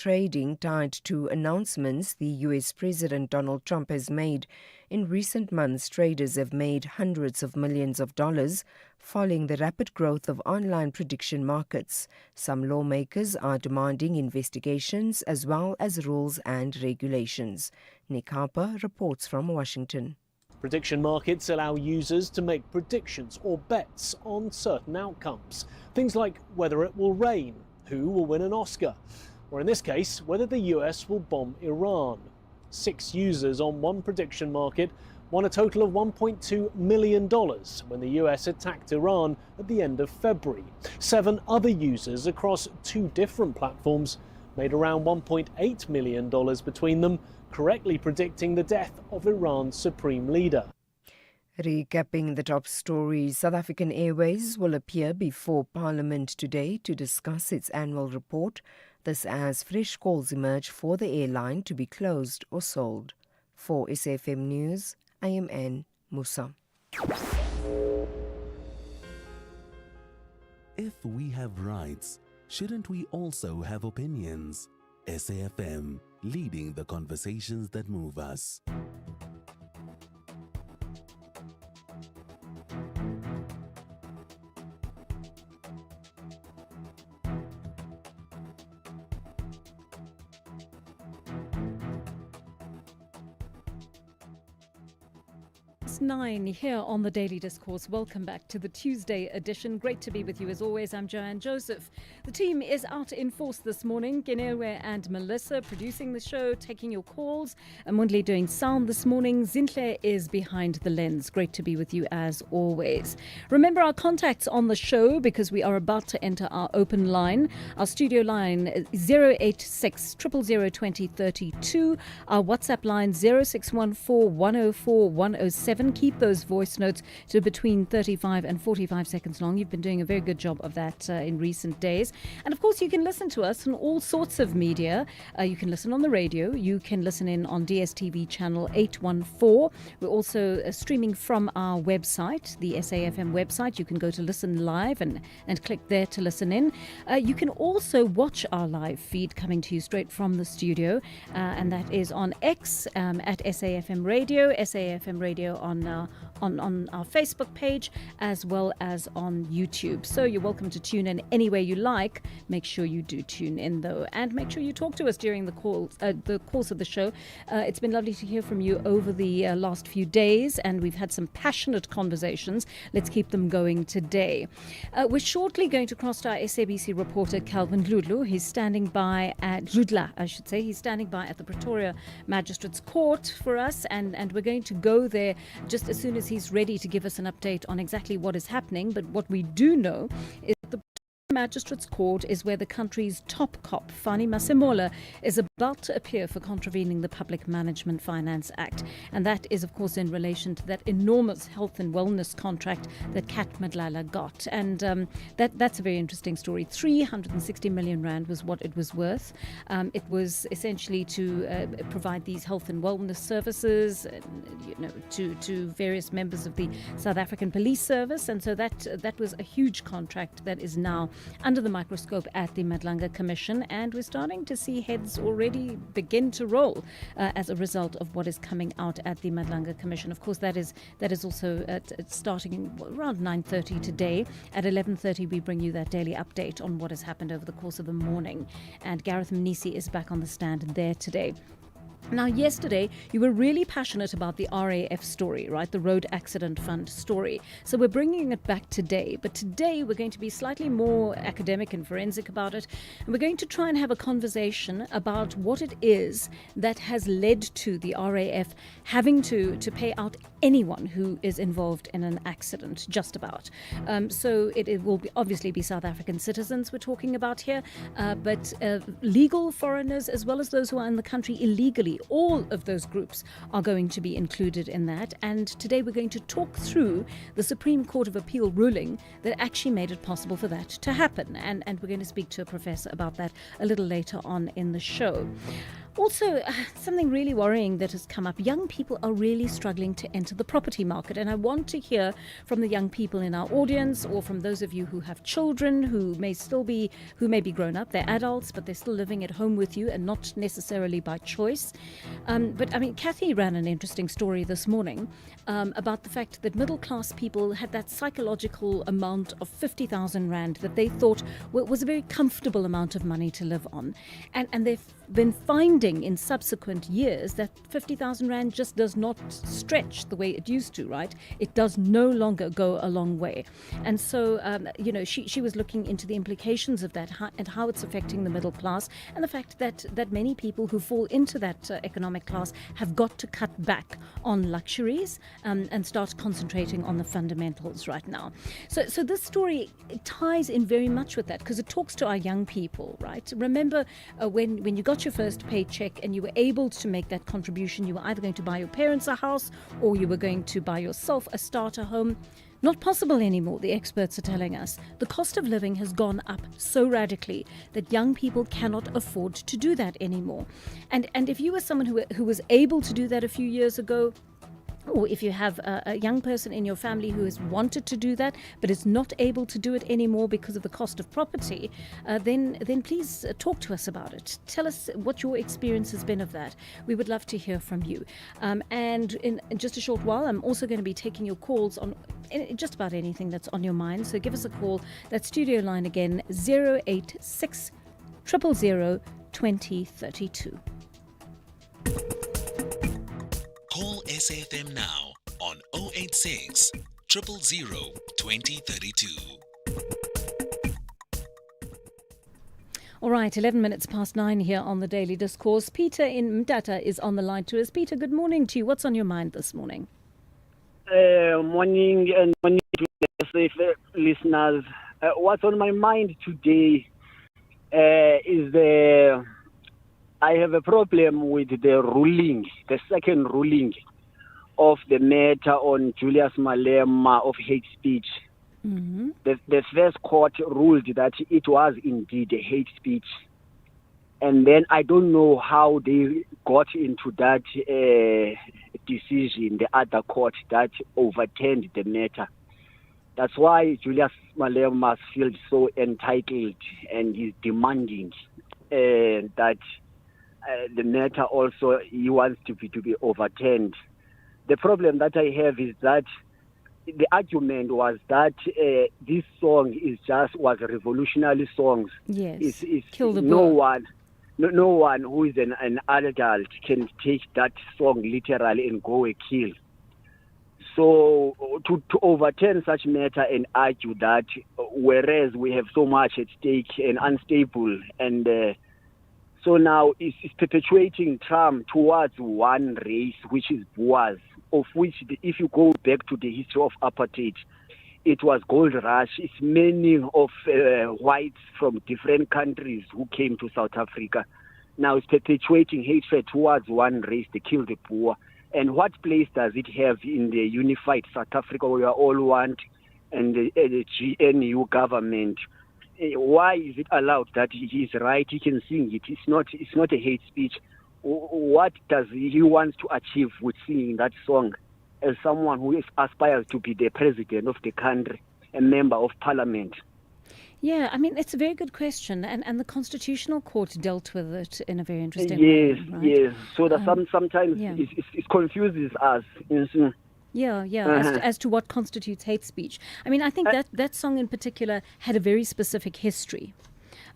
trading tied to announcements the U.S. President Donald Trump has made. In recent months, traders have made hundreds of millions of dollars following the rapid growth of online prediction markets. Some lawmakers are demanding investigations as well as rules and regulations. Nick Harper reports from Washington. Prediction markets allow users to make predictions or bets on certain outcomes. Things like whether it will rain, who will win an Oscar, or in this case, whether the US will bomb Iran. 6 users on one prediction market won a total of $1.2 million when the US attacked Iran at the end of February. 7 other users across 2 different platforms made around $1.8 million between them, correctly predicting the death of Iran's supreme leader. Recapping the top stories, South African Airways will appear before Parliament today to discuss its annual report. This as fresh calls emerge for the airline to be closed or sold. For SAfm News, I am Anne Musa. If we have rights, shouldn't we also have opinions? SAfm, leading the conversations that move us. It's 9 here on the Daily Discourse. Welcome back to the Tuesday edition. Great to be with you as always. I'm Joanne Joseph. The team is out in force this morning. Ginewe and Melissa producing the show, taking your calls. Amundli doing sound this morning. Zinhle is behind the lens. Great to be with you as always. Remember our contacts on the show because we are about to enter our open line. Our studio line 086 000 2032. Our WhatsApp line 0614 104 107. Keep those voice notes to between 35 and 45 seconds long. You've been doing a very good job of that in recent days. And of course, you can listen to us on all sorts of media. You can listen on the radio. You can listen in on DSTV channel 814. We're also streaming from our website, the SAfm website. You can go to listen live and click there to listen in. You can also watch our live feed coming to you straight from the studio. And that is on X at SAfm Radio, SAfm Radio on our Facebook page as well as on YouTube. So you're welcome to tune in any way you like. Make sure you do tune in though, and make sure you talk to us during the course of the show. It's been lovely to hear from you over the last few days, and we've had some passionate conversations. Let's keep them going today. We're shortly going to cross to our SABC reporter Calvin Ludlu. He's standing by at Ludla, I should say. He's standing by at the Pretoria Magistrates Court for us, and we're going to go there just as soon as he's ready to give us an update on exactly what is happening. But what we do know is the Magistrates Court is where the country's top cop, Fani Masemola, is about to appear for contravening the Public Management Finance Act. And that is, of course, in relation to that enormous health and wellness contract that Kat Madlala got. And that's a very interesting story. 360 million rand was what it was worth. It was essentially to provide these health and wellness services, to various members of the South African Police Service. And so that was a huge contract that is now under the microscope at the Madlanga Commission, and we're starting to see heads already begin to roll as a result of what is coming out at the Madlanga Commission. Of course, that is also starting around 9:30 today. At 11:30, we bring you that daily update on what has happened over the course of the morning, and Gareth Mnisi is back on the stand there today. Now, yesterday, you were really passionate about the RAF story, right? The Road Accident Fund story. So we're bringing it back today. But today, we're going to be slightly more academic and forensic about it. And we're going to try and have a conversation about what it is that has led to the RAF having to pay out anyone who is involved in an accident, just about. So it will obviously be South African citizens we're talking about here, but legal foreigners as well as those who are in the country illegally. All of those groups are going to be included in that. And today we're going to talk through the Supreme Court of Appeal ruling that actually made it possible for that to happen. And we're going to speak to a professor about that a little later on in the show. Also, something really worrying that has come up. Young people are really struggling to enter the property market. And I want to hear from the young people in our audience, or from those of you who have children who may be grown up. They're adults, but they're still living at home with you and not necessarily by choice. But I mean, Kathy ran an interesting story this morning about the fact that middle class people had that psychological amount of 50,000 Rand that they thought was a very comfortable amount of money to live on. And they've been finding in subsequent years that 50,000 Rand just does not stretch the way it used to, right? It does no longer go a long way. And so, she was looking into the implications of that and how it's affecting the middle class, and the fact that many people who fall into that economic class have got to cut back on luxuries and start concentrating on the fundamentals right now. So this story ties in very much with that, because it talks to our young people, right? Remember when you got your first paycheck and you were able to make that contribution, you were either going to buy your parents a house or you were going to buy yourself a starter home. Not possible anymore, the experts are telling us. The cost of living has gone up so radically that young people cannot afford to do that anymore. And if you were someone who was able to do that a few years ago, or if you have a young person in your family who has wanted to do that but is not able to do it anymore because of the cost of property, then please talk to us about it. Tell us what your experience has been of that. We would love to hear from you. And in just a short while, I'm also going to be taking your calls on just about anything that's on your mind. So give us a call. That studio line again, 086 000 2032. Call SAfm now on 086 000 2032. All right, 11 minutes past 9 here on the Daily Discourse. Peter in Mtata is on the line to us. Peter, good morning to you. What's on your mind this morning? Morning to the SAfm listeners. What's on my mind today is I have a problem with the second ruling of the matter on Julius Malema of hate speech. Mm-hmm. The first court ruled that it was indeed a hate speech. And then I don't know how they got into that decision, the other court that overturned the matter. That's why Julius Malema feels so entitled and he's demanding that the matter also he wants to be overturned. The problem that I have is that the argument was that this song was a revolutionary song. Yes, Kill the Boer. No one who is an adult can take that song literally and go and kill. So to overturn such matter and argue that, whereas we have so much at stake and unstable, and so now it's perpetuating Trump towards one race, which is Boers, of which, if you go back to the history of apartheid, it was gold rush. It's many of whites from different countries who came to South Africa. Now it's perpetuating hatred towards one race, the kill the Boer. And what place does it have in the unified South Africa where we are all one, and the GNU government? Why is it allowed that he is right? He can sing it. It's not a hate speech. What does he want to achieve with singing that song? As someone who aspires to be the president of the country, a member of parliament. Yeah, I mean, it's a very good question, and the Constitutional Court dealt with it in a very interesting way. Right? Yes. So that sometimes it confuses us. Yeah, as to what constitutes hate speech. I mean, I think that song in particular had a very specific history.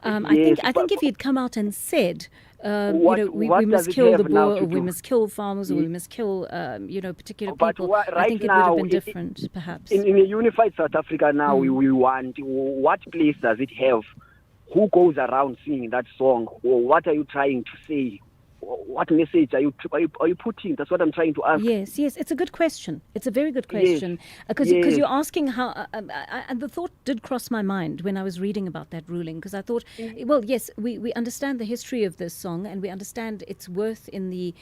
I think if he had come out and said, we must kill the Boer, or we must kill farmers, or we must kill, particular people, I think it would have been different, perhaps. In a unified South Africa now, we want, what place does it have? Who goes around singing that song? Or what are you trying to say? What message are you putting? That's what I'm trying to ask. Yes, it's a good question. It's a very good question, because you're asking how. And the thought did cross my mind when I was reading about that ruling, because I thought, well, yes, we understand the history of this song, and we understand its worth in the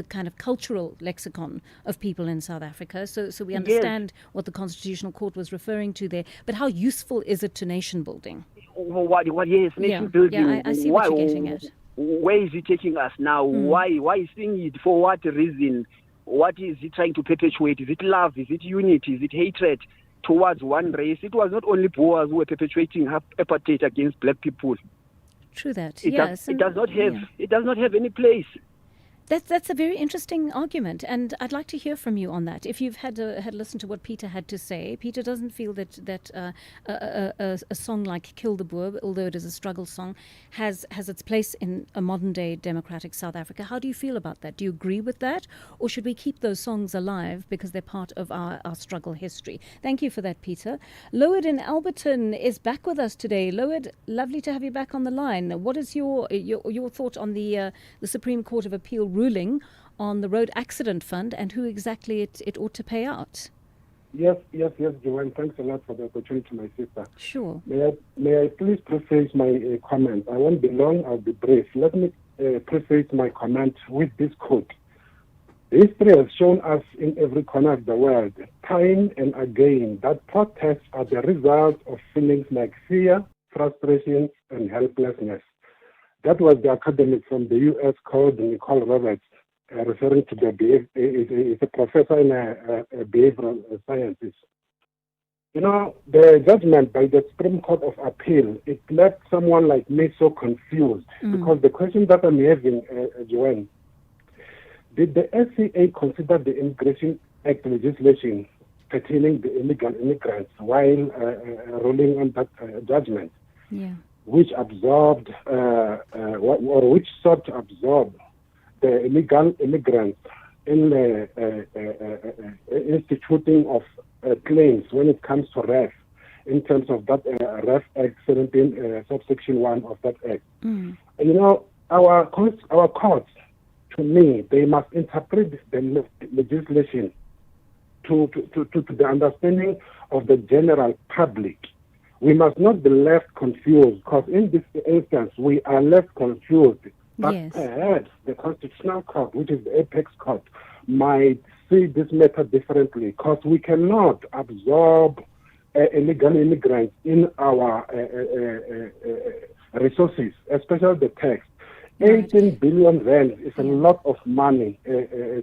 kind of cultural lexicon of people in South Africa. So we understand what the Constitutional Court was referring to there. But how useful is it to nation building? Nation building. Yeah, I see what you're getting at. where is he taking us now? Why is saying it? For what reason? What is he trying to perpetuate? Is it love? Is it unity? Is it hatred towards one race? It was not only Boers who were perpetuating apartheid against black people. True that. It does not have any place. That's a very interesting argument, and I'd like to hear from you on that. If you've had listened to what Peter had to say, Peter doesn't feel that a song like "Kill the Boer," although it is a struggle song, has its place in a modern day democratic South Africa. How do you feel about that? Do you agree with that, or should we keep those songs alive because they're part of our struggle history? Thank you for that, Peter. Lowered in Alberton is back with us today. Lowered, lovely to have you back on the line. What is your thought on the Supreme Court of Appeal ruling on the road accident fund and who exactly it ought to pay out? Yes, Joanne. Thanks a lot for the opportunity, my sister. Sure. May I please preface my comment? I won't be long, I'll be brief. Let me preface my comment with this quote. History has shown us in every corner of the world, time and again, that protests are the result of feelings like fear, frustration, and helplessness. That was the academic from the U.S. called Nicole Roberts, referring to is a professor in behavioral sciences. You know, the judgment by the Supreme Court of Appeal, it left someone like me so confused because the question that I'm having, Joanne, did the SCA consider the Immigration Act legislation pertaining the illegal immigrants while ruling on that judgment? Yeah. Which absorbed, which sought to absorb the illegal immigrants in the instituting of claims when it comes to REF, in terms of that REF Act 17, subsection 1 of that Act. You know, our courts, to me, they must interpret the legislation to the understanding of the general public. We must not be left confused, because in this instance, we are left confused. But Yes. perhaps the Constitutional Court, which is the apex court, might see this matter differently, because we cannot absorb illegal immigrants in our resources, especially the tax. Right. 18 billion rand is a lot of money,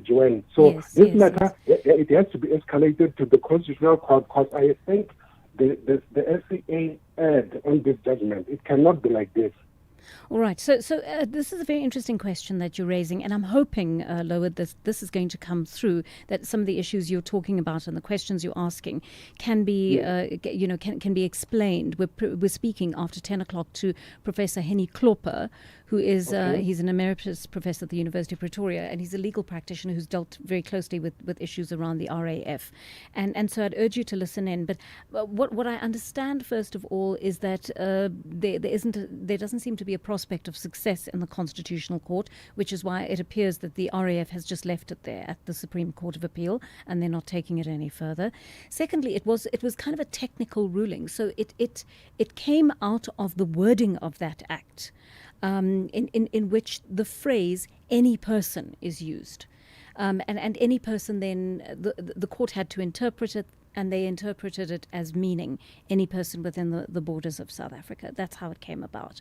Joanne. So this matter, it has to be escalated to the Constitutional Court, because I think the SCA erred on this judgment. It cannot be like this. All right. So this is a very interesting question that you're raising, and I'm hoping, Lowered, this is going to come through, that some of the issues you're talking about and the questions you're asking can be, can be explained. We're speaking after 10 o'clock to Professor Henny Klopper, who is he's an emeritus professor at the University of Pretoria, and he's a legal practitioner who's dealt very closely with issues around the RAF. And so I'd urge you to listen in. But what I understand, first of all, is that there doesn't seem to be a prospect of success in the Constitutional Court, which is why it appears that the RAF has just left it there at the Supreme Court of Appeal, and they're not taking it any further. Secondly, it was kind of a technical ruling, so it came out of the wording of that act, in which the phrase "any person" is used, and any person, then the court had to interpret it. And they interpreted it as meaning any person within the borders of South Africa. That's how it came about.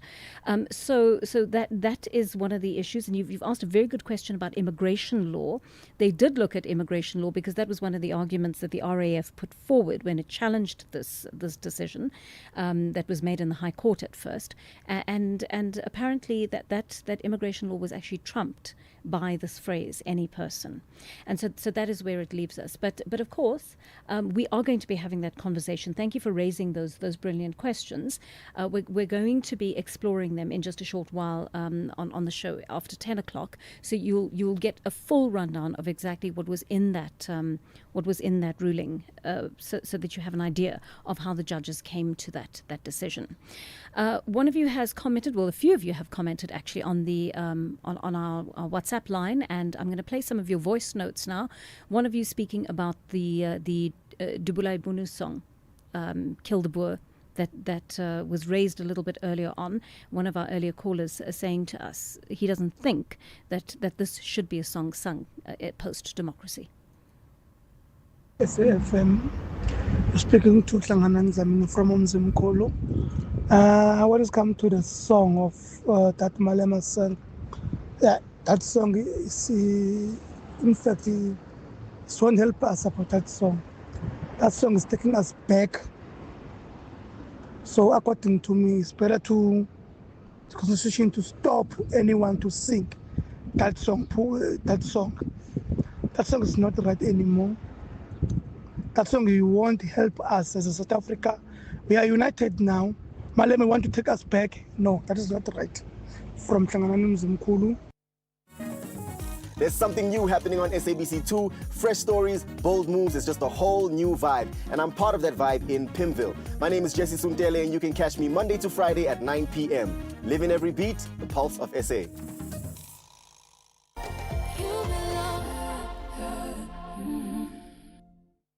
So that is one of the issues. And you've asked a very good question about immigration law. They did look at immigration law because that was one of the arguments that the RAF put forward when it challenged this decision that was made in the High Court at first. And apparently that immigration law was actually trumped by this phrase, any person. And so that is where it leaves us. But of course, we are going to be having that conversation. Thank you for raising those brilliant questions. We're going to be exploring them in just a short while on the show after 10 o'clock. So you'll get a full rundown of exactly what was in that ruling, so that you have an idea of how the judges came to that decision. One of you has commented, well, a few of you have commented actually on the on our WhatsApp line, and I'm going to play some of your voice notes now. One of you speaking about the Dubulai Bunu song, "Kill the Boer," that was raised a little bit earlier on. One of our earlier callers saying to us he doesn't think that this should be a song sung post-democracy. SAfm, speaking to Hlanganang Zamini from Umzimkolo. What has come to the song of that Malema song? Yeah, that song is, in fact, it won't help us about that song. That song is taking us back. So according to me, it's better to the Constitution to stop anyone to sing that song. That song is not right anymore. That song won't help us as a South Africa. We are united now. Malema want to take us back. No, that is not right. From Hlanganani Mzimkhulu. There's something new happening on SABC2. Fresh stories, bold moves, it's just a whole new vibe. And I'm part of that vibe in Pimville. My name is Jesse Suntele, and you can catch me Monday to Friday at 9 p.m. Live in every beat, the pulse of SA.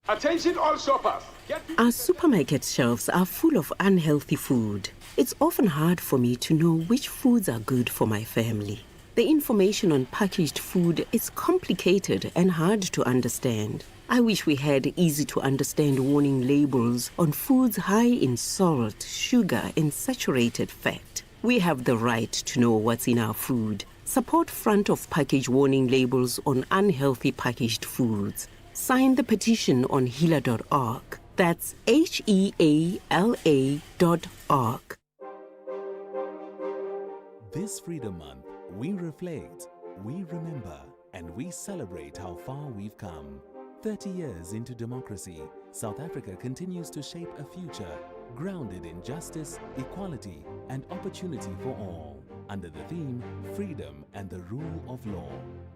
Attention all shoppers. Our supermarket shelves are full of unhealthy food. It's often hard for me to know which foods are good for my family. The information on packaged food is complicated and hard to understand. I wish we had easy-to-understand warning labels on foods high in salt, sugar, and saturated fat. We have the right to know what's in our food. Support front-of-package warning labels on unhealthy packaged foods. Sign the petition on heala.org. That's HEALA.org. This Freedom Month, we reflect, we remember, and we celebrate how far we've come. 30 years into democracy, South Africa continues to shape a future grounded in justice, equality, and opportunity for all, under the theme Freedom and the Rule of Law.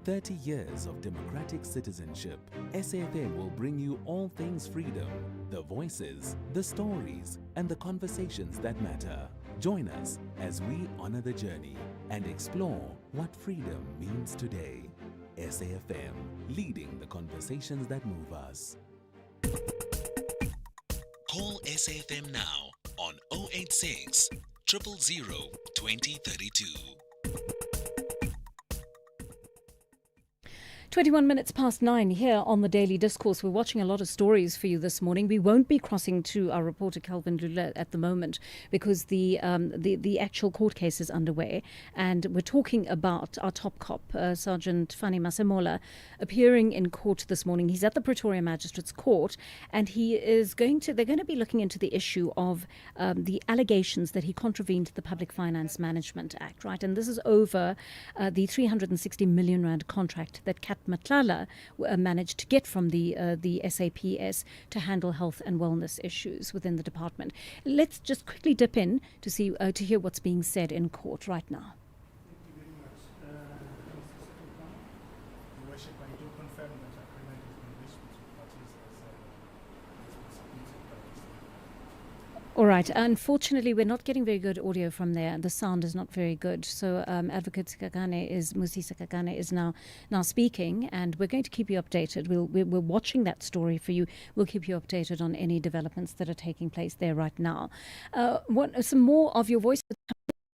30 years of democratic citizenship. SAfm will bring you all things freedom, the voices, the stories, and the conversations that matter. Join us as we honor the journey and explore what freedom means today. SAfm, leading the conversations that move us. Call SAfm now on 086 000 2032. 21 minutes past 9 here on the Daily Discourse. We're watching a lot of stories for you this morning. We won't be crossing to our reporter Calvin Lula at the moment because the actual court case is underway, and we're talking about our top cop, Sergeant Fani Masemola, appearing in court this morning. He's at the Pretoria Magistrates Court, and they're going to be looking into the issue of the allegations that he contravened the Public Finance Management Act, right? And this is over the 360 million rand contract that Kat Matlala managed to get from the SAPS to handle health and wellness issues within the department. Let's just quickly dip in to see to hear what's being said in court right now. Thank you very much, Mr. Speaker. Your Worship, I do confirm that agreement has been reached between parties as submitted by the state. All right. Unfortunately, we're not getting very good audio from there. The sound is not very good. So Advocate Musi Sakagane is now speaking, and we're going to keep you updated. We're watching that story for you. We'll keep you updated on any developments that are taking place there right now. Some more of your voice.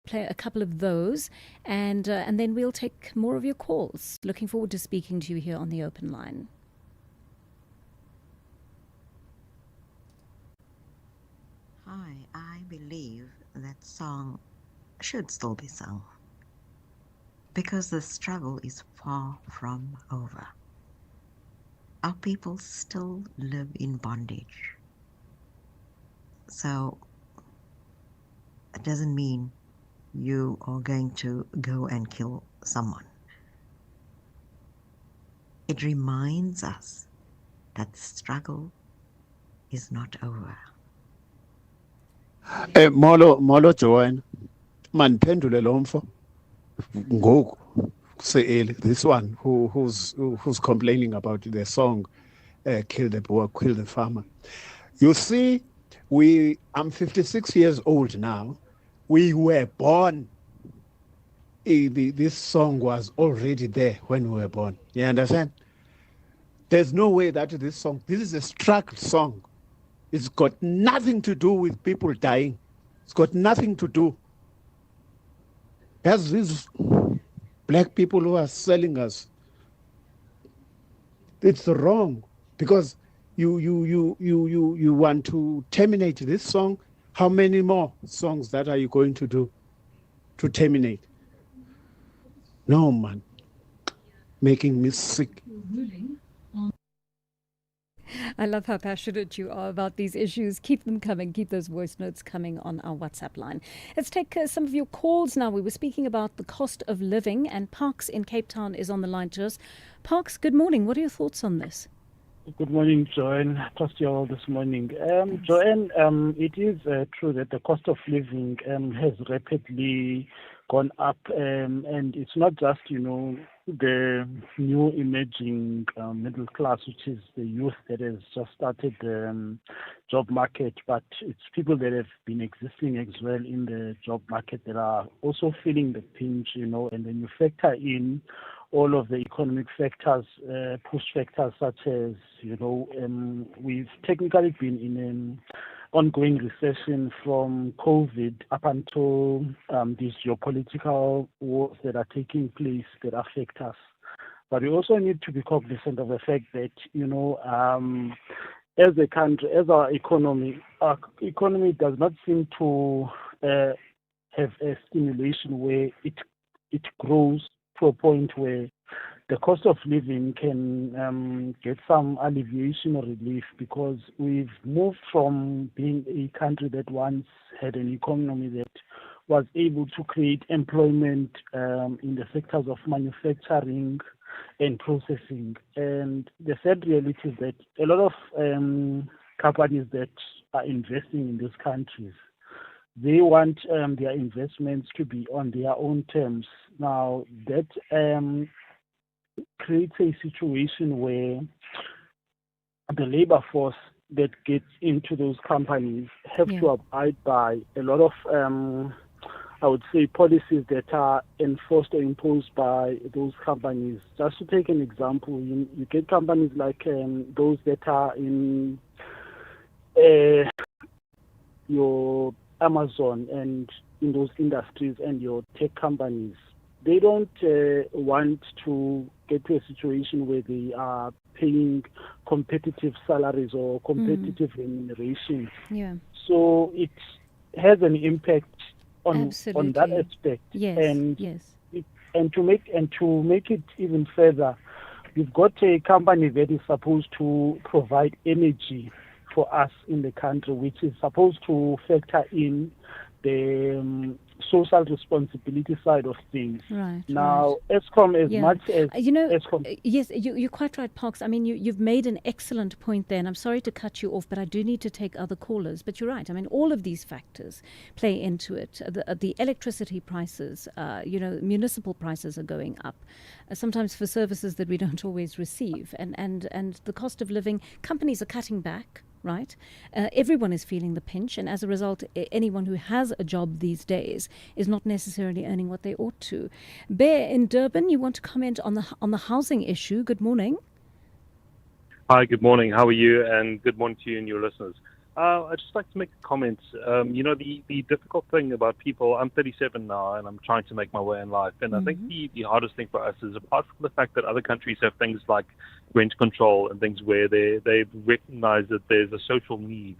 Play a couple of those, and then we'll take more of your calls. Looking forward to speaking to you here on the open line. Hi, I believe that song should still be sung because the struggle is far from over. Our people still live in bondage. So it doesn't mean you are going to go and kill someone. It reminds us that the struggle is not over. Molo Joanne, mandiphendule lo mfo ngoku se-early, this one who's complaining about the song Kill the Boer, Kill the Farmer. You see, I'm 56 years old now. We were born. This song was already there when we were born. You understand? There's no way that this is a struggle song. It's got nothing to do with people dying. It's got nothing to do. There's these black people who are selling us. It's wrong because you want to terminate this song. How many more songs that are you going to do to terminate? No, man. Making me sick. I love how passionate you are about these issues. Keep them coming. Keep those voice notes coming on our WhatsApp line. Let's take some of your calls now. We were speaking about the cost of living, and Parks in Cape Town is on the line to us. Parks, good morning. What are your thoughts on this? Good morning, Joanne. Trust you all this morning. Joanne, it is true that the cost of living has rapidly gone up, and it's not just, the new emerging middle class, which is the youth that has just started the job market, but it's people that have been existing as well in the job market that are also feeling the pinch, and then you factor in all of the economic factors, push factors such as, we've technically been in an ongoing recession from COVID up until these geopolitical wars that are taking place that affect us. But we also need to be cognizant of the fact that, as a country, as our economy does not seem to have a stimulation where it grows to a point where the cost of living can get some alleviation or relief, because we've moved from being a country that once had an economy that was able to create employment in the sectors of manufacturing and processing. And the sad reality is that a lot of companies that are investing in these countries, they want their investments to be on their own terms. Now, that creates a situation where the labor force that gets into those companies have to abide by a lot of, I would say, policies that are enforced or imposed by those companies. Just to take an example, you get companies like those that are in your Amazon and in those industries and your tech companies. They don't want to get to a situation where they are paying competitive salaries or competitive remuneration. Yeah. So it has an impact on that aspect. Yes. And yes. And to make it even further, we've got a company that is supposed to provide energy for us in the country, which is supposed to factor in the social responsibility side of things. Right. Now, ESCOM, as much as ESCOM, yes, you're quite right, Parks. I mean, you've made an excellent point there, and I'm sorry to cut you off, but I do need to take other callers. But you're right. I mean, all of these factors play into it. The electricity prices, municipal prices are going up, sometimes for services that we don't always receive, and the cost of living. Companies are cutting back. Right? Everyone is feeling the pinch, and as a result, anyone who has a job these days is not necessarily earning what they ought to. Bear in Durban, you want to comment on the housing issue. Good morning. Hi, good morning. How are you? And good morning to you and your listeners. I'd just like to make a comment. The difficult thing about people, I'm 37 now and I'm trying to make my way in life. And I think the hardest thing for us is, apart from the fact that other countries have things like rent control and things where they've recognized that there's a social need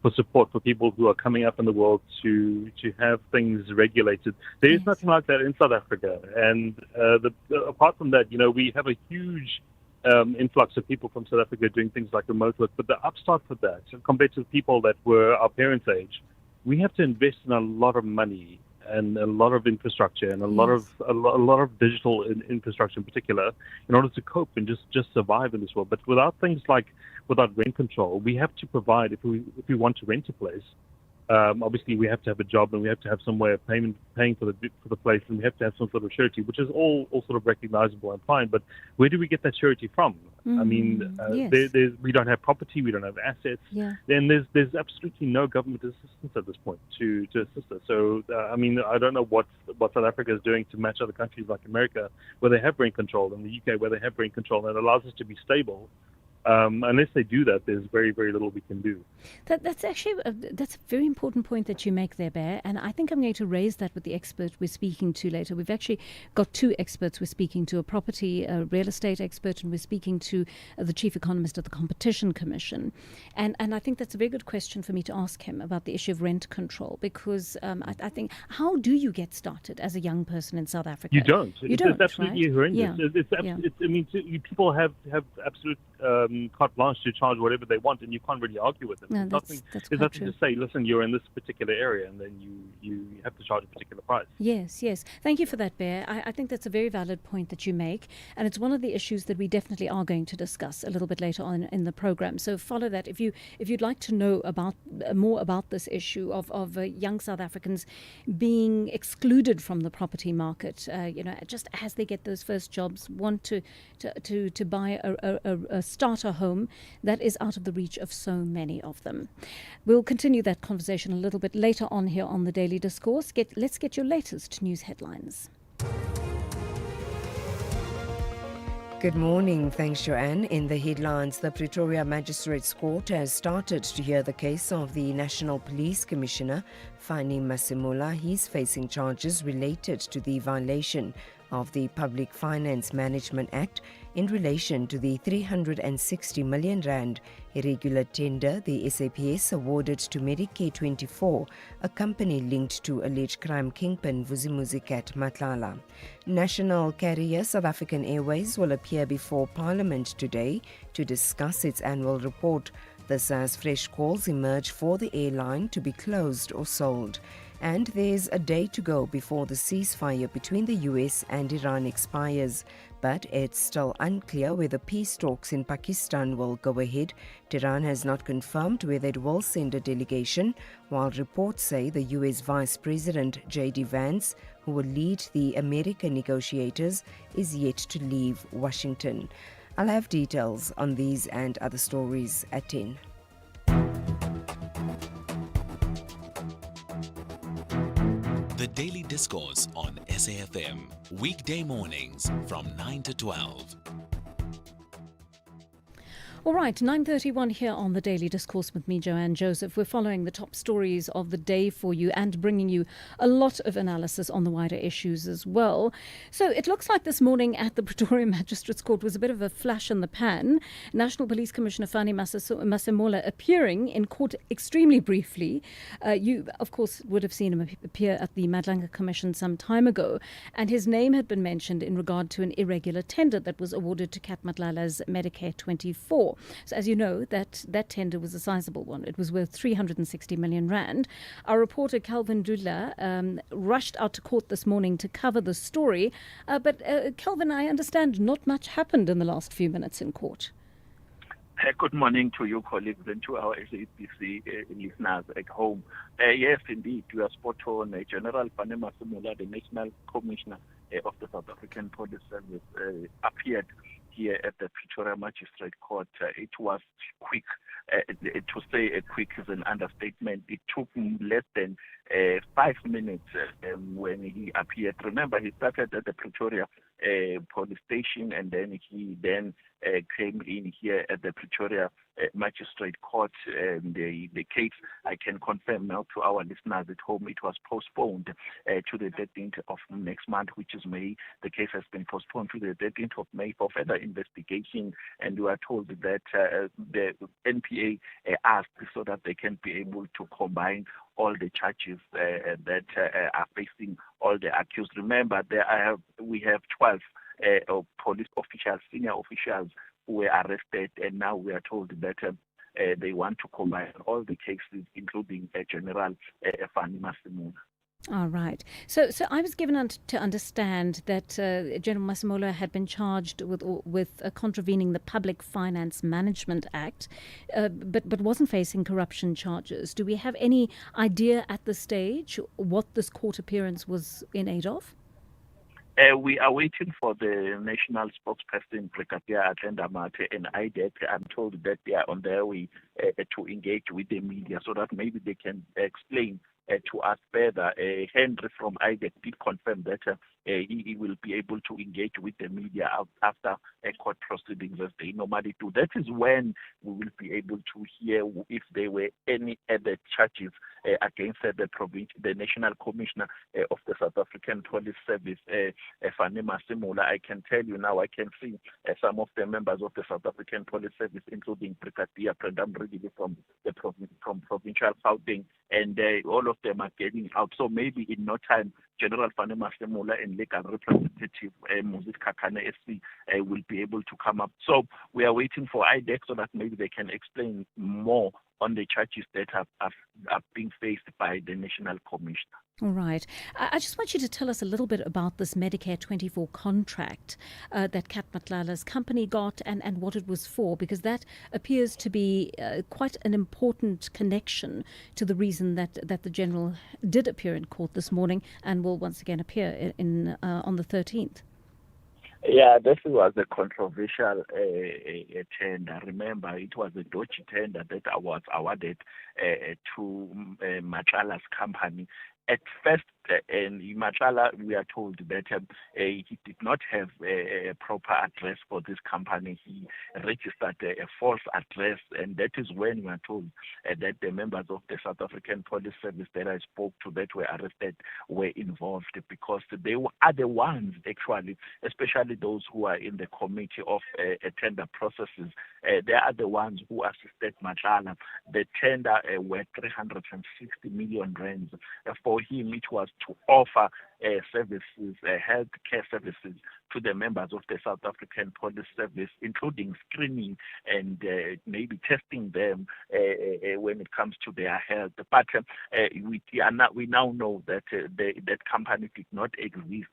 for support for people who are coming up in the world to have things regulated. There is nothing like that in South Africa. And apart from that, we have a huge influx of people from South Africa doing things like remote work. But the upstart for that, compared to the people that were our parents' age, we have to invest in a lot of money and a lot of infrastructure and a lot of digital infrastructure in particular in order to cope and just survive in this world. But without rent control, we have to provide, if we want to rent a place. Obviously, we have to have a job and we have to have some way of paying for the place, and we have to have some sort of surety, which is all sort of recognizable and fine. But where do we get that surety from? I mean, we don't have property, we don't have assets. Yeah. Then there's absolutely no government assistance at this point to assist us. So I don't know what South Africa is doing to match other countries like America, where they have rent control, and the UK where they have rent control, and it allows us to be stable. Unless they do that, there's very, very little we can do. That's actually that's a very important point that you make there, Bear. And I think I'm going to raise that with the expert we're speaking to later. We've actually got two experts we're speaking to: a real estate expert, and we're speaking to the chief economist at the Competition Commission. And I think that's a very good question for me to ask him about the issue of rent control, because I think, how do you get started as a young person in South Africa? You don't. You don't. It's absolutely right? horrendous. Yeah. People have absolute carte blanche to charge whatever they want, and you can't really argue with them. No, There's that's nothing to say, listen, you're in this particular area, and then you have to charge a particular price. Yes. Thank you for that, Bear. I think that's a very valid point that you make, and it's one of the issues that we definitely are going to discuss a little bit later on in the program. So follow that. If you'd like to know about more about this issue of young South Africans being excluded from the property market, just as they get those first jobs, want to buy a starter home that is out of the reach of so many of them. We'll continue that conversation a little bit later on here on the Daily Discourse. Let's get your latest news headlines. Good morning. Thanks, Joanne. In the headlines, the Pretoria Magistrates Court has started to hear the case of the National Police Commissioner, Fani Masemola. He's facing charges related to the violation of the Public Finance Management Act in relation to the 360 million rand irregular tender the SAPS awarded to Medicare 24, a company linked to alleged crime kingpin Vuzimuzi Cat Matlala. National carrier South African Airways will appear before Parliament today to discuss its annual report. This as fresh calls emerge for the airline to be closed or sold. And there's a day to go before the ceasefire between the US and Iran expires. But it's still unclear whether peace talks in Pakistan will go ahead. Tehran has not confirmed whether it will send a delegation, while reports say the US Vice President J.D. Vance, who will lead the American negotiators, is yet to leave Washington. I'll have details on these and other stories at 10. The Daily Discourse on SAfm, weekday mornings from 9 to 12. All right, 9:31 here on the Daily Discourse with me, Joanne Joseph. We're following the top stories of the day for you and bringing you a lot of analysis on the wider issues as well. So it looks like this morning at the Pretoria Magistrates Court was a bit of a flash in the pan. National Police Commissioner Fani Masemola appearing in court extremely briefly. You, of course, would have seen him appear at the Madlanga Commission some time ago, and his name had been mentioned in regard to an irregular tender that was awarded to Cat Matlala's Medicare 24. So as you know, that tender was a sizable one. It was worth 360 million rand. Our reporter Calvin Dudla rushed out to court this morning to cover the story. But Calvin, I understand not much happened in the last few minutes in court. Good morning to you, colleagues, and to our SABC listeners at home. Yes, indeed, you are spot on. General Fani Masemola, the National Commissioner of the South African Police Service, appeared here at the Pretoria Magistrate Court. It was quick. To say quick is an understatement. It took less than 5 minutes when he appeared. Remember, he started at the Pretoria police station, and then he came in here at the Pretoria Magistrate Court. The case, I can confirm now to our listeners at home, it was postponed to the 13th of next month, which is May. The case has been postponed to the 13th of May for further investigation, and we are told that the NPA asked so that they can be able to combine all the charges that are facing all the accused. Remember, we have 12 police officials, senior officials, who were arrested, and now we are told that they want to combine all the cases, including General Fani Masemola. All right. So I was given to understand that General Masemola had been charged with contravening the Public Finance Management Act, but wasn't facing corruption charges. Do we have any idea at this stage what this court appearance was in aid of? We are waiting for the national spokesperson, Brigadier Atenda Mate, and IDEC. I'm told that they are on their way to engage with the media so that maybe they can explain to us further. Henry from IDEC did confirm that he will be able to engage with the media after court proceedings as they normally do. That is when we will be able to hear if there were any other charges against the National Commissioner of the South African Police Service, Fanema Simula. I can tell you now, I can see some of the members of the South African Police Service, including Brigadier Brendam Ridley from provincial Gauteng, and all of them are getting out. So maybe in no time, General Fanema Simula and legal representative Moses Kakane SC will be able to come up. So we are waiting for IDEC so that maybe they can explain more on the charges that are being faced by the National Commissioner. All right. I just want you to tell us a little bit about this Medicare 24 contract that Kat Matlala's company got and what it was for, because that appears to be quite an important connection to the reason that the General did appear in court this morning and will once again appear on the 13th. Yeah, this was a controversial tender. Remember, it was a dodgy tender that was awarded to Matlala's company. At first, in Matlala, we are told that he did not have a proper address for this company. He registered a false address, and that is when we are told that the members of the South African Police Service that I spoke to that were arrested were involved, because they are the ones, actually, especially those who are in the committee of tender processes. They are the ones who assisted Matlala. The tender were 360 million rands. For him, it was to offer services, health care services to the members of the South African Police Service, including screening and maybe testing them when it comes to their health. But we now know that that company did not exist.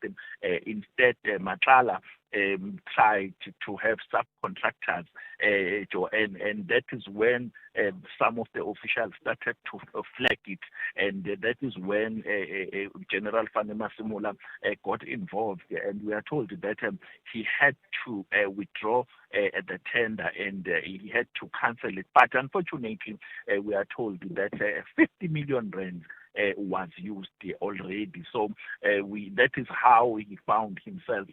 Instead, Matlala tried to have subcontractors, Joanne, and that is when some of the officials started to flag it, and that is when General Fanema Simula got involved, and we are told that he had to withdraw the tender and he had to cancel it. But unfortunately, we are told that 50 million rands was used already. So that is how he found himself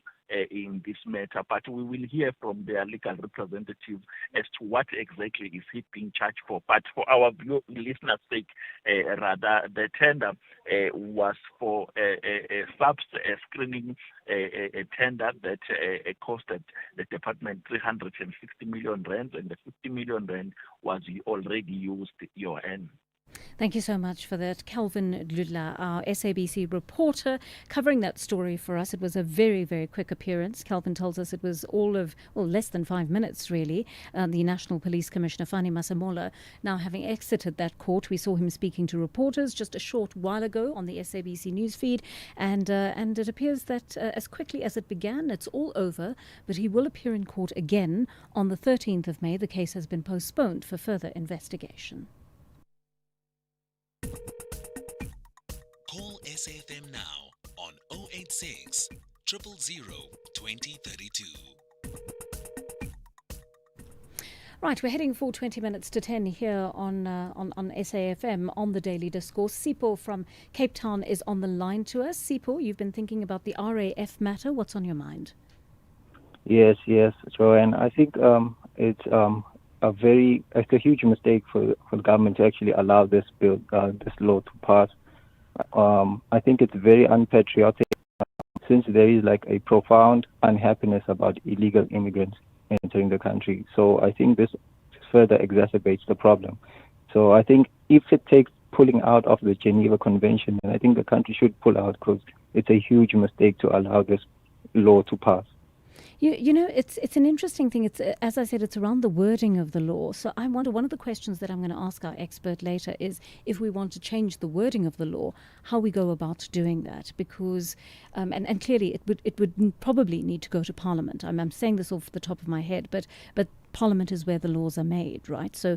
in this matter. But we will hear from their legal representative as to what exactly is he being charged for. But for our listeners' sake, rather, the tender was for a screening tender that costed the department 360 million rand, and the 50 million rand was already used, Joanne. Thank you so much for that. Calvin Dludla, our SABC reporter, covering that story for us. It was a very, very quick appearance. Calvin tells us it was less than 5 minutes, really. The National Police Commissioner, Fanema Simula, now having exited that court. We saw him speaking to reporters just a short while ago on the SABC newsfeed. And it appears that as quickly as it began, it's all over. But he will appear in court again on the 13th of May. The case has been postponed for further investigation. Call SAfm now on 086 000 2032. Right, we're heading for 20 minutes to 10 here on SAfm on the Daily Discourse. Sipho from Cape Town is on the line to us. Sipho, you've been thinking about the RAF matter. What's on your mind? Yes, Joanne. I think it's a huge mistake for the government to actually allow this bill, this law to pass. I think it's very unpatriotic, since there is like a profound unhappiness about illegal immigrants entering the country. So I think this further exacerbates the problem. So I think if it takes pulling out of the Geneva Convention, then I think the country should pull out, because it's a huge mistake to allow this law to pass. You know, it's an interesting thing. It's, as I said, it's around the wording of the law. So I wonder, one of the questions that I'm going to ask our expert later is, if we want to change the wording of the law, how we go about doing that. Because, and clearly it would probably need to go to Parliament. I'm saying this off the top of my head, but Parliament is where the laws are made, right? So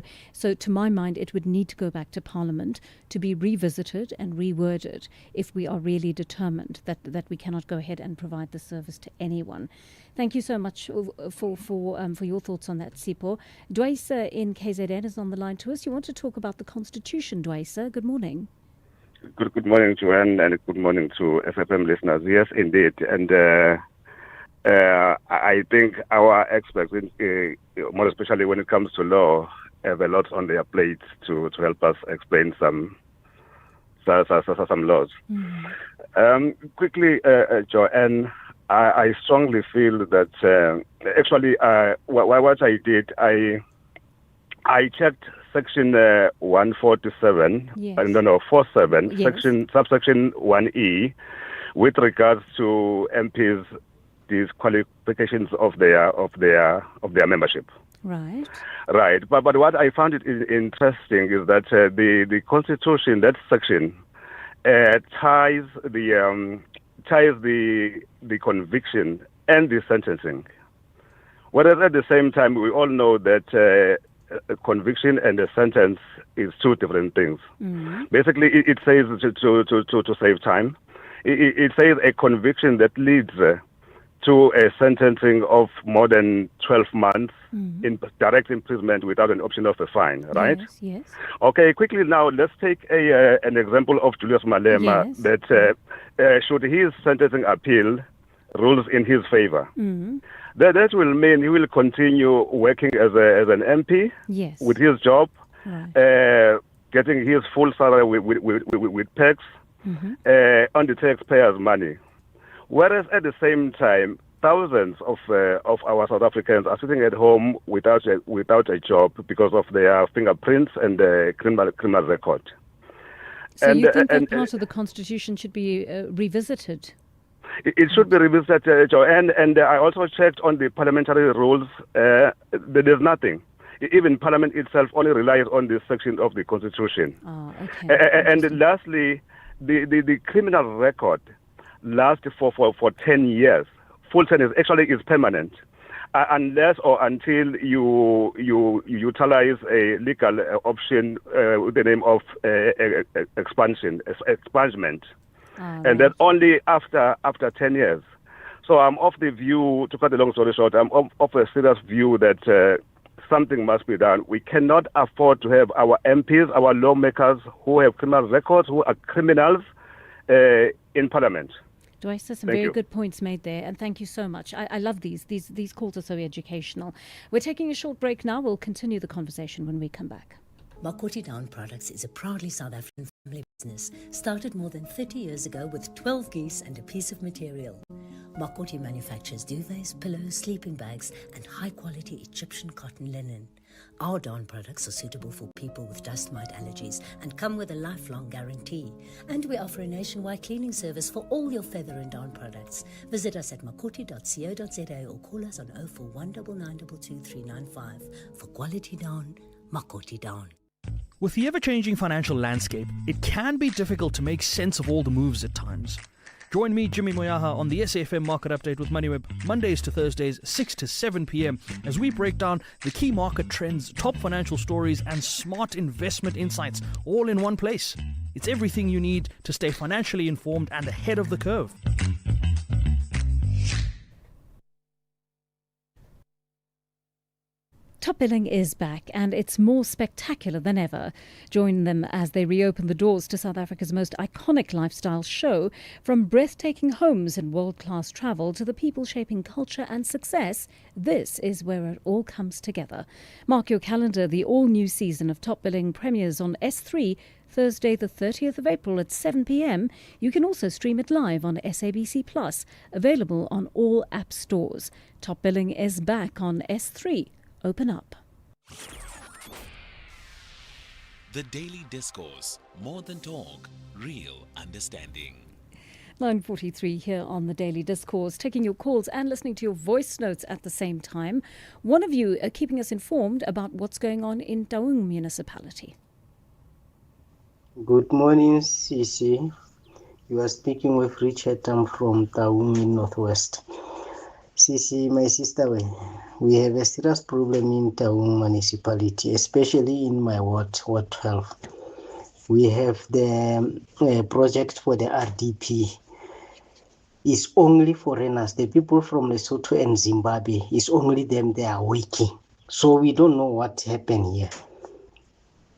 to my mind, it would need to go back to Parliament to be revisited and reworded if we are really determined that we cannot go ahead and provide the service to anyone. Thank you so much for your thoughts on that, Sipho. Dwaisa in KZN is on the line to us. You want to talk about the Constitution, Dwaisa. Good morning. Good morning, Joanne, and good morning to SAfm listeners. Yes, indeed. And I think our experts, more especially when it comes to law, have a lot on their plate to help us explain some laws. Quickly, Joanne, I strongly feel that actually what I did, I checked Section 147, Yes. 47, Yes. subsection 1E, with regards to MPs, these qualifications of their membership. Right. Right, but what I found it interesting is that the Constitution, that section, ties the conviction and the sentencing. Whereas at the same time, we all know that a conviction and a sentence is two different things. Basically, it says to save time. It says a conviction that leads to a sentencing of more than 12 months in direct imprisonment without an option of a fine, right? Yes, yes. Okay, quickly now, let's take an example of Julius Malema, Yes. that should his sentencing appeal rules in his favor, that will mean he will continue working as an MP Yes. with his job, Right. getting his full salary with perks on the taxpayers' money. Whereas at the same time, thousands of our South Africans are sitting at home without a job because of their fingerprints and criminal record. So you think that part of the Constitution should be revisited? It should be revisited, Joanne, and I also checked on the parliamentary rules. There's nothing. Even Parliament itself only relies on this section of the Constitution. And lastly, the criminal record lasts for 10 years. Full sentence actually is permanent, unless or until you utilize a legal option with the name of expungement. And then only after 10 years. So I'm of the view, to cut the long story short, I'm of a serious view that something must be done. We cannot afford to have our MPs, our lawmakers who have criminal records, who are criminals in Parliament. Joyce, there's some Thank very you. good points made there, and thank you so much. I love these. These calls are so educational. We're taking a short break now. We'll continue the conversation when we come back. Makoti Down Products is a proudly South African family business, started more than 30 years ago with 12 geese and a piece of material. Makoti manufactures duvets, pillows, sleeping bags, and high-quality Egyptian cotton linen. Our down products are suitable for people with dust mite allergies and come with a lifelong guarantee. And we offer a nationwide cleaning service for all your feather and down products. Visit us at makoti.co.za or call us on 041 992 2395. For quality down, Makoti Down. With the ever-changing financial landscape, it can be difficult to make sense of all the moves at times. Join me, Jimmy Moyaha, on the SAfm Market Update with MoneyWeb, Mondays to Thursdays, 6 to 7 p.m, as we break down the key market trends, top financial stories, and smart investment insights, all in one place. It's everything you need to stay financially informed and ahead of the curve. Top Billing is back, and it's more spectacular than ever. Join them as they reopen the doors to South Africa's most iconic lifestyle show. From breathtaking homes and world-class travel to the people shaping culture and success, this is where it all comes together. Mark your calendar. The all-new season of Top Billing premieres on S3 Thursday the 30th of April at 7 p.m. You can also stream it live on SABC Plus, available on all app stores. Top Billing is back on S3. Open up. The Daily Discourse. More than talk, real understanding. 9:43 here on the Daily Discourse, taking your calls and listening to your voice notes at the same time. One of you are keeping us informed about what's going on in Taung municipality. Good morning, Sisi. You are speaking with Richard. I'm from Taung in Northwest. Sisi, my sister, we have a serious problem in Taung municipality, especially in my ward 12. We have the project for the RDP. It's only foreigners, the people from Lesotho and Zimbabwe. It's only them they are working. So we don't know what happened here.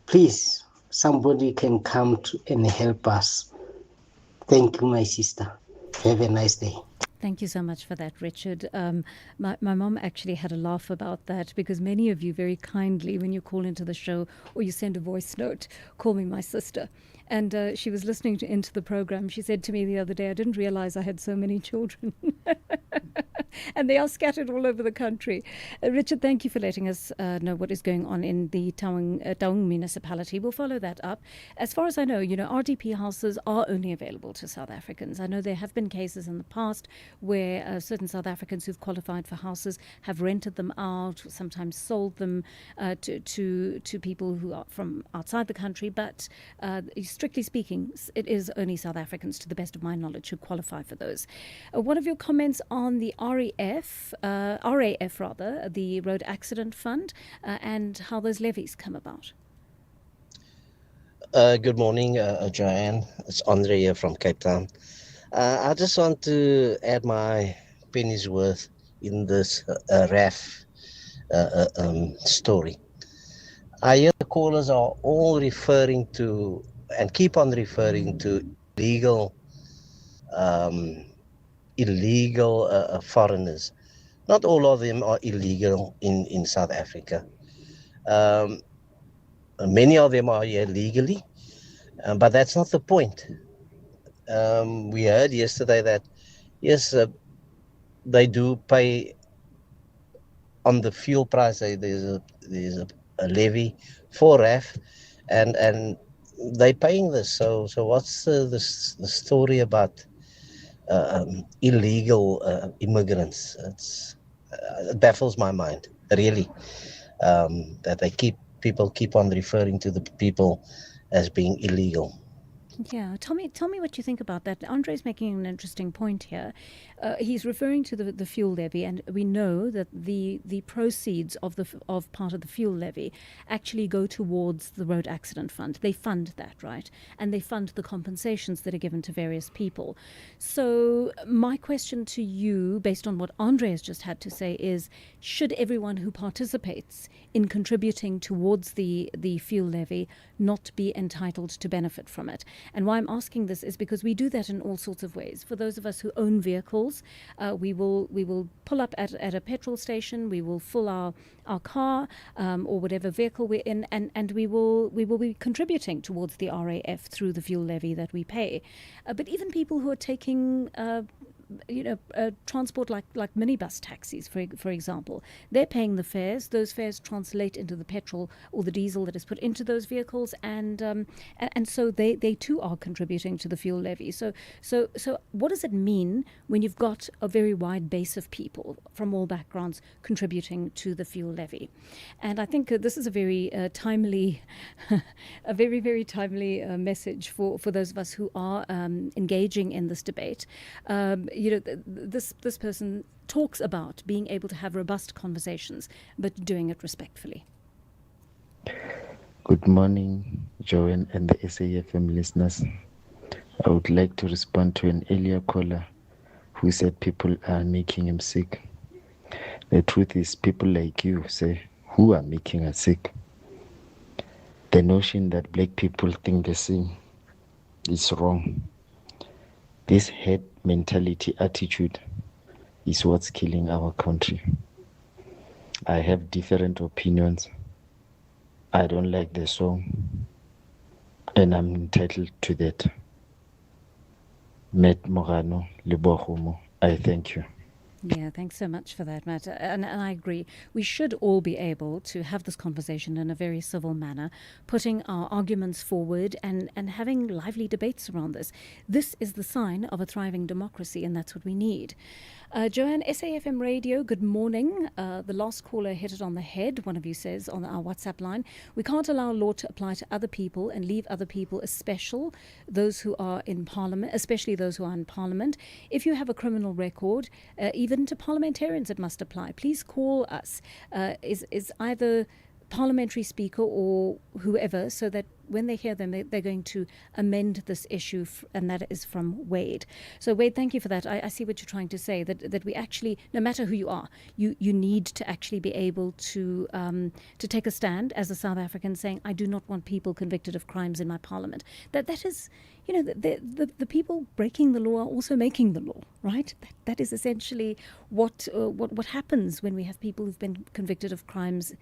Please, somebody can come and help us. Thank you, my sister. Have a nice day. Thank you so much for that, Richard. My mom actually had a laugh about that because many of you very kindly, when you call into the show or you send a voice note, call me my sister. And she was listening into the program. She said to me the other day, I didn't realize I had so many children. And they are scattered all over the country. Richard, thank you for letting us know what is going on in the Taung municipality. We'll follow that up. As far as I know, RDP houses are only available to South Africans. I know there have been cases in the past where certain South Africans who've qualified for houses have rented them out, sometimes sold them to people who are from outside the country. But strictly speaking, it is only South Africans, to the best of my knowledge, who qualify for those. One of your comments on the RAF, the Road Accident Fund, and how those levies come about. Good morning, Joanne. It's Andre here from Cape Town. I just want to add my penny's worth in this RAF story. I hear the callers are all referring to and keep on referring to illegal foreigners. Not all of them are illegal in South Africa. Many of them are here legally, but that's not the point. We heard yesterday that, yes, they do pay on the fuel price. There's a levy for RAF, and they're paying this. So what's the story about illegal immigrants? It baffles my mind, really, that people keep on referring to the people as being illegal. Yeah, tell me what you think about that. Andre's making an interesting point here. He's referring to the fuel levy, and we know that the proceeds of part of the fuel levy actually go towards the Road Accident Fund. They fund that, right? And they fund the compensations that are given to various people. So my question to you, based on what Andre has just had to say, is: should everyone who participates in contributing towards the fuel levy not be entitled to benefit from it? And why I'm asking this is because we do that in all sorts of ways. For those of us who own vehicles, we will pull up at a petrol station, we will fill our car or whatever vehicle we're in, and we will be contributing towards the RAF through the fuel levy that we pay. But even people who are taking transport like minibus taxis, for example, they're paying the fares. Those fares translate into the petrol or the diesel that is put into those vehicles, and so they too are contributing to the fuel levy. So what does it mean when you've got a very wide base of people from all backgrounds contributing to the fuel levy? And I think this is a very timely, a very, very timely message for those of us who are engaging in this debate. This person talks about being able to have robust conversations, but doing it respectfully. Good morning, Joanne and the SAfm listeners. I would like to respond to an earlier caller who said people are making him sick. The truth is, people like you say, who are making us sick? The notion that black people think the same is wrong. This herd mentality attitude is what's killing our country. I have different opinions. I don't like the song, and I'm entitled to that. Matt Morano, Lebohumo, I thank you. Yeah, thanks so much for that, Matt. And I agree. We should all be able to have this conversation in a very civil manner, putting our arguments forward and having lively debates around this. This is the sign of a thriving democracy, and that's what we need. Joanne, SAfm Radio, good morning. The last caller hit it on the head. One of you says on our WhatsApp line, we can't allow law to apply to other people and leave other people as special, those who are in Parliament, especially those who are in Parliament. If you have a criminal record, even to parliamentarians it must apply. Please call us. Is either parliamentary speaker or whoever, so that when they hear them, they're going to amend this issue, and that is from Wade. So Wade, thank you for that. I see what you're trying to say, that we actually, no matter who you are, you need to actually be able to take a stand as a South African, saying, I do not want people convicted of crimes in my parliament. That is, the people breaking the law are also making the law, right? That is essentially what happens when we have people who've been convicted of crimes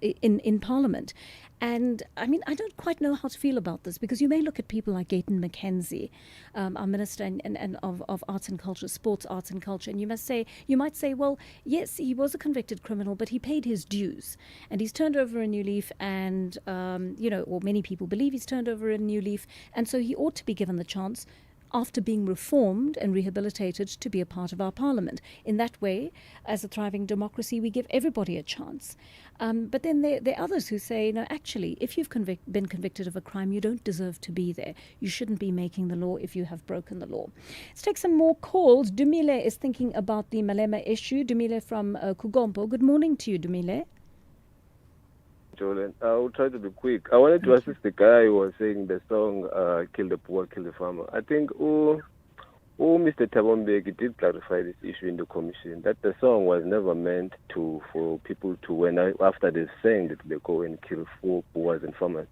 in Parliament. And I mean, I don't quite know how to feel about this, because you may look at people like Gayton McKenzie, our Minister and of Arts and Culture, Sports, Arts and Culture, and you might say, well, yes, he was a convicted criminal, but he paid his dues and he's turned over a new leaf, and or many people believe he's turned over a new leaf, and so he ought to be given the chance, after being reformed and rehabilitated, to be a part of our parliament. In that way, as a thriving democracy, we give everybody a chance. But then there are others who say, no, actually, if you've been convicted of a crime, you don't deserve to be there. You shouldn't be making the law if you have broken the law. Let's take some more calls. Dumile is thinking about the Malema issue. Dumile from Kugompo. Good morning to you, Dumile. Joanne, I'll try to be quick. I wanted to assist the guy who was saying the song Kill the Poor, Kill the Farmer. I think Mr. Thabo Mbeki did clarify this issue in the commission, that the song was never meant for people to, after they sang that they go and kill poor and farmers.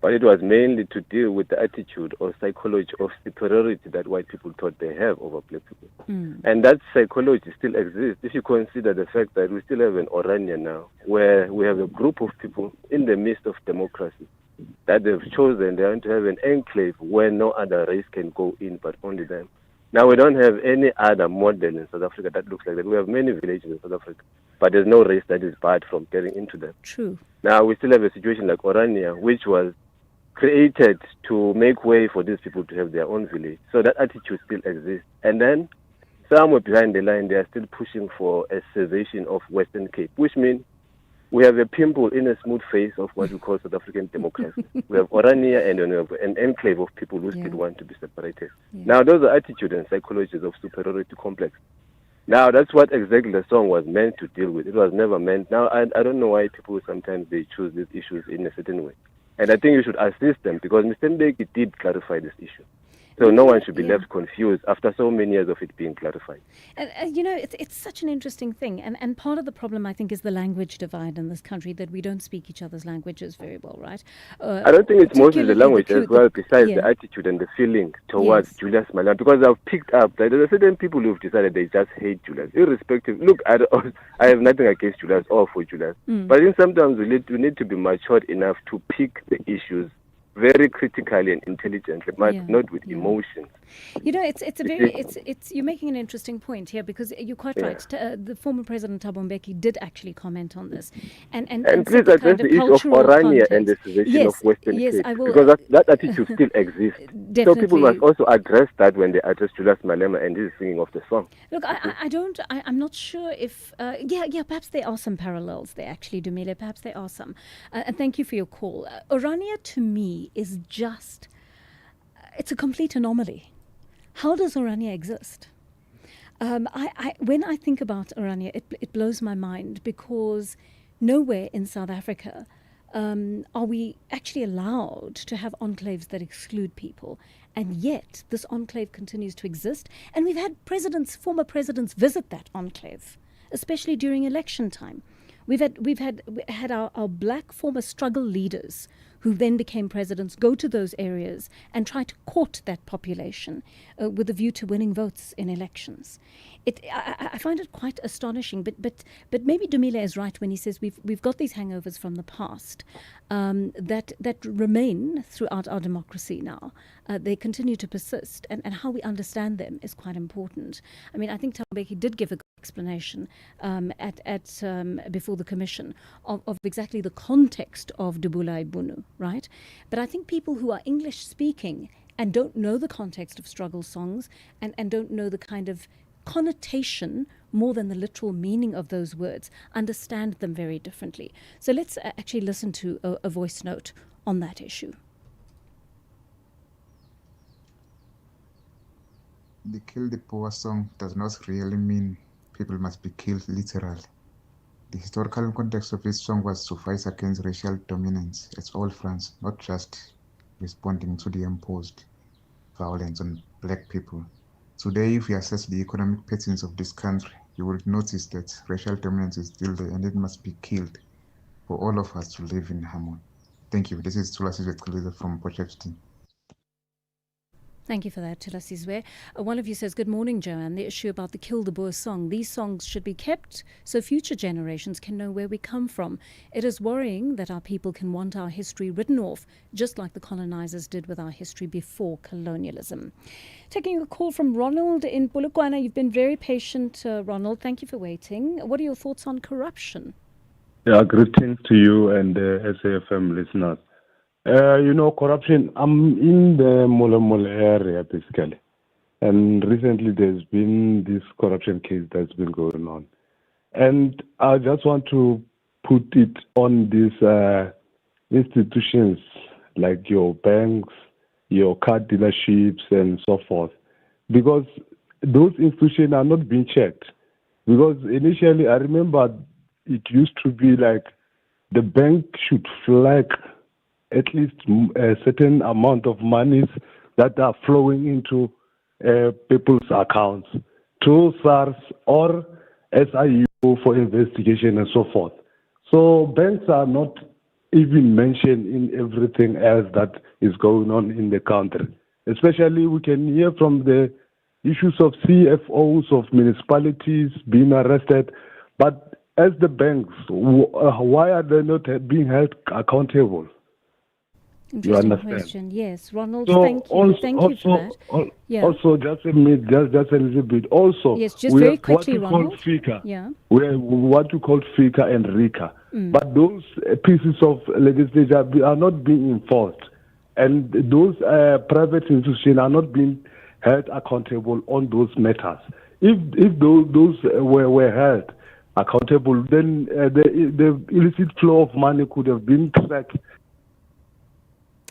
But it was mainly to deal with the attitude or psychology of superiority that white people thought they have over black people. And that psychology still exists if you consider the fact that we still have an Orania now, where we have a group of people in the midst of democracy that they've chosen. They want to have an enclave where no other race can go in but only them. Now, we don't have any other model in South Africa that looks like that. We have many villages in South Africa, but there's no race that is barred from getting into them. True. Now, we still have a situation like Orania, which was created to make way for these people to have their own village. So that attitude still exists. And then, somewhere behind the line, they are still pushing for a cessation of Western Cape, which means we have a pimple in a smooth face of what we call South African democracy. We have Orania, and then we have an enclave of people who still want to be separated. Now, those are attitudes and psychologies of superiority complex. Now, that's what exactly the song was meant to deal with. It was never meant. Now, I don't know why people sometimes they choose these issues in a certain way. And I think you should assist them, because Mr. Mbeki did clarify this issue. So no one should be left confused after so many years of it being clarified. And it's such an interesting thing. And part of the problem, I think, is the language divide in this country, that we don't speak each other's languages very well, right? I don't think it's mostly the language as well, besides the attitude and the feeling towards Julius Malema, because I've picked up that there are certain people who've decided they just hate Julius, irrespective. Look, I have nothing against Julius or for Julius, but I think sometimes we need to be matured enough to pick the issues very critically and intelligently, not with emotions. You're making an interesting point here, because you're quite right. The former President Thabo Mbeki did actually comment on this, and please address the issue of Orania and the cessation of Western Cape, because that attitude still exists. So people must also address that when they address Julius Malema and his singing of the song. Look, I'm not sure if perhaps there are some parallels there, actually, Dumile. Perhaps there are some. And thank you for your call. Orania, to me, is just, it's a complete anomaly. How does Orania exist? When I think about Orania, it blows my mind, because nowhere in South Africa are we actually allowed to have enclaves that exclude people. And yet this enclave continues to exist. And we've had former presidents visit that enclave, especially during election time. We've had our black former struggle leaders who then became presidents go to those areas and try to court that population with a view to winning votes in elections. I find it quite astonishing, but maybe Dumile is right when he says we've got these hangovers from the past that remain throughout our democracy now. They continue to persist, and how we understand them is quite important. I mean, I think Thabo Mbeki did give a good explanation before the commission of exactly the context of Dubula Ibunu, right? But I think people who are English speaking and don't know the context of struggle songs and don't know the kind of connotation more than the literal meaning of those words understand them very differently. So let's actually listen to a voice note on that issue. The Kill the Poor song does not really mean people must be killed literally. The historical context of this song was to fight against racial dominance at all fronts, not just responding to the imposed violence on black people. Today, if you assess the economic patterns of this country, you will notice that racial dominance is still there and it must be killed for all of us to live in harmony. Thank you. This is Tulasi from Potchefstroom. Thank you for that, Tilasizwe. One of you says, good morning, Joanne. The issue about the Kill the Boer song. These songs should be kept so future generations can know where we come from. It is worrying that our people can want our history written off, just like the colonizers did with our history before colonialism. Taking a call from Ronald in Polokwane. You've been very patient, Ronald. Thank you for waiting. What are your thoughts on corruption? Yeah, greetings to you and the SAfm listeners. Corruption, I'm in the Molomole area, basically. And recently there's been this corruption case that's been going on. And I just want to put it on these institutions like your banks, your car dealerships, and so forth. Because those institutions are not being checked. Because initially, I remember it used to be like the bank should flag at least a certain amount of monies that are flowing into people's accounts to SARS or SIU for investigation and so forth. So banks are not even mentioned in everything else that is going on in the country. Especially we can hear from the issues of CFOs of municipalities being arrested. But as the banks, why are they not being held accountable? Interesting question. Yes, Ronald, so thank you. Thank you for that. Yeah. Also, just a little bit. Also, yes, just very quickly, Ronald. What we call FICA and RICA. Mm. But those pieces of legislation are not being enforced. And those private institutions are not being held accountable on those matters. If those were held accountable, then the illicit flow of money could have been tracked.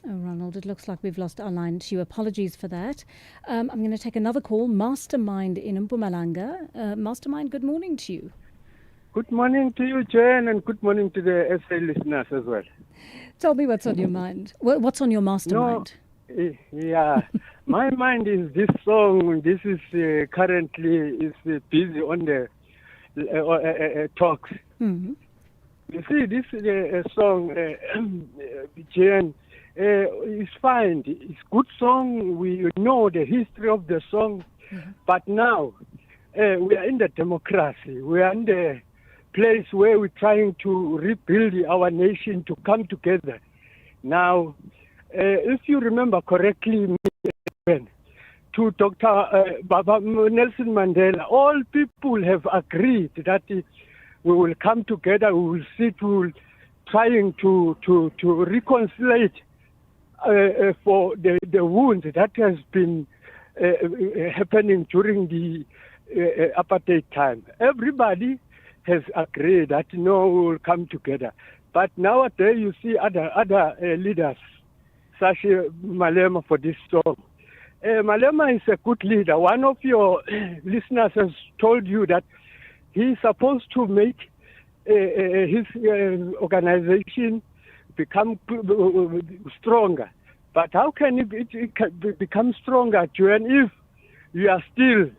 Oh, Ronald, it looks like we've lost our line to you. Apologies for that. I'm going to take another call. Mastermind in Mpumalanga. Mastermind, good morning to you. Good morning to you, Joanne, and good morning to the SA listeners as well. Tell me what's on your mind. What's on your mastermind? Yeah, my mind is this song. This is currently busy on the talks. Mm-hmm. You see, this song, Joanne, it's fine. It's good song. We know the history of the song. Mm-hmm. But now we are in the democracy. We are in the place where we're trying to rebuild our nation to come together. Now, if you remember correctly, to Dr. Baba Nelson Mandela, all people have agreed that we will come together, we will sit, we will trying to reconcile for the wounds that has been happening during the apartheid time. Everybody has agreed that we will come together. But nowadays you see other leaders, such as Malema for this song. Malema is a good leader. One of your listeners has told you that he's supposed to make his organization become stronger. But how can it become stronger, Joanne, if you are still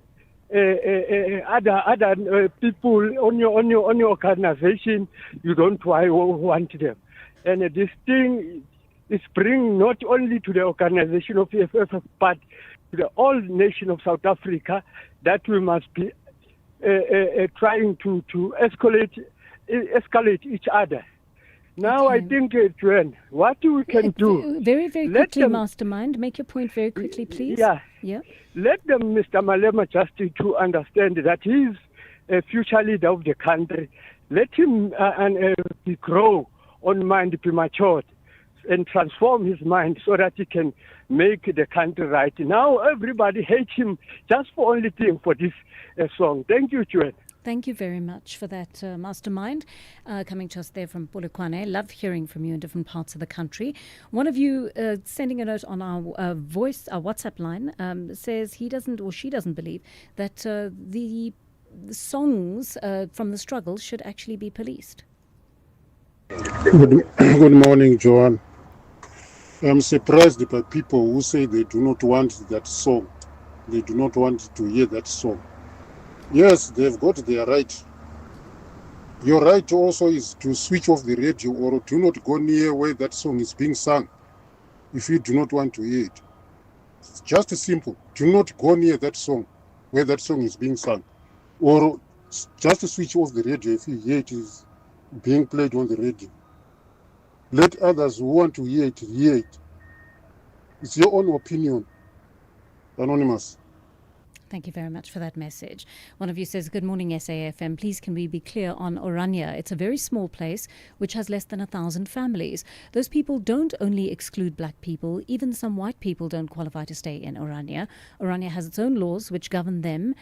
other people on your organization, you don't want them? And this thing is bringing not only to the organization of EFF, but to the whole nation of South Africa, that we must be trying to escalate each other. Now, I think, Joanne, what we can do... Very, very quickly, Mastermind. Make your point very quickly, please. Yeah. Yeah. Let them, Mr. Malema, just to understand that he's a future leader of the country. Let him grow on mind, be matured, and transform his mind so that he can make the country right. Now, everybody hates him just for only thing for this song. Thank you, Joanne. Thank you very much for that, Mastermind. Coming to us there from Polokwane. Love hearing from you in different parts of the country. One of you sending a note on our WhatsApp line says he doesn't or she doesn't believe that the songs from the struggle should actually be policed. Good morning, Joanne. I'm surprised by people who say they do not want that song. They do not want to hear that song. Yes, they've got their right. Your right also is to switch off the radio or do not go near where that song is being sung if you do not want to hear it. It's just simple. Do not go near that song where that song is being sung. Or just switch off the radio if you hear it is being played on the radio. Let others who want to hear it hear it. It's your own opinion. Anonymous. Thank you very much for that message. One of you says, good morning, SAfm. Please, can we be clear on Orania? It's a very small place which has less than 1,000 families. Those people don't only exclude black people. Even some white people don't qualify to stay in Orania. Orania has its own laws which govern them.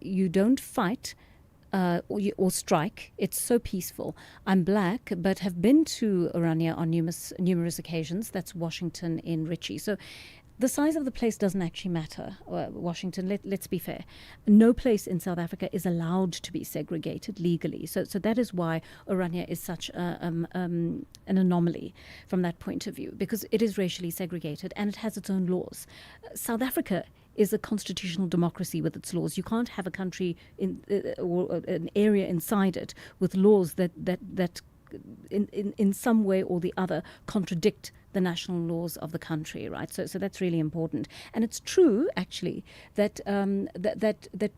You don't fight or strike. It's so peaceful. I'm black, but have been to Orania on numerous occasions. That's Washington in Ritchie. So the size of the place doesn't actually matter. Washington, let's be fair. No place in South Africa is allowed to be segregated legally. So that is why Orania is such an anomaly from that point of view, because it is racially segregated and it has its own laws. South Africa is a constitutional democracy with its laws. You can't have a country or an area inside it with laws that in some way or the other contradict the national laws of the country, right? So that's really important. And it's true, actually, that that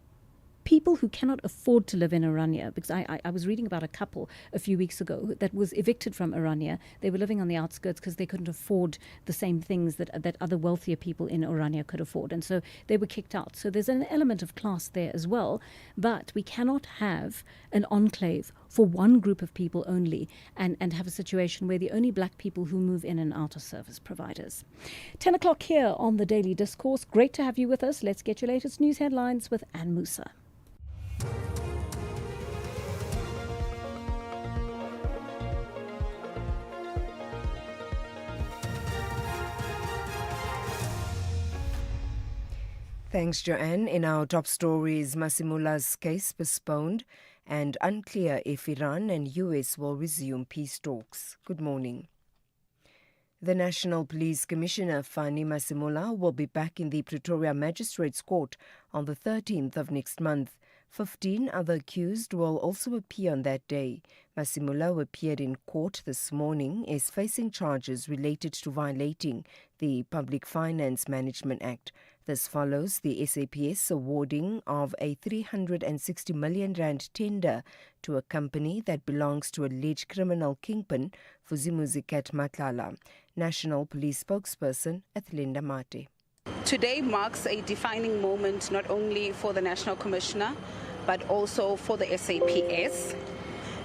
people who cannot afford to live in Orania, because I was reading about a couple a few weeks ago that was evicted from Orania. They were living on the outskirts because they couldn't afford the same things that other wealthier people in Orania could afford. And so they were kicked out. So there's an element of class there as well. But we cannot have an enclave for one group of people only and have a situation where the only black people who move in and out are service providers. 10 o'clock here on the Daily Discourse. Great to have you with us. Let's get your latest news headlines with Anne Musa. Thanks, Joanne. In our top stories, Masimula's case postponed and unclear if Iran and US will resume peace talks. Good morning. The National Police Commissioner, Fani Masimula, will be back in the Pretoria Magistrates Court on the 13th of next month. 15 other accused will also appear on that day. Masimula, who appeared in court this morning, is facing charges related to violating the Public Finance Management Act. This follows the SAPS awarding of a 360 million rand tender to a company that belongs to alleged criminal kingpin Fuzimuzikat Matlala. National Police spokesperson Athlinda Mate. Today marks a defining moment not only for the National Commissioner but also for the SAPS.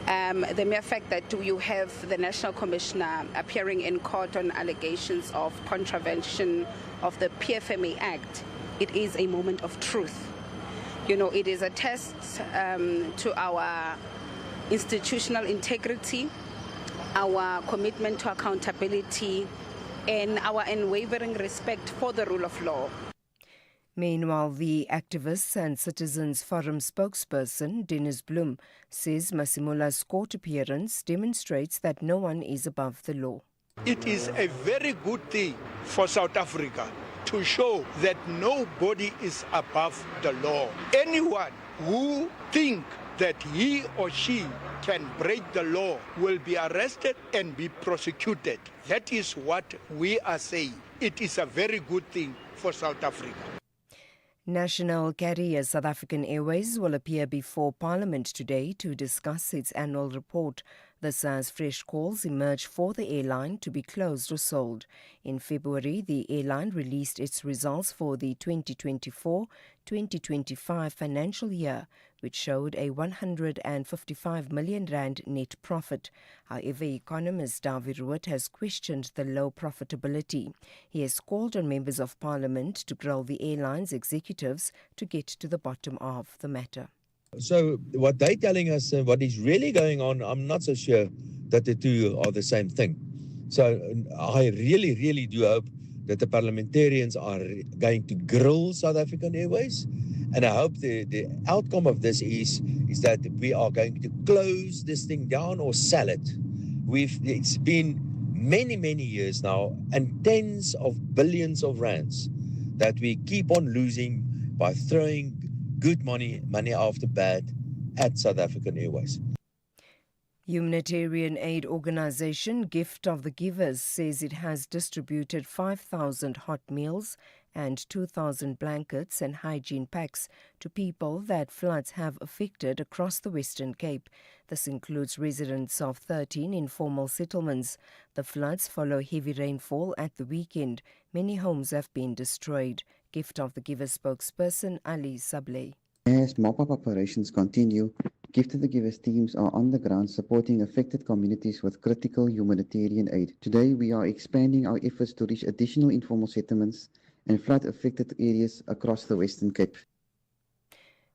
The mere fact that you have the National Commissioner appearing in court on allegations of contravention of the PFMA Act, it is a moment of truth. You know, it is a test to our institutional integrity, our commitment to accountability, and our unwavering respect for the rule of law. Meanwhile, the Activists and Citizens Forum spokesperson, Dennis Bloem, says Masimula's court appearance demonstrates that no one is above the law. It is a very good thing for South Africa to show that nobody is above the law. Anyone who thinks that he or she can break the law will be arrested and be prosecuted. That is what we are saying. It is a very good thing for South Africa. National carrier South African Airways will appear before Parliament today to discuss its annual report. This as fresh calls emerge for the airline to be closed or sold. In February, the airline released its results for the 2024-2025 financial year, which showed a 155 million rand net profit. However, economist Dawie Rood has questioned the low profitability. He has called on members of Parliament to grill the airline's executives to get to the bottom of the matter. So what they're telling us and what is really going on, I'm not so sure that the two are the same thing. So I really, really do hope that the parliamentarians are going to grill South African Airways. And I hope the outcome of this is that we are going to close this thing down or sell it. It's been many, many years now, and tens of billions of rands that we keep on losing by throwing good money after bad at South African Airways. Humanitarian aid organization Gift of the Givers says it has distributed 5,000 hot meals and 2,000 blankets and hygiene packs to people that floods have affected across the Western Cape. This includes residents of 13 informal settlements. The floods follow heavy rainfall at the weekend. Many homes have been destroyed. Gift of the Givers spokesperson Ali Sablé. As mop-up operations continue, Gift of the Givers teams are on the ground supporting affected communities with critical humanitarian aid. Today, we are expanding our efforts to reach additional informal settlements and flood-affected areas across the Western Cape.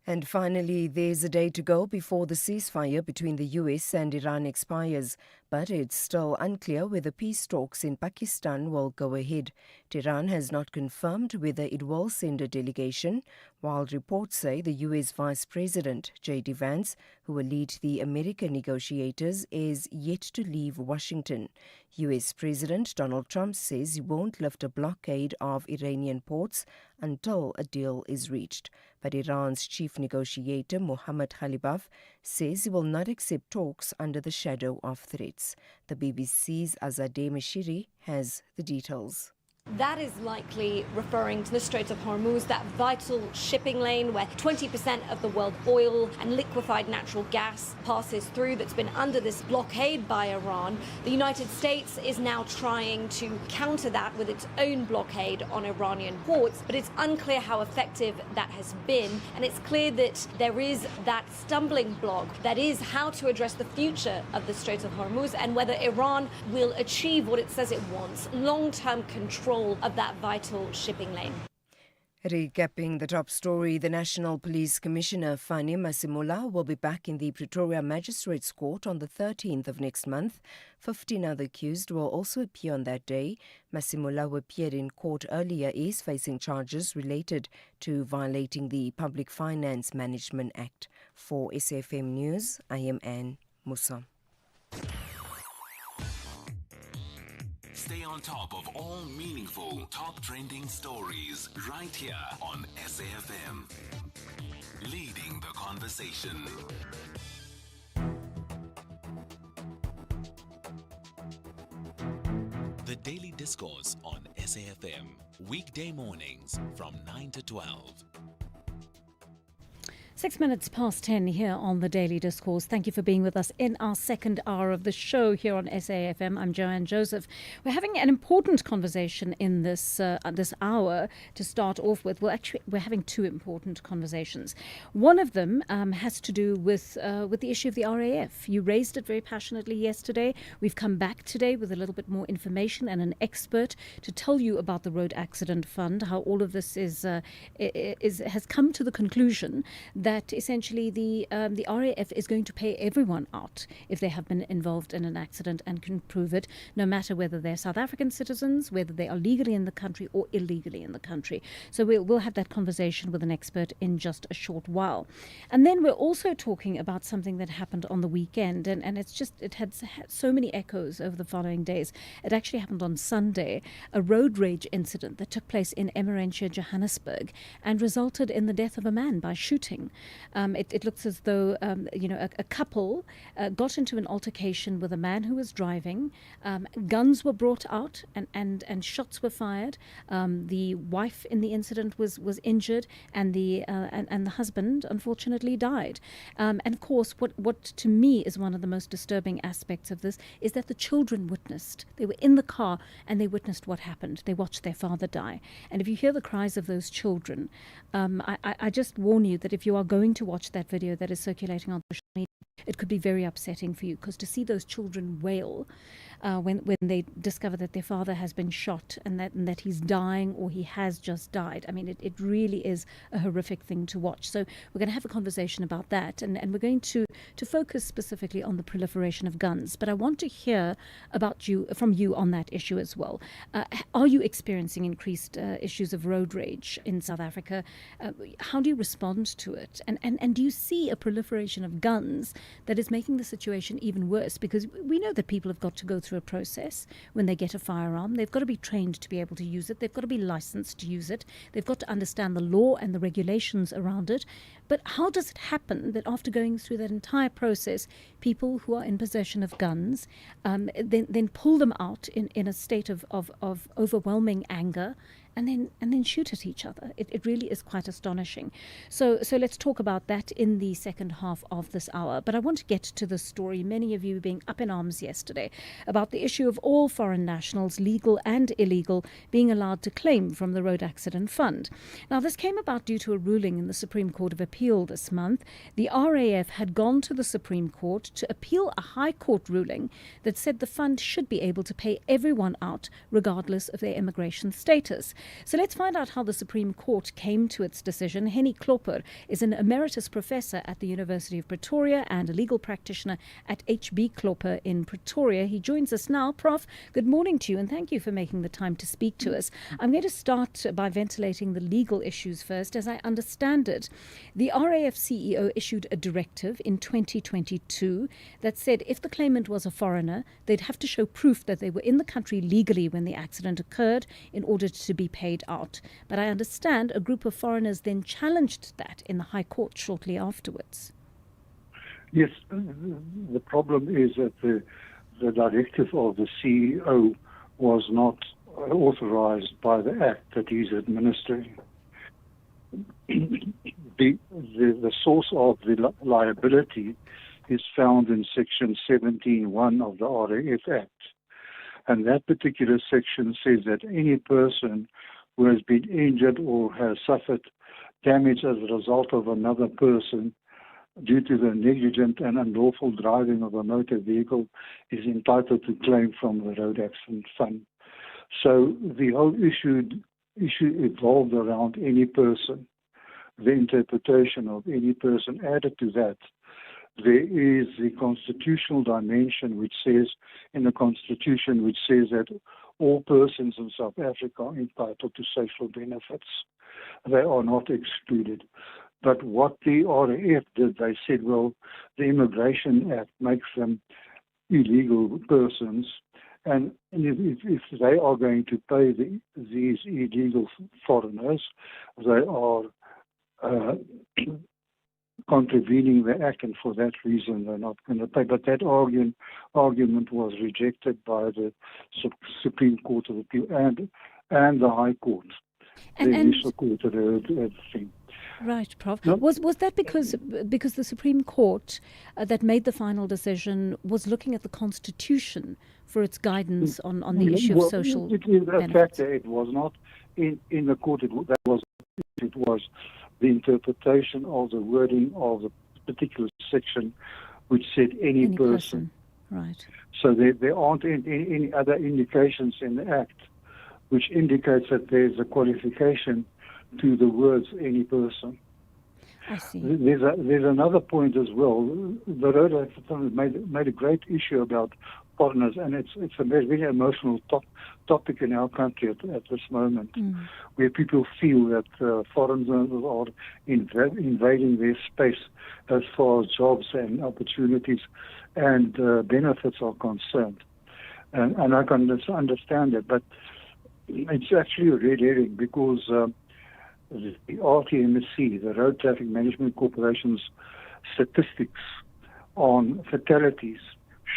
And finally, there's a day to go before the ceasefire between the US and Iran expires, but it's still unclear whether peace talks in Pakistan will go ahead. Tehran has not confirmed whether it will send a delegation, while reports say the US Vice President, J.D. Vance, who will lead the American negotiators, is yet to leave Washington. US President Donald Trump says he won't lift a blockade of Iranian ports until a deal is reached. But Iran's chief negotiator, Mohammad Khalibaf, says he will not accept talks under the shadow of threats. The BBC's Azadeh Mashiri has the details. That is likely referring to the Strait of Hormuz, that vital shipping lane where 20% of the world oil and liquefied natural gas passes through, that's been under this blockade by Iran. The United States is now trying to counter that with its own blockade on Iranian ports, but it's unclear how effective that has been. And it's clear that there is that stumbling block, that is how to address the future of the Strait of Hormuz and whether Iran will achieve what it says it wants, long-term control of that vital shipping lane. Recapping the top story, the National Police Commissioner Fani Masemola will be back in the Pretoria Magistrates Court on the 13th of next month. 15 other accused will also appear on that day. Masemola, who appeared in court earlier, is facing charges related to violating the Public Finance Management Act. For SAfm News, I am Anne Musa. Stay on top of all meaningful, top trending stories right here on SAfm. Leading the conversation. The Daily Discourse on SAfm. Weekday mornings from 9 to 12. 6 minutes past 10 here on the Daily Discourse. Thank you for being with us in our second hour of the show here on SAfm. I'm Joanne Joseph. We're having an important conversation in this hour to start off with. Well, actually, we're having two important conversations. One of them has to do with the issue of the RAF. You raised it very passionately yesterday. We've come back today with a little bit more information and an expert to tell you about the Road Accident Fund, how all of this has come to the conclusion that essentially the RAF is going to pay everyone out if they have been involved in an accident and can prove it, no matter whether they're South African citizens, whether they are legally in the country or illegally in the country. So we'll have that conversation with an expert in just a short while. And then we're also talking about something that happened on the weekend, and it had so many echoes over the following days. It actually happened on Sunday, a road rage incident that took place in Emmarentia, Johannesburg, and resulted in the death of a man by shooting. It looks as though a couple got into an altercation with a man who was driving. Guns were brought out and shots were fired. The wife in the incident was injured, and the husband unfortunately died. And of course, what to me is one of the most disturbing aspects of this is that the children witnessed. They were in the car and they witnessed what happened. They watched their father die. And if you hear the cries of those children, I just warn you that if you are going to watch that video that is circulating on social media, it could be very upsetting for you, because to see those children wail when they discover that their father has been shot and that he's dying or he has just died, I mean, it really is a horrific thing to watch. So we're going to have a conversation about that, and we're going to focus specifically on the proliferation of guns. But I want to hear from you on that issue as well. Are you experiencing increased issues of road rage in South Africa? How do you respond to it? And do you see a proliferation of guns that is making the situation even worse, because we know that people have got to go through a process when they get a firearm. They've got to be trained to be able to use it. They've got to be licensed to use it. They've got to understand the law and the regulations around it. But how does it happen that after going through that entire process, people who are in possession of guns then pull them out in a state of overwhelming anger and then shoot at each other? It really is quite astonishing. So let's talk about that in the second half of this hour. But I want to get to the story, many of you being up in arms yesterday, about the issue of all foreign nationals, legal and illegal, being allowed to claim from the Road Accident Fund. Now, this came about due to a ruling in the Supreme Court of Appeal this month. The RAF had gone to the Supreme Court to appeal a High Court ruling that said the fund should be able to pay everyone out regardless of their immigration status. So let's find out how the Supreme Court came to its decision. Henny Klopper is an emeritus professor at the University of Pretoria and a legal practitioner at HB Klopper in Pretoria. He joins us now. Prof, good morning to you, and thank you for making the time to speak to us. I'm going to start by ventilating the legal issues first. As I understand it, the RAF CEO issued a directive in 2022 that said if the claimant was a foreigner, they'd have to show proof that they were in the country legally when the accident occurred in order to be paid out. But I understand a group of foreigners then challenged that in the High Court shortly afterwards. Yes, the problem is that the directive of the CEO was not authorized by the Act that he's administering. The source of the liability is found in Section 17(1) of the RAF Act. And that particular section says that any person who has been injured or has suffered damage as a result of another person due to the negligent and unlawful driving of a motor vehicle is entitled to claim from the Road Accident Fund. So the whole issue evolved around any person, the interpretation of any person. Added to that, there is the constitutional dimension which says, in the Constitution, which says that all persons in South Africa are entitled to social benefits. They are not excluded. But what the RAF did, they said, well, the Immigration Act makes them illegal persons, and if they are going to pay these illegal foreigners, they are contravening the Act, and for that reason they're not going to pay. But that argument was rejected by the Supreme Court of Appeal and the High Court, the initial court of everything. Right, Prof. No? Was that because the Supreme Court that made the final decision was looking at the Constitution for its guidance on the issue of social benefits? Fact, it was not in the court. It was the interpretation of the wording of the particular section, which said any person. Right. So there aren't any other indications in the Act which indicates that there's a qualification to the words any person. I see. There's another point as well. The Road Accident Fund made a great issue about foreigners, and it's a very emotional topic in our country at this moment, where people feel that foreigners are invading their space as far as jobs and opportunities and benefits are concerned. And I can understand it, but it's actually a red herring because the RTMC, the Road Traffic Management Corporation's statistics on fatalities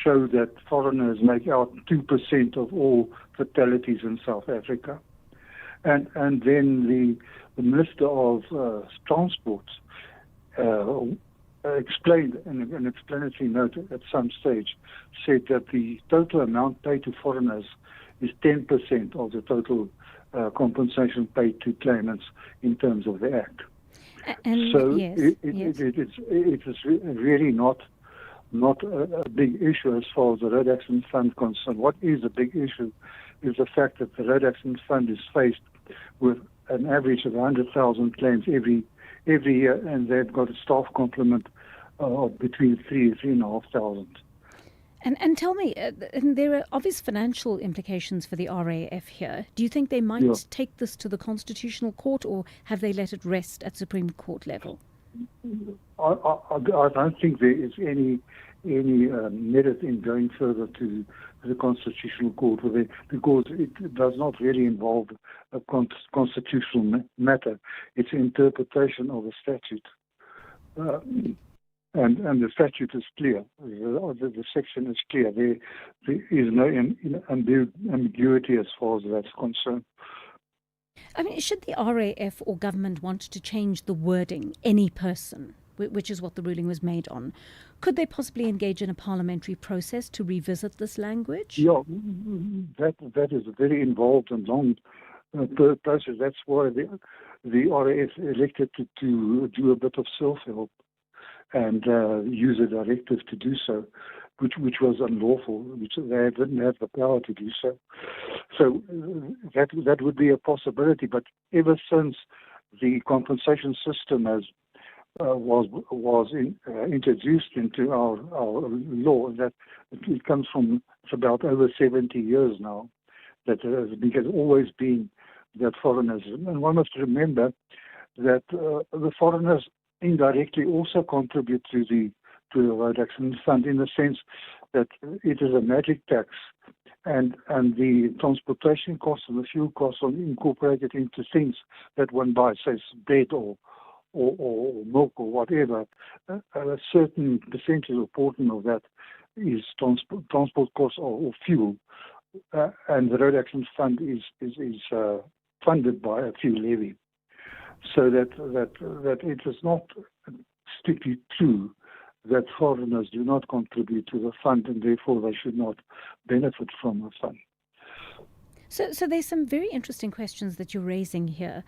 show that foreigners make out 2% of all fatalities in South Africa. And then the Minister of Transport explained in an explanatory note at some stage, said that the total amount paid to foreigners is 10% of the total compensation paid to claimants in terms of the Act. And so yes, it's really not a big issue as far as the Road Accident Fund is concerned. What is a big issue is the fact that the Road Accident Fund is faced with an average of 100,000 claims every year, and they've got a staff complement of between 3,000 and 3,500. And tell me, there are obvious financial implications for the RAF here. Do you think they might take this to the Constitutional Court, or have they let it rest at Supreme Court level? I don't think there is any merit in going further to the Constitutional Court because it does not really involve a constitutional matter. It's interpretation of a statute. And the statute is clear. The section is clear. There is no ambiguity as far as that's concerned. I mean, should the RAF or government want to change the wording, any person, which is what the ruling was made on, could they possibly engage in a parliamentary process to revisit this language? Yeah, that is a very involved and long process. That's why the RAF elected to do a bit of self-help and use a directive to do so, which was unlawful, which they didn't have the power to do so. So that would be a possibility. But ever since the compensation system was introduced into our law, that it comes from, it's about over 70 years now, that it has always been that foreigners, and one must remember that the foreigners indirectly also contribute to the Road Accident Fund in the sense that it is a magic tax, and the transportation costs and the fuel costs are incorporated into things that one buys, say bread or milk or whatever. A certain percentage or portion of that is transport costs or fuel, and the Road Accident Fund is funded by a fuel levy. So that it is not strictly true that foreigners do not contribute to the fund and therefore they should not benefit from the fund. So there's some very interesting questions that you're raising here.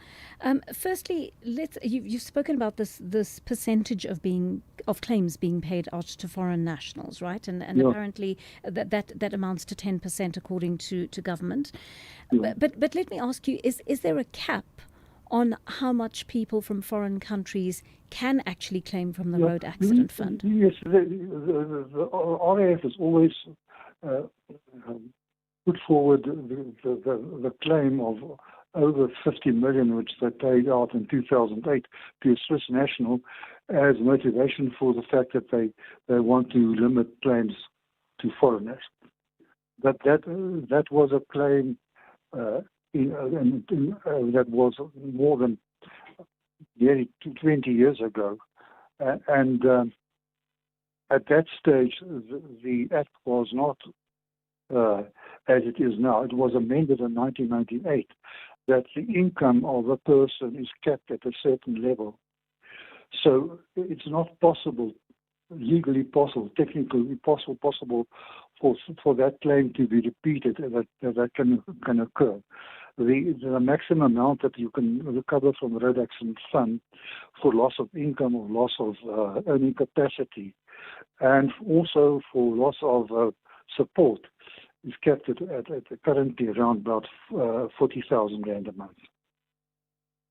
Firstly, you've spoken about this percentage of claims being paid out to foreign nationals, right? And yeah. Apparently that amounts to 10% according to government. Yeah. But let me ask you, is there a cap on how much people from foreign countries can actually claim from the Road Accident Fund? Yes, the RAF has always put forward the claim of over 50 million, which they paid out in 2008 to a Swiss national, as motivation for the fact that they want to limit claims to foreigners. But that was a claim that was more than nearly 20 years ago, and at that stage the act was not as it is now. It was amended in 1998 that the income of a person is capped at a certain level. So it's not possible, legally possible, technically possible for that claim to be repeated, that can occur. The maximum amount that you can recover from the Road Accident Fund for loss of income or loss of earning capacity, and also for loss of support, is kept at currently around about 40,000 rand a month.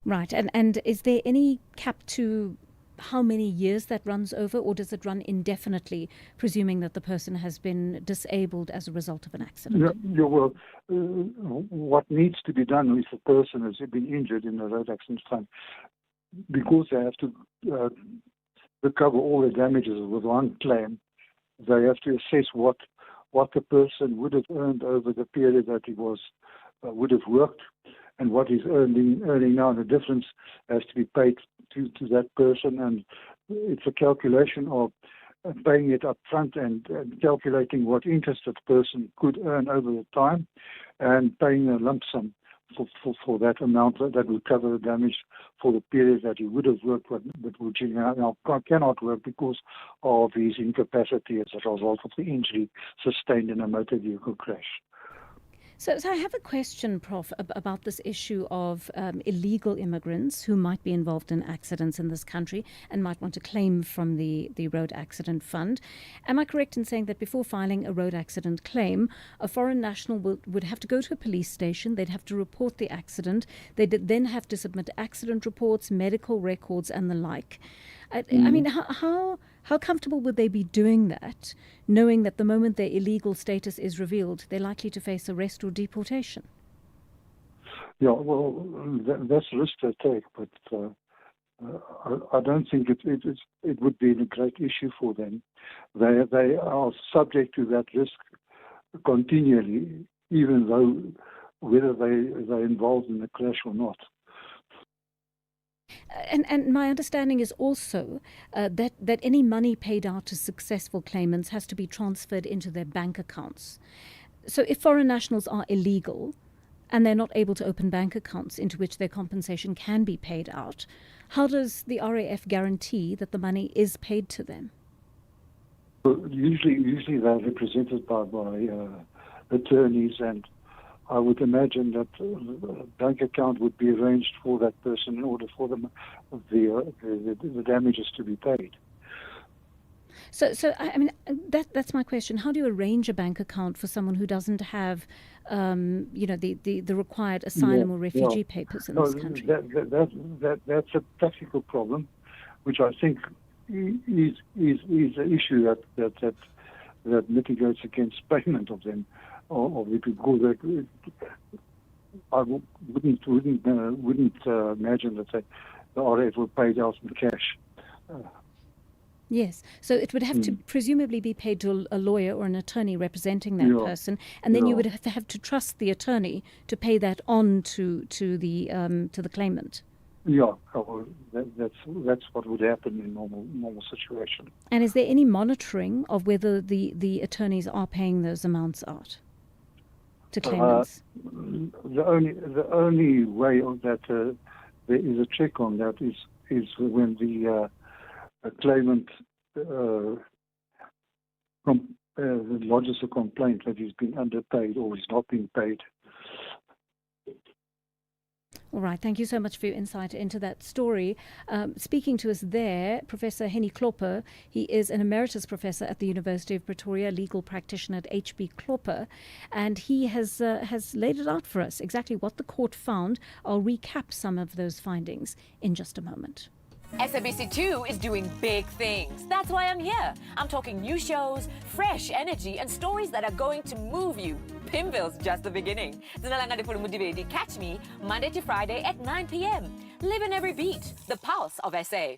Right, and is there any cap to how many years that runs over, or does it run indefinitely, presuming that the person has been disabled as a result of an accident? Yeah, well, what needs to be done if a person has been injured in the Road Accident Fund, because they have to recover all the damages with one claim, they have to assess what the person would have earned over the period that he would have worked, and what he's earning now. The difference has to be paid to that person, and it's a calculation of paying it up front and calculating what interest that person could earn over the time, and paying a lump sum for that amount that will cover the damage for the period that he would have worked, but which he now cannot work because of his incapacity as a result of the injury sustained in a motor vehicle crash. So I have a question, Prof, about this issue of illegal immigrants who might be involved in accidents in this country and might want to claim from the Road Accident Fund. Am I correct in saying that before filing a road accident claim, a foreign national would have to go to a police station, they'd have to report the accident, they'd then have to submit accident reports, medical records and the like? I mean, how comfortable would they be doing that, knowing that the moment their illegal status is revealed, they're likely to face arrest or deportation? Yeah, well, that's a risk they take, but I don't think it would be a great issue for them. They are subject to that risk continually, even though whether they're involved in the crash or not. And my understanding is also that any money paid out to successful claimants has to be transferred into their bank accounts. So if foreign nationals are illegal and they're not able to open bank accounts into which their compensation can be paid out, how does the RAF guarantee that the money is paid to them? Usually they're represented by attorneys, and I would imagine that a bank account would be arranged for that person in order for them the damages to be paid. So I mean, that's my question. How do you arrange a bank account for someone who doesn't have, the required asylum or refugee papers in this country? That's a practical problem, which I think is an issue that mitigates against payment of them, of the people. I wouldn't imagine that the RAF would pay out in cash. Yes, so it would have to presumably be paid to a lawyer or an attorney representing that person, and then you would have to trust the attorney to pay that on to the claimant. Yeah, that's what would happen in normal situation. And is there any monitoring of whether the attorneys are paying those amounts out to claimants? The only way that there is a check on that is when the claimant lodges a complaint that he's been underpaid or is not being paid. All right, thank you so much for your insight into that story. Speaking to us there, Professor Henny Klopper. He is an emeritus professor at the University of Pretoria, legal practitioner at HB Klopper, and he has laid it out for us exactly what the court found. I'll recap some of those findings in just a moment. SABC2 is doing big things. That's why I'm here. I'm talking new shows, fresh energy, and stories that are going to move you. Pimville's just the beginning. Catch me Monday to Friday at 9 p.m. Live in every beat. The pulse of SA.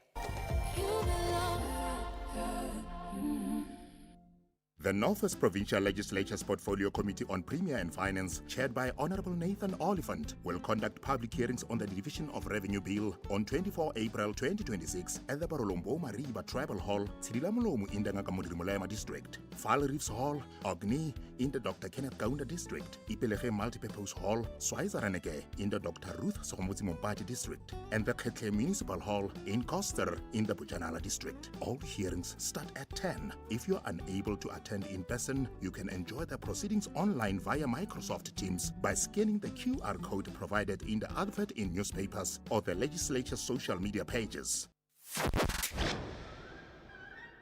The Northwest Provincial Legislature's Portfolio Committee on Premier and Finance, chaired by Honorable Nathan Oliphant, will conduct public hearings on the Division of Revenue Bill on 24 April 2026 at the Barolombo Mariba Tribal Hall, Tsidilamolomu in the Ngakamudirimolema District, Fall Reefs Hall, Ogni in the Dr. Kenneth Kaunda District, Ipeleche Multipurpose Hall, Swizeraneke in the Dr. Ruth Sohomutsi Mompati District, and the Ketle Municipal Hall in Koster in the Bujanala District. All hearings start at 10. If you are unable to attend in person, you can enjoy the proceedings online via Microsoft Teams by scanning the QR code provided in the advert in newspapers or the legislature's social media pages.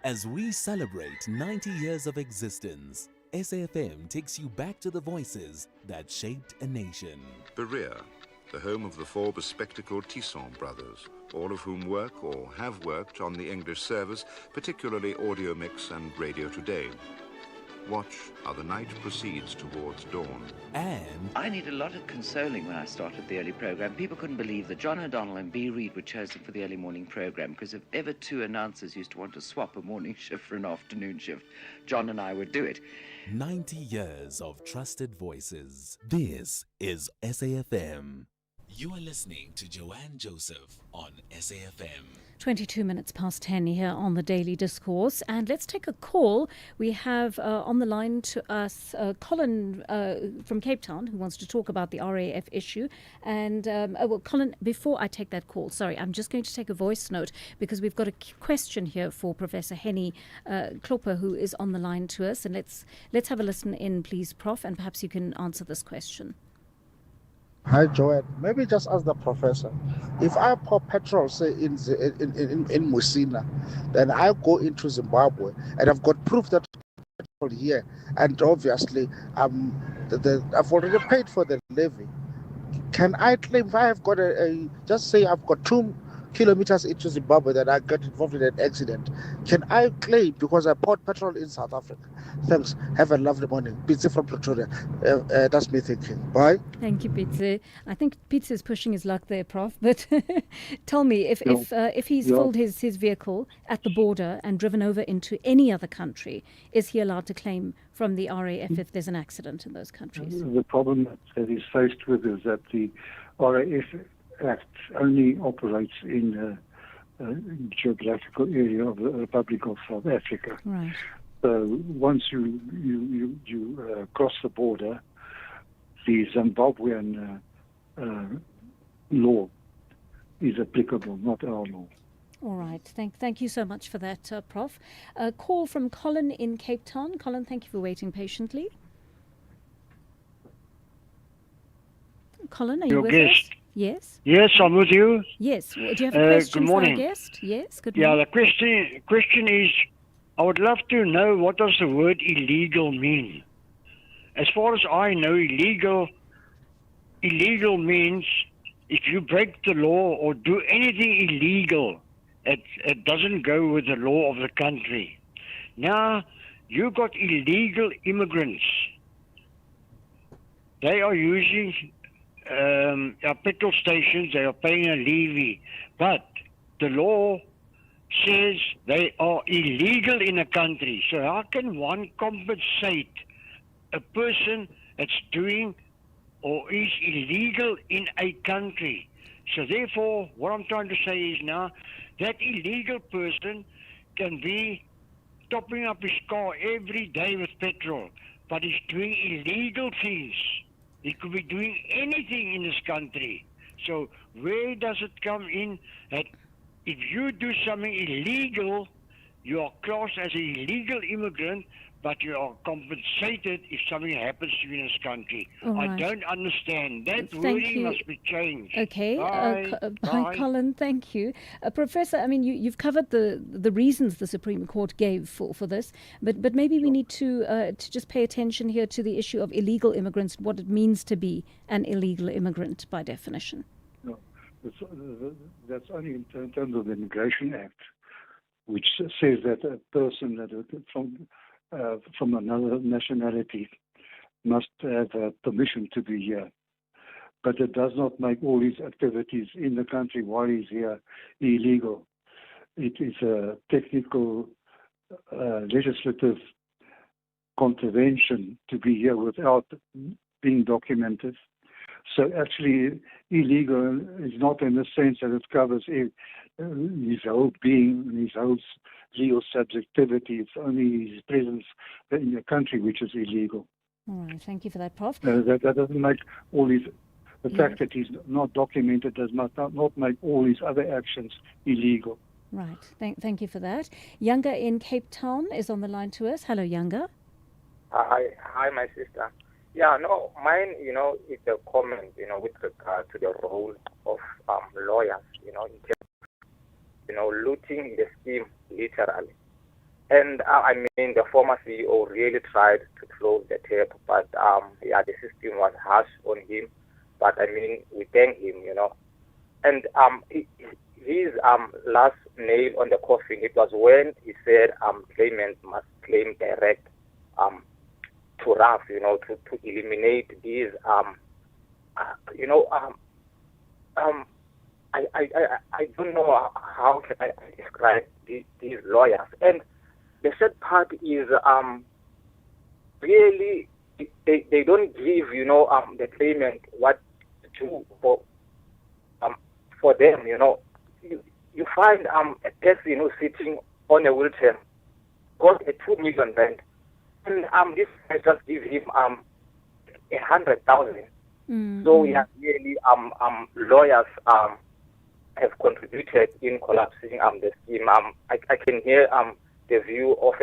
As we celebrate 90 years of existence, SAfm takes you back to the voices that shaped a nation. Berea, the home of the four bespectacled Tisson brothers, all of whom work or have worked on the English service, particularly Audio Mix and Radio Today. Watch how the night proceeds towards dawn. And I need a lot of consoling when I started the early program. People couldn't believe that John O'Donnell and B. Reid were chosen for the early morning program, because if ever two announcers used to want to swap a morning shift for an afternoon shift, John and I would do it. 90 years of trusted voices. This is SAfm. You are listening to Joanne Joseph on SAfm. 22 minutes past 10 here on the Daily Discourse. And let's take a call. We have on the line to us Colin from Cape Town, who wants to talk about the RAF issue. And, Colin, before I take that call, sorry, I'm just going to take a voice note because we've got a question here for Professor Henny Klopper, who is on the line to us. And let's have a listen in, please, Prof, and perhaps you can answer this question. Hi, Joanne. Maybe just ask the professor. If I pour petrol, say, in Musina, then I go into Zimbabwe, and I've got proof that petrol here, and obviously I've already paid for the levy. Can I claim if I have got just say I've got two kilometers into Zimbabwe, that I get involved in an accident, can I claim because I bought petrol in South Africa? Thanks. Have a lovely morning. Pizza from Pretoria. That's me thinking. Bye. Thank you, Pizza. I think Pizza is pushing his luck there, Prof. But tell me, if he's filled his vehicle at the border and driven over into any other country, is he allowed to claim from the RAF if there's an accident in those countries? The problem that he's faced with is that the RAF Act only operates in the geographical area of the Republic of South Africa. Right. So once you cross the border, the Zimbabwean law is applicable, not our law. All right. Thank you so much for that, Prof. A call from Colin in Cape Town. Colin, thank you for waiting patiently. Colin, are you with us? Yes. Yes, I'm with you. Yes. Do you have a question good morning. for our guest? Yes. Good Yeah, morning. the question is, I would love to know, what does the word illegal mean? As far as I know, illegal means if you break the law or do anything illegal, it doesn't go with the law of the country. Now, you got illegal immigrants. They are using our petrol stations, they are paying a levy, but the law says they are illegal in a country. So how can one compensate a person that's doing or is illegal in a country? So therefore, what I'm trying to say is now, that illegal person can be topping up his car every day with petrol, but he's doing illegal things. He could be doing anything in this country. So where does it come in that if you do something illegal, you are classed as an illegal immigrant, but you are compensated if something happens to you in this country? All I right. don't understand. That Thank wording you. must be changed. Okay. Bye. Hi, Bye. Colin. Thank you. Professor, I mean, you've covered the reasons the Supreme Court gave for this, but maybe we need to just pay attention here to the issue of illegal immigrants, what it means to be an illegal immigrant by definition. No, that's only in terms of the Immigration Act, which says that a person that from another nationality must have permission to be here. But it does not make all his activities in the country while he's here illegal. It is a technical legislative contravention to be here without being documented. So actually, illegal is not in the sense that it covers his whole being, his whole legal subjectivity. It's only his presence in the country which is illegal. All right. Thank you for that, Prof. That doesn't make all his... The fact that he's not documented does not make all his other actions illegal. Right. Thank you for that. Younger in Cape Town is on the line to us. Hello, Younger. Hi, my sister. Yeah, no, mine, is a comment, with regard to the role of lawyers, in terms of, looting the scheme, literally. And, the former CEO really tried to close the tape, but, the system was harsh on him. But, we thank him, And his last nail on the coffin, it was when he said claimants must claim direct to RAF, to eliminate these, I don't know how can I describe these lawyers. And the sad part is really they don't give, the claimant what to do for them, You find a person, sitting on a wheelchair, got a 2 million rand. And this guy just give him 100,000. So yeah, really lawyers have contributed in collapsing the scheme. I can hear the view of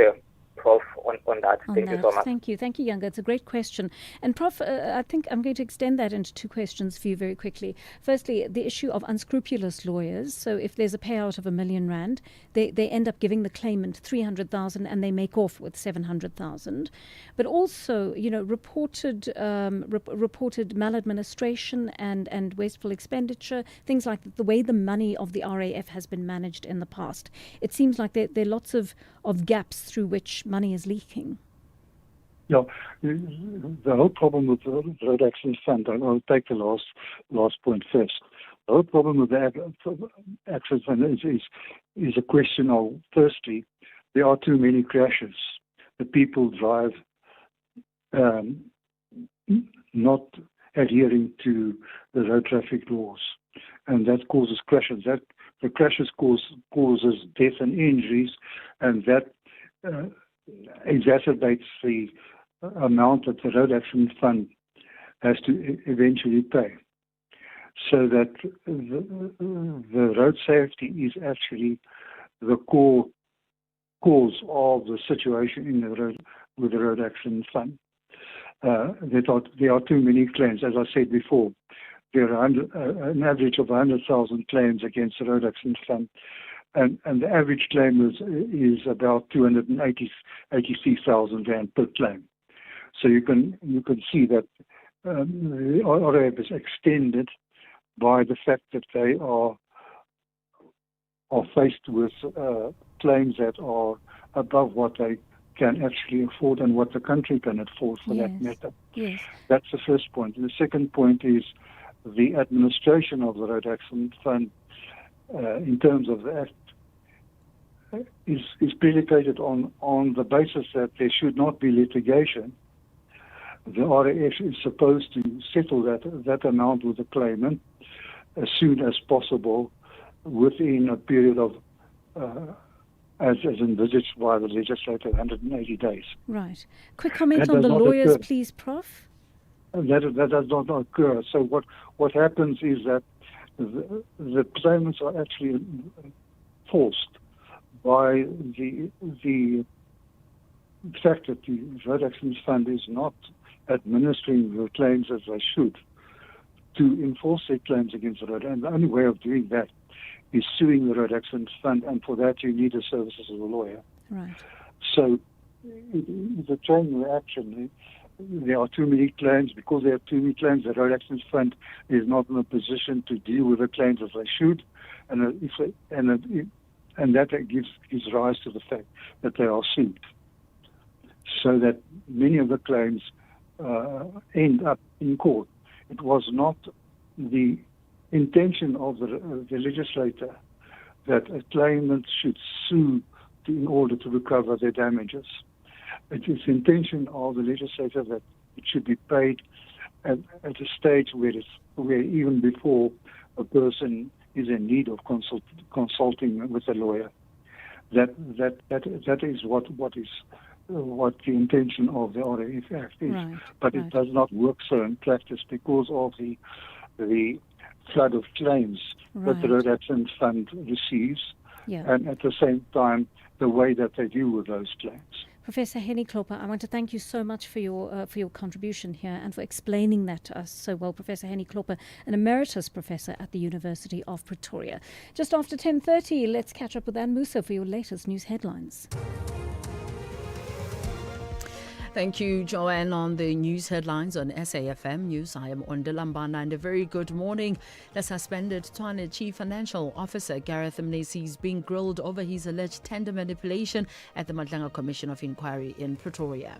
Prof, on that. Thank you so much. Thank you, Younger. It's a great question. And Prof, I think I'm going to extend that into two questions for you very quickly. Firstly, the issue of unscrupulous lawyers. So if there's a payout of R1 million, they end up giving the claimant 300,000 and they make off with 700,000. But also, reported maladministration and wasteful expenditure, things like the way the money of the RAF has been managed in the past. It seems like there are lots of gaps through which money is leaking. Yeah, the whole problem with the Road Accident Fund, I'll take the last point first. The whole problem with the Accident Fund is a question of, firstly, there are too many crashes. The people drive not adhering to the road traffic laws, and that causes crashes. The crashes causes death and injuries, and that exacerbates the amount that the Road Accident Fund has to eventually pay. So that the road safety is actually the core cause of the situation in the road with the Road Accident Fund. There are too many claims, as I said before. There are an average of 100,000 claims against the Road Accident Fund, and the average claim is about 283,000 rand per claim. So you can see that the RAF is extended by the fact that they are faced with claims that are above what they can actually afford and what the country can afford, for that matter. Yes. That's the first point. And the second point is the administration of the Road Accident Fund, in terms of the Act, is predicated on the basis that there should not be litigation. The RAF is supposed to settle that amount with the claimant as soon as possible within a period of, as envisaged by the legislature, 180 days. Right. Quick comment on the lawyers, please, Prof. That does not occur. So what happens is that the claimants are actually forced by the fact that the Road Accident Fund is not administering the claims as they should to enforce their claims against the road. And the only way of doing that is suing the Road Accident Fund, and for that you need the services of a lawyer. Right. So the chain reaction, there are too many claims. Because there are too many claims, the Road Accident Fund is not in a position to deal with the claims as they should, and that gives rise to the fact that they are sued. So that many of the claims end up in court. It was not the intention of the legislator that a claimant should sue in order to recover their damages. It is the intention of the legislator that it should be paid at a stage where even before a person is in need of consulting with a lawyer. That is what the intention of the RAF Act is. Right, but it does not work so in practice because of the flood of claims that the Road Accident Fund receives, and at the same time, the way that they deal with those claims. Professor Henny Klopper, I want to thank you so much for your contribution here and for explaining that to us so well. Professor Henny Klopper, an emeritus professor at the University of Pretoria. Just after 10:30, let's catch up with Anne Musa for your latest news headlines. Thank you, Joanne, on the news headlines on SAfm News. I am Ondalambana, and a very good morning. The suspended Tshwane Chief Financial Officer Gareth Mnisi is being grilled over his alleged tender manipulation at the Madlanga Commission of Inquiry in Pretoria.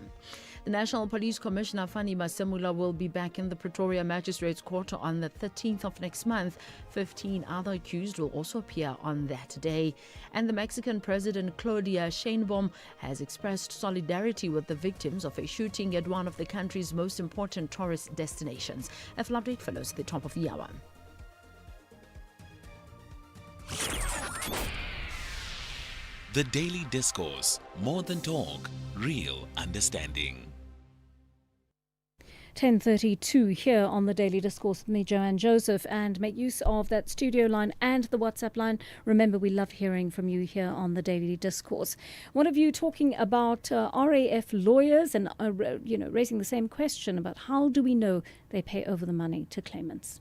The National Police Commissioner Fani Masemula will be back in the Pretoria Magistrates Court on the 13th of next month. 15 other accused will also appear on that day. And the Mexican President Claudia Sheinbaum has expressed solidarity with the victims of a shooting at one of the country's most important tourist destinations. A full update follows at the top of the hour. The Daily Discourse. More than talk, real understanding. 10:32 here on the Daily Discourse with me, Joanne Joseph, and make use of that studio line and the WhatsApp line. Remember, we love hearing from you here on the Daily Discourse. One of you talking about RAF lawyers and raising the same question about how do we know they pay over the money to claimants.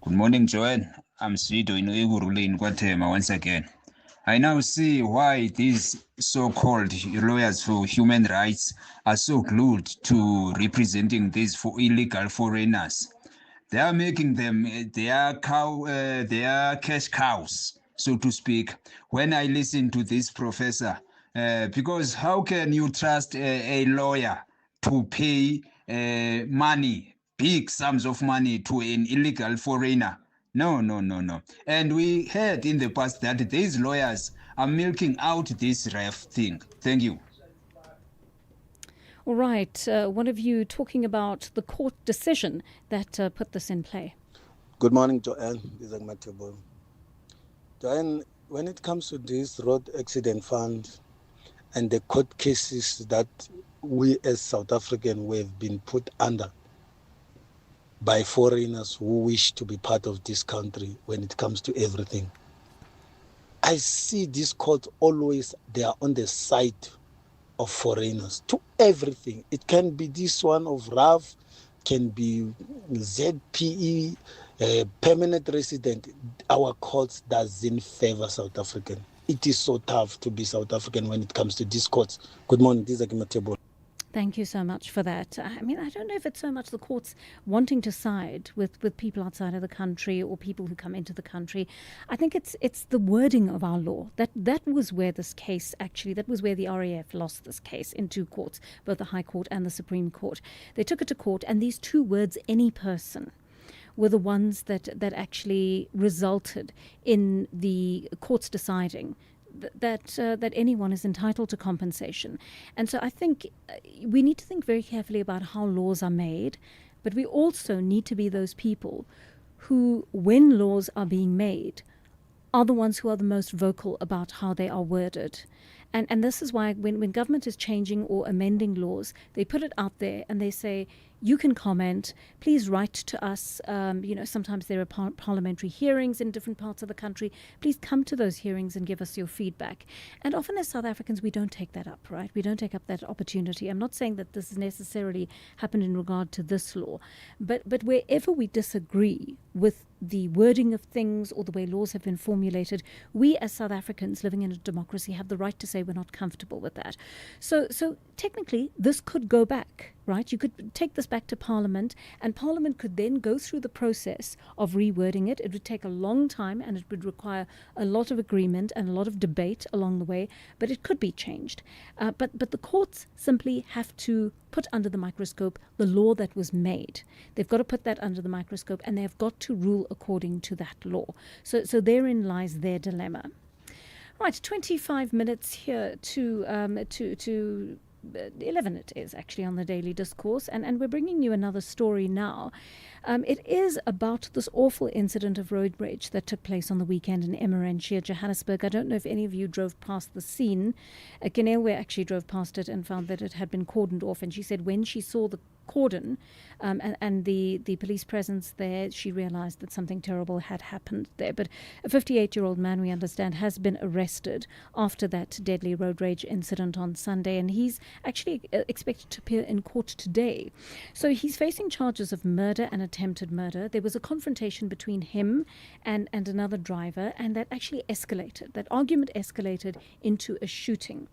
Good morning, Joanne. I'm Srido Inuigurule in Guatemala once again. I now see why these so-called lawyers for human rights are so glued to representing these illegal foreigners. They are making them their cash cows, so to speak. When I listen to this professor, because how can you trust a lawyer to pay money, big sums of money to an illegal foreigner? No. And we heard in the past that these lawyers are milking out this ref thing. Thank you. All right. One of you talking about the court decision that put this in play. Good morning, Joanne. This is Matebo. Joanne, when it comes to this road accident fund and the court cases that we as South African we have been put under by foreigners who wish to be part of this country when it comes to everything. I see this court always, they are on the side of foreigners to everything. It can be this one of RAF, can be ZPE, permanent resident. Our courts doesn't favor South African. It is so tough to be South African when it comes to these courts. Good morning, this is Akimatebo. Thank you so much for that. I mean, I don't know if it's so much the courts wanting to side with people outside of the country or people who come into the country. I think it's the wording of our law. That was where this case actually, that was where the RAF lost this case in two courts, both the High Court and the Supreme Court. They took it to court, and these two words, any person, were the ones that actually resulted in the courts deciding that anyone is entitled to compensation. And so I think we need to think very carefully about how laws are made, but we also need to be those people who, when laws are being made, are the ones who are the most vocal about how they are worded. And this is why when government is changing or amending laws, they put it out there and they say, you can comment, please write to us. Sometimes there are parliamentary hearings in different parts of the country. Please come to those hearings and give us your feedback. And often as South Africans, we don't take that up, right? We don't take up that opportunity. I'm not saying that this has necessarily happened in regard to this law, but wherever we disagree with the wording of things or the way laws have been formulated, we as South Africans living in a democracy have the right to say we're not comfortable with that. So technically, this could go back, right? You could take this back to Parliament, and Parliament could then go through the process of rewording it. It would take a long time, and it would require a lot of agreement and a lot of debate along the way, but it could be changed. But the courts simply have to put under the microscope the law that was made. They've got to put that under the microscope, and they've got to rule according to that law. So therein lies their dilemma. Right, 25 minutes here to 11 it is actually on the Daily Discourse, and we're bringing you another story now. It is about this awful incident of road rage that took place on the weekend in Emmarentia, Johannesburg. I don't know if any of you drove past the scene. Kinelwe actually drove past it and found that it had been cordoned off, and she said when she saw the cordon and the police presence there, she realized that something terrible had happened there. But a 58-year-old man, we understand, has been arrested after that deadly road rage incident on Sunday, and he's actually expected to appear in court today. So he's facing charges of murder and attempted murder. There was a confrontation between him and another driver, and that actually escalated. That argument escalated into a shooting.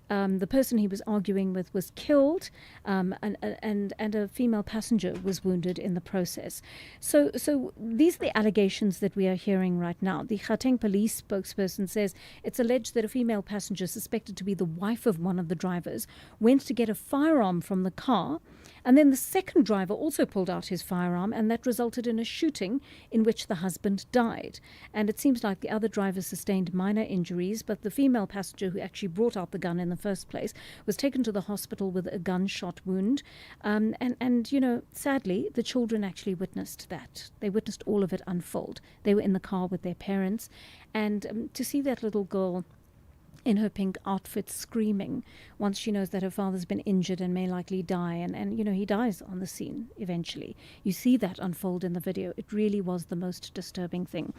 The person he was arguing with was killed, and a female passenger was wounded in the process. So these are the allegations that we are hearing right now. The Gauteng police spokesperson says it's alleged that a female passenger suspected to be the wife of one of the drivers went to get a firearm from the car, and then the second driver also pulled out his firearm, and that resulted in a shooting in which the husband died. And it seems like the other driver sustained minor injuries, but the female passenger who actually brought out the gun in the first place was taken to the hospital with a gunshot wound. And sadly, the children actually witnessed that. They witnessed all of it unfold. They were in the car with their parents, and to see that little girl in her pink outfit screaming once she knows that her father's been injured and may likely die, and he dies on the scene eventually. You see that unfold in the video. It really was the most disturbing thing.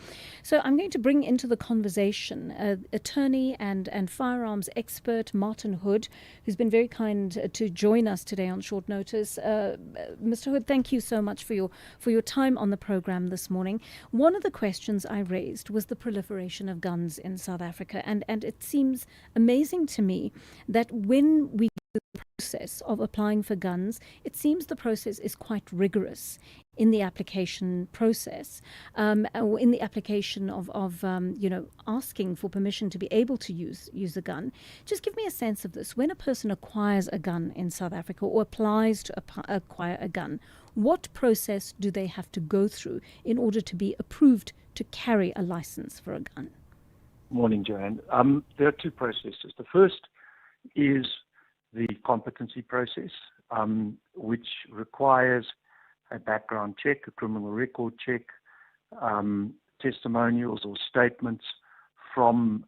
So I'm going to bring into the conversation attorney and firearms expert Martin Hood, who's been very kind to join us today on short notice. Mr. Hood, thank you so much for your time on the program this morning. One of the questions I raised was the proliferation of guns in South Africa, and it seems amazing to me that when we do the process of applying for guns, it seems the process is quite rigorous in the application process, or in the application of asking for permission to be able to use a gun. Just give me a sense of this. When a person acquires a gun in South Africa or applies to acquire a gun, what process do they have to go through in order to be approved to carry a license for a gun? Morning, Joanne. There are two processes. The first is the competency process, which requires a background check, a criminal record check, testimonials or statements from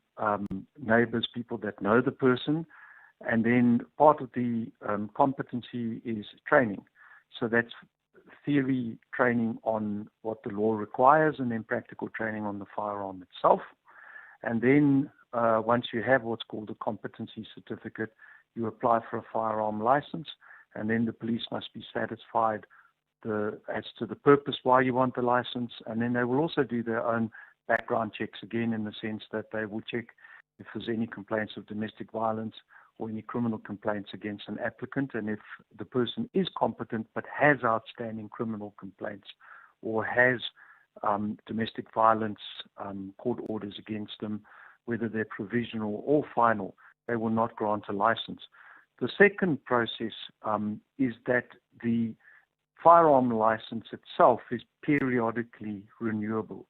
neighbors, people that know the person, and then part of the competency is training. So that's theory training on what the law requires, and then practical training on the firearm itself. And then once you have what's called a competency certificate, you apply for a firearm license, and then the police must be satisfied as to the purpose why you want the license. And then they will also do their own background checks, again, in the sense that they will check if there's any complaints of domestic violence or any criminal complaints against an applicant. And if the person is competent but has outstanding criminal complaints or has domestic violence court orders against them, whether they're provisional or final, they will not grant a license. The second process is that the firearm license itself is periodically renewable.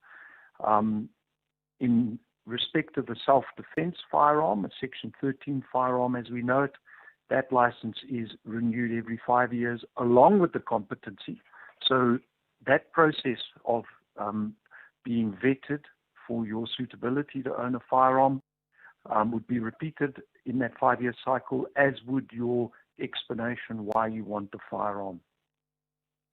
In respect of a self-defense firearm, a Section 13 firearm as we know it, that license is renewed every 5 years along with the competency. So that process of being vetted for your suitability to own a firearm would be repeated in that 5-year cycle, as would your explanation why you want the firearm.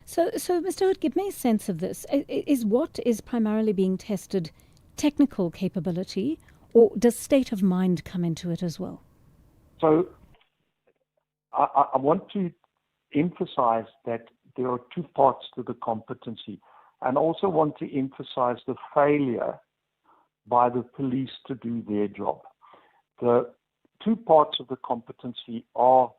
So Mr. Hood, give me a sense of this. Is what is primarily being tested technical capability, or does state of mind come into it as well? So I want to emphasize that there are two parts to the competency, and also want to emphasize the failure by the police to do their job. The two parts of the competency are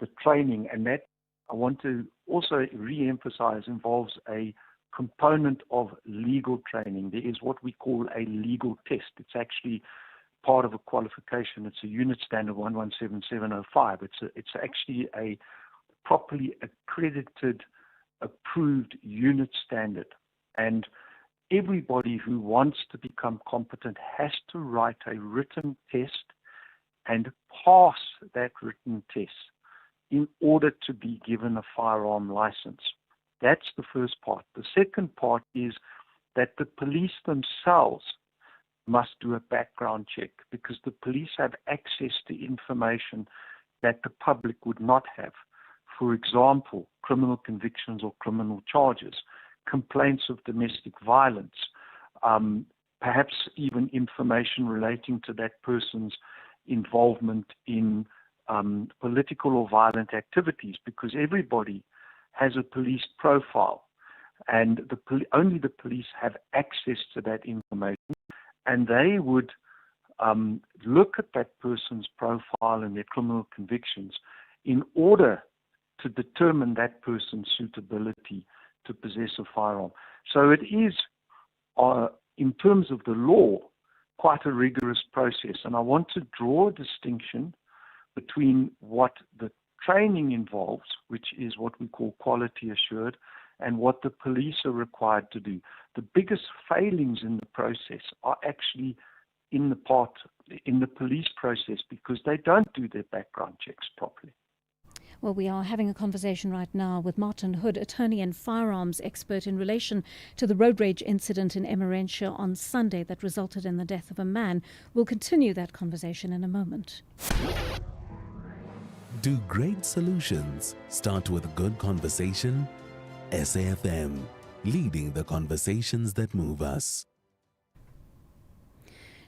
the training, and that I want to also re-emphasize involves a component of legal training. There is what we call a legal test. It's actually part of a qualification. It's a unit standard 117705. It's actually a properly accredited, approved unit standard. And everybody who wants to become competent has to write a written test and pass that written test in order to be given a firearm license. That's the first part. The second part is that the police themselves must do a background check, because the police have access to information that the public would not have. For example, criminal convictions or criminal charges, complaints of domestic violence, perhaps even information relating to that person's involvement in political or violent activities, because everybody has a police profile, and only the police have access to that information, and they would look at that person's profile and their criminal convictions in order to determine that person's suitability to possess a firearm. So it is, in terms of the law, quite a rigorous process, and I want to draw a distinction between what the training involves, which is what we call quality assured, and what the police are required to do. The biggest failings in the process are actually in the police process, because they don't do their background checks properly. Well, we are having a conversation right now with Martin Hood, attorney and firearms expert, in relation to the road rage incident in Emmarentia on Sunday that resulted in the death of a man. We'll continue that conversation in a moment. Do great solutions start with good conversation? SAfm, leading the conversations that move us.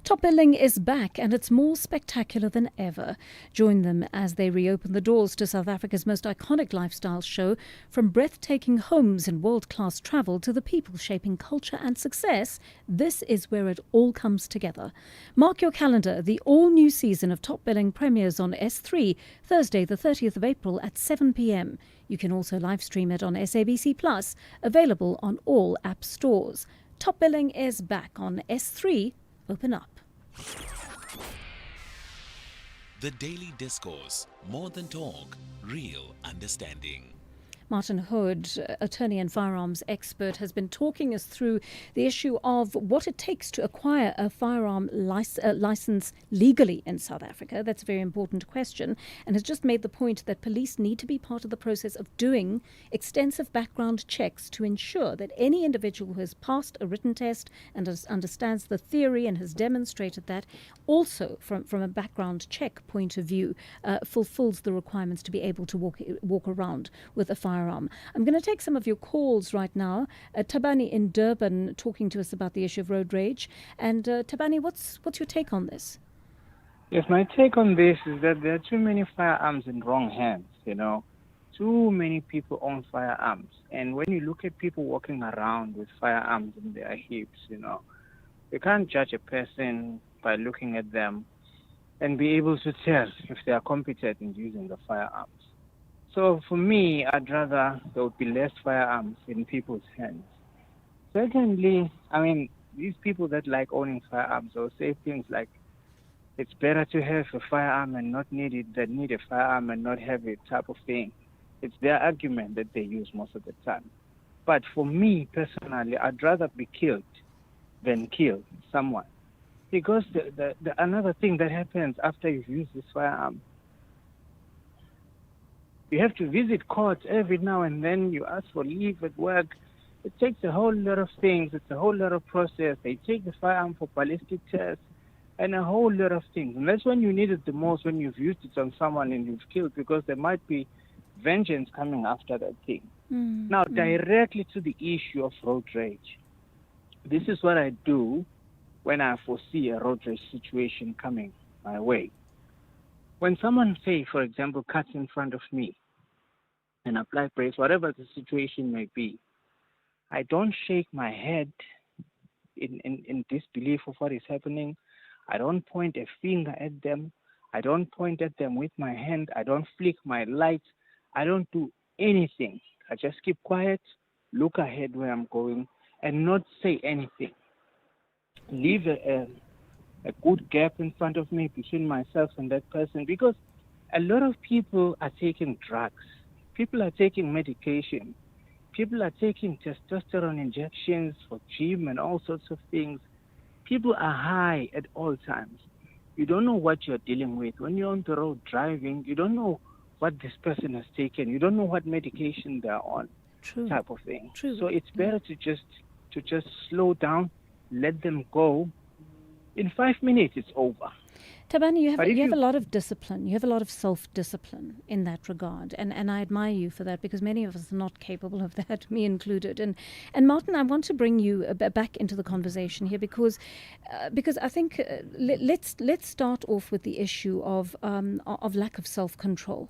Top Billing is back and it's more spectacular than ever. Join them as they reopen the doors to South Africa's most iconic lifestyle show, from breathtaking homes and world-class travel to the people shaping culture and success. This is where it all comes together. Mark your calendar. The all-new season of Top Billing premieres on S3 Thursday the 30th of April at 7 p.m. You can also live stream it on SABC Plus, available on all app stores. Top Billing is back on S3. Open up. The Daily Discourse, more than talk, real understanding. Martin Hood, attorney and firearms expert, has been talking us through the issue of what it takes to acquire a firearm license legally in South Africa. That's a very important question, and has just made the point that police need to be part of the process of doing extensive background checks to ensure that any individual who has passed a written test and understands the theory and has demonstrated that, also from a background check point of view, fulfills the requirements to be able to walk around with a firearm. I'm going to take some of your calls right now. Tabani in Durban talking to us about the issue of road rage. And Tabani, what's your take on this? Yes, my take on this is that there are too many firearms in wrong hands, Too many people own firearms. And when you look at people walking around with firearms in their hips, you can't judge a person by looking at them and be able to tell if they are competent in using the firearms. So for me, I'd rather there would be less firearms in people's hands. Secondly, these people that like owning firearms will say things like, it's better to have a firearm and not need it than need a firearm and not have it, type of thing. It's their argument that they use most of the time. But for me personally, I'd rather be killed than kill someone. Because the another thing that happens after you've used this firearm, you have to visit court every now and then. You ask for leave at work. It takes a whole lot of things. It's a whole lot of process. They take the firearm for ballistic tests and a whole lot of things. And that's when you need it the most, when you've used it on someone and you've killed, because there might be vengeance coming after that thing. Now, directly to the issue of road rage. This is what I do when I foresee a road rage situation coming my way. When someone, say, for example, cuts in front of me and apply brakes, whatever the situation may be, I don't shake my head in disbelief of what is happening. I don't point a finger at them. I don't point at them with my hand. I don't flick my lights. I don't do anything. I just keep quiet, look ahead where I'm going, and not say anything. Leave a good gap in front of me between myself and that person, because a lot of people are taking drugs. People are taking medication. People are taking testosterone injections for gym and all sorts of things. People are high at all times. You don't know what you're dealing with. When you're on the road driving, you don't know what this person has taken. You don't know what medication they're on, type of thing. So it's better to just slow down, let them go. In 5 minutes, it's over. Tabani, you have a lot of discipline. You have a lot of self-discipline in that regard. And I admire you for that, because many of us are not capable of that, me included. And Martin, I want to bring you back into the conversation here, because I think let's start off with the issue of lack of self-control.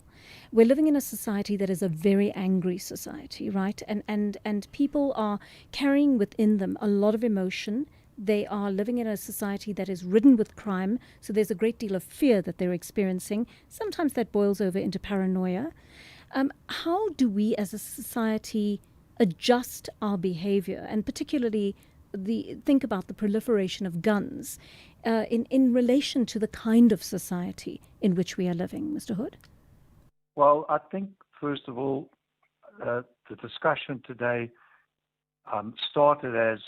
We're living in a society that is a very angry society, right? And people are carrying within them a lot of emotion. They are living in a society that is ridden with crime, so there's a great deal of fear that they're experiencing. Sometimes that boils over into paranoia. How do we as a society adjust our behavior, and particularly think about the proliferation of guns in relation to the kind of society in which we are living, Mr. Hood? Well, I think, first of all, the discussion today started as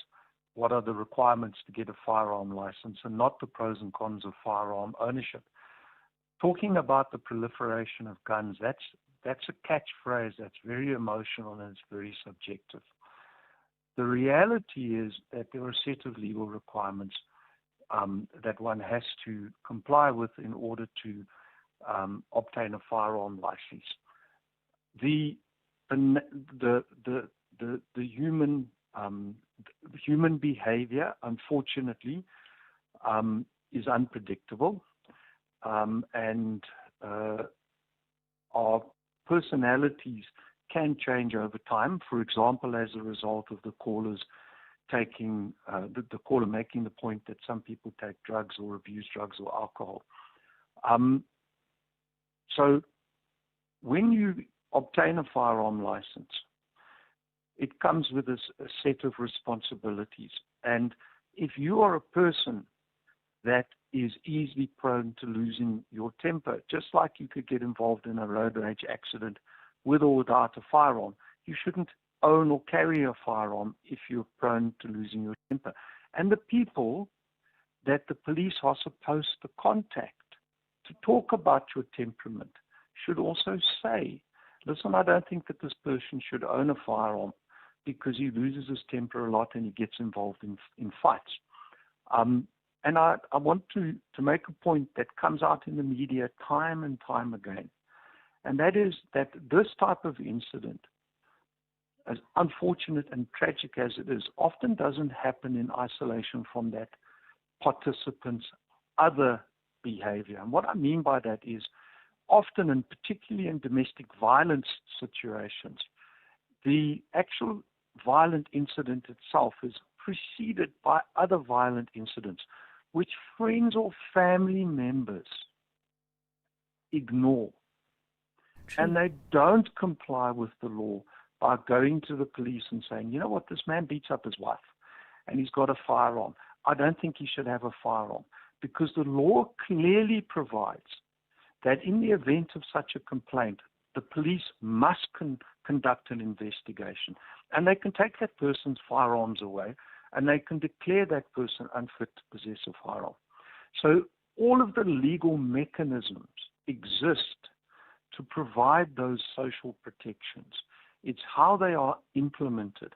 what are the requirements to get a firearm license, and not the pros and cons of firearm ownership. Talking about the proliferation of guns, that's a catchphrase that's very emotional and it's very subjective. The reality is that there are a set of legal requirements that one has to comply with in order to obtain a firearm license. The human behavior, unfortunately, is unpredictable, and our personalities can change over time. For example, as a result of the callers taking the caller making the point that some people take drugs or abuse drugs or alcohol. So when you obtain a firearm license, it comes with a set of responsibilities. And if you are a person that is easily prone to losing your temper, just like you could get involved in a road rage accident with or without a firearm, you shouldn't own or carry a firearm if you're prone to losing your temper. And the people that the police are supposed to contact to talk about your temperament should also say, listen, I don't think that this person should own a firearm because he loses his temper a lot and he gets involved in fights. And I want to make a point that comes out in the media time and time again, and that is that this type of incident, as unfortunate and tragic as it is, often doesn't happen in isolation from that participant's other behavior. And what I mean by that is often, and particularly in domestic violence situations, the actual violent incident itself is preceded by other violent incidents which friends or family members ignore. True. And they don't comply with the law by going to the police and saying, you know what, this man beats up his wife and he's got a firearm. I don't think he should have a firearm, because the law clearly provides that in the event of such a complaint, the police must conduct an investigation, and they can take that person's firearms away and they can declare that person unfit to possess a firearm. So all of the legal mechanisms exist to provide those social protections. It's how they are implemented.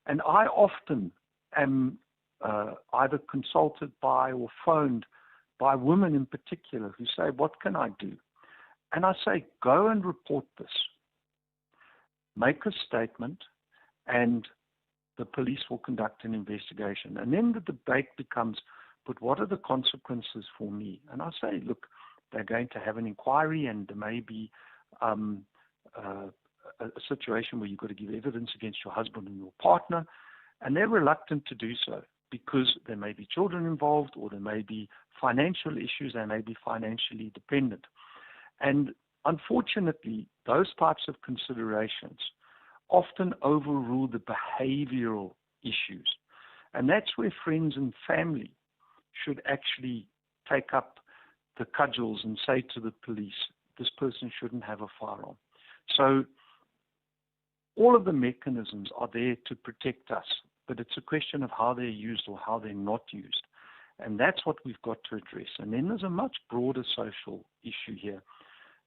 And I often am either consulted by or phoned by women in particular who say, what can I do? And I say, go and report this. Make a statement, and the police will conduct an investigation. And then the debate becomes, but what are the consequences for me? And I say, look, they're going to have an inquiry, and there may be a situation where you've got to give evidence against your husband and your partner, and they're reluctant to do so because there may be children involved, or there may be financial issues, they may be financially dependent. And unfortunately, those types of considerations often overrule the behavioral issues. And that's where friends and family should actually take up the cudgels and say to the police, this person shouldn't have a firearm. So all of the mechanisms are there to protect us, but it's a question of how they're used or how they're not used. And that's what we've got to address. And then there's a much broader social issue here,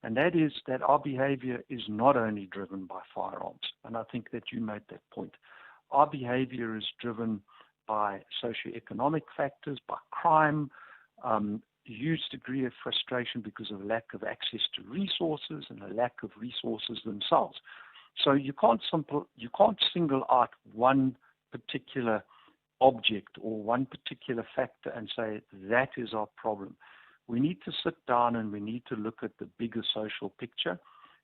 and that is that our behavior is not only driven by firearms. And I think that you made that point. Our behavior is driven by socioeconomic factors, by crime, huge degree of frustration because of lack of access to resources and a lack of resources themselves. So you can't single out one particular object or one particular factor and say that is our problem. We need to sit down and we need to look at the bigger social picture,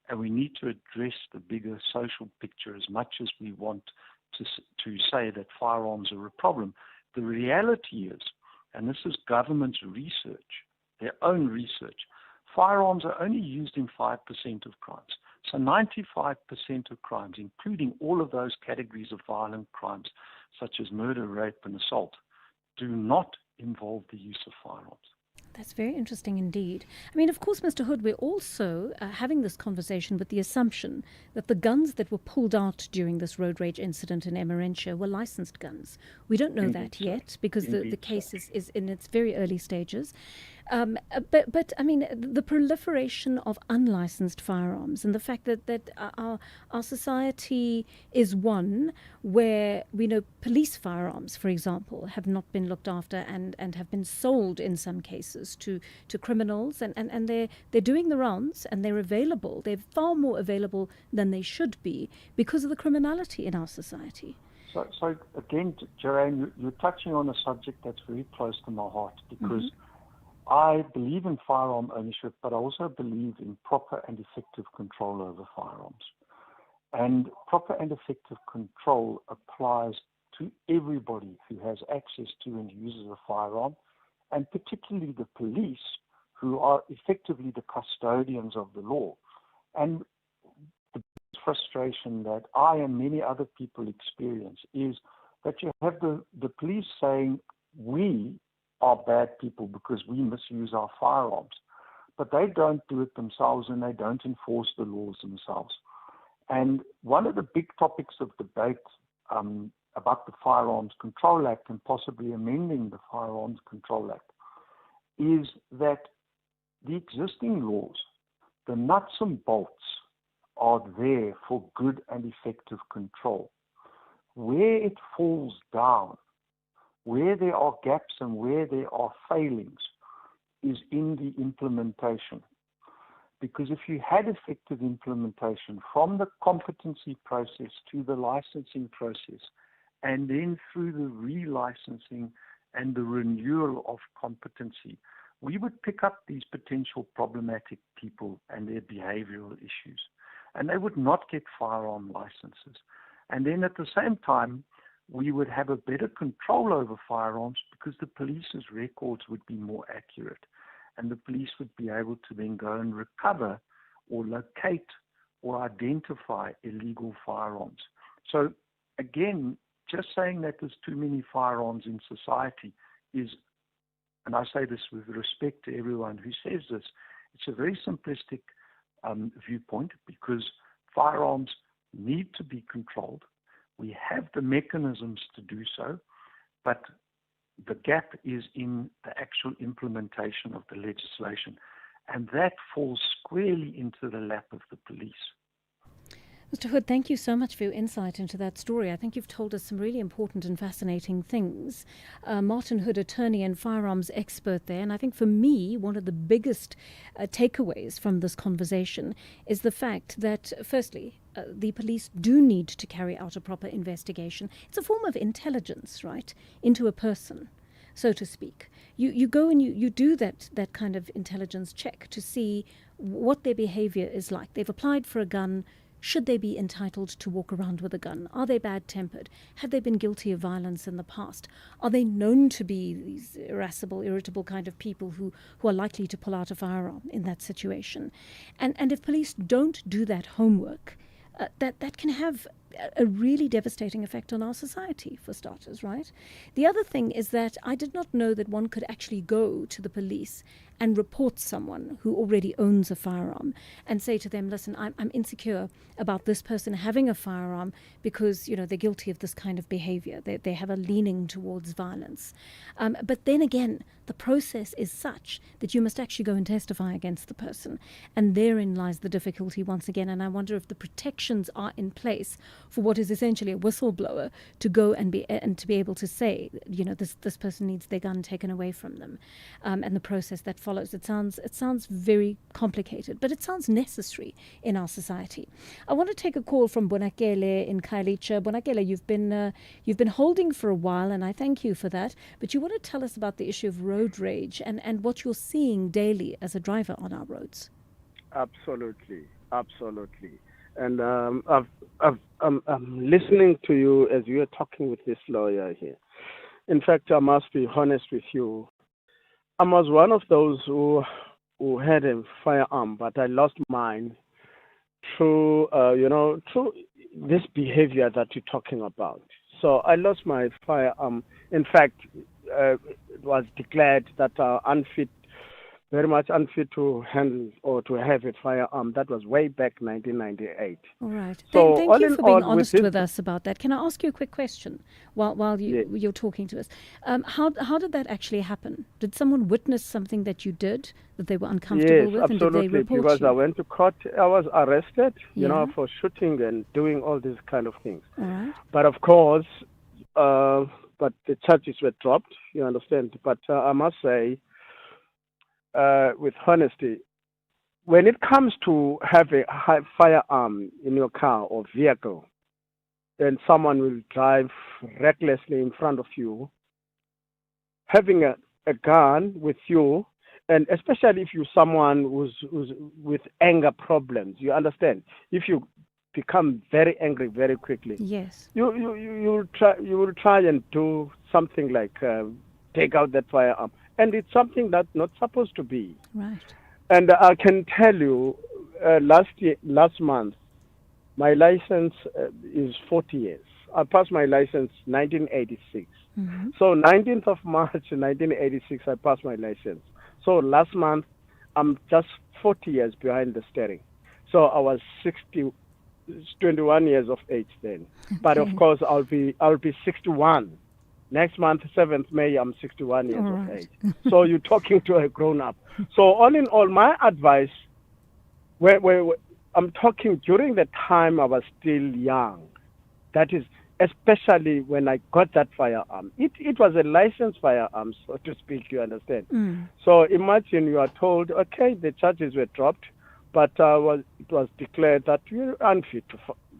and we need to address the bigger social picture as much as we want to say that firearms are a problem. The reality is, and this is government's research, their own research, firearms are only used in 5% of crimes. So 95% of crimes, including all of those categories of violent crimes, such as murder, rape, and assault, do not involve the use of firearms. That's very interesting indeed. I mean, of course, Mr. Hood, we're also having this conversation with the assumption that the guns that were pulled out during this road rage incident in Emmarentia were licensed guns. We don't know that yet because the case is in its very early stages. But I mean, the proliferation of unlicensed firearms and the fact that our society is one where we know police firearms, for example, have not been looked after and have been sold in some cases to criminals, and they're doing the rounds and they're available. They're far more available than they should be because of the criminality in our society. So again, Joanne, you're touching on a subject that's very close to my heart because I believe in firearm ownership, but I also believe in proper and effective control over firearms. And proper and effective control applies to everybody who has access to and uses a firearm, and particularly the police, who are effectively the custodians of the law. And the frustration that I and many other people experience is that you have the police saying, we are bad people because we misuse our firearms. But they don't do it themselves and they don't enforce the laws themselves. And one of the big topics of debate about the Firearms Control Act and possibly amending the Firearms Control Act is that the existing laws, the nuts and bolts, are there for good and effective control. Where it falls down, where there are gaps and where there are failings, is in the implementation. Because if you had effective implementation from the competency process to the licensing process, and then through the relicensing and the renewal of competency, we would pick up these potential problematic people and their behavioral issues. And they would not get firearm licenses. And then at the same time, we would have a better control over firearms because the police's records would be more accurate. And the police would be able to then go and recover or locate or identify illegal firearms. So again, just saying that there's too many firearms in society is, and I say this with respect to everyone who says this, it's a very simplistic viewpoint because firearms need to be controlled. We have the mechanisms to do so, but the gap is in the actual implementation of the legislation, and that falls squarely into the lap of the police. Mr. Hood, thank you so much for your insight into that story. I think you've told us some really important and fascinating things. Martin Hood, attorney and firearms expert there, and I think for me, one of the biggest takeaways from this conversation is the fact that, firstly, the police do need to carry out a proper investigation. It's a form of intelligence, right, into a person, so to speak. You go and you do that kind of intelligence check to see what their behavior is like. They've applied for a gun. Should they be entitled to walk around with a gun? Are they bad-tempered? Have they been guilty of violence in the past? Are they known to be these irascible, irritable kind of people who are likely to pull out a firearm in that situation? And if police don't do that homework, that can have a really devastating effect on our society, for starters, right? The other thing is that I did not know that one could actually go to the police and report someone who already owns a firearm and say to them, listen, I'm insecure about this person having a firearm because, they're guilty of this kind of behavior. They have a leaning towards violence. But then again, the process is such that you must actually go and testify against the person. And therein lies the difficulty once again. And I wonder if the protections are in place for what is essentially a whistleblower to go and to be able to say, this person needs their gun taken away from them, and the process that follows. It sounds very complicated, but it sounds necessary in our society. I want to take a call from Bonakele in Khayelitsha. Bonakele, you've been holding for a while, and I thank you for that. But you want to tell us about the issue of road rage and what you're seeing daily as a driver on our roads. Absolutely. And I'm listening to you as you are talking with this lawyer here. In fact, I must be honest with you. I was one of those who had a firearm, but I lost mine through this behavior that you're talking about. So I lost my firearm. In fact, it was declared that unfit very much unfit to handle or to have a firearm. That was way back 1998. All right. So Thank all you in for being all, honest this, with us about that. Can I ask you a quick question while you're talking to us? How did that actually happen? Did someone witness something that you did that they were uncomfortable yes, with, and did they absolutely, report because you? I went to court. I was arrested, Yeah. for shooting and doing all these kind of things. All right. But of course, but the charges were dropped, you understand. But I must say, with honesty, when it comes to have a firearm in your car or vehicle, and someone will drive recklessly in front of you, having a gun with you, and especially if you're someone who's with anger problems, you understand. If you become very angry very quickly, yes, you will try and do something like take out that firearm, and it's something that's not supposed to be. Right. And I can tell you, last month, my license is 40 years. I passed my license 1986. Mm-hmm. So 19th of March 1986, I passed my license. So last month, I'm just 40 years behind the steering. So I was 21 years of age then. Okay. But of course, I'll be 61. Next month, 7th May, I'm 61 years of age. So you're talking to a grown-up. So all in all, my advice, where I'm talking during the time I was still young, that is, especially when I got that firearm. It was a licensed firearm, so to speak, you understand. Mm. So imagine you are told, okay, the charges were dropped, but it was declared that you're unfit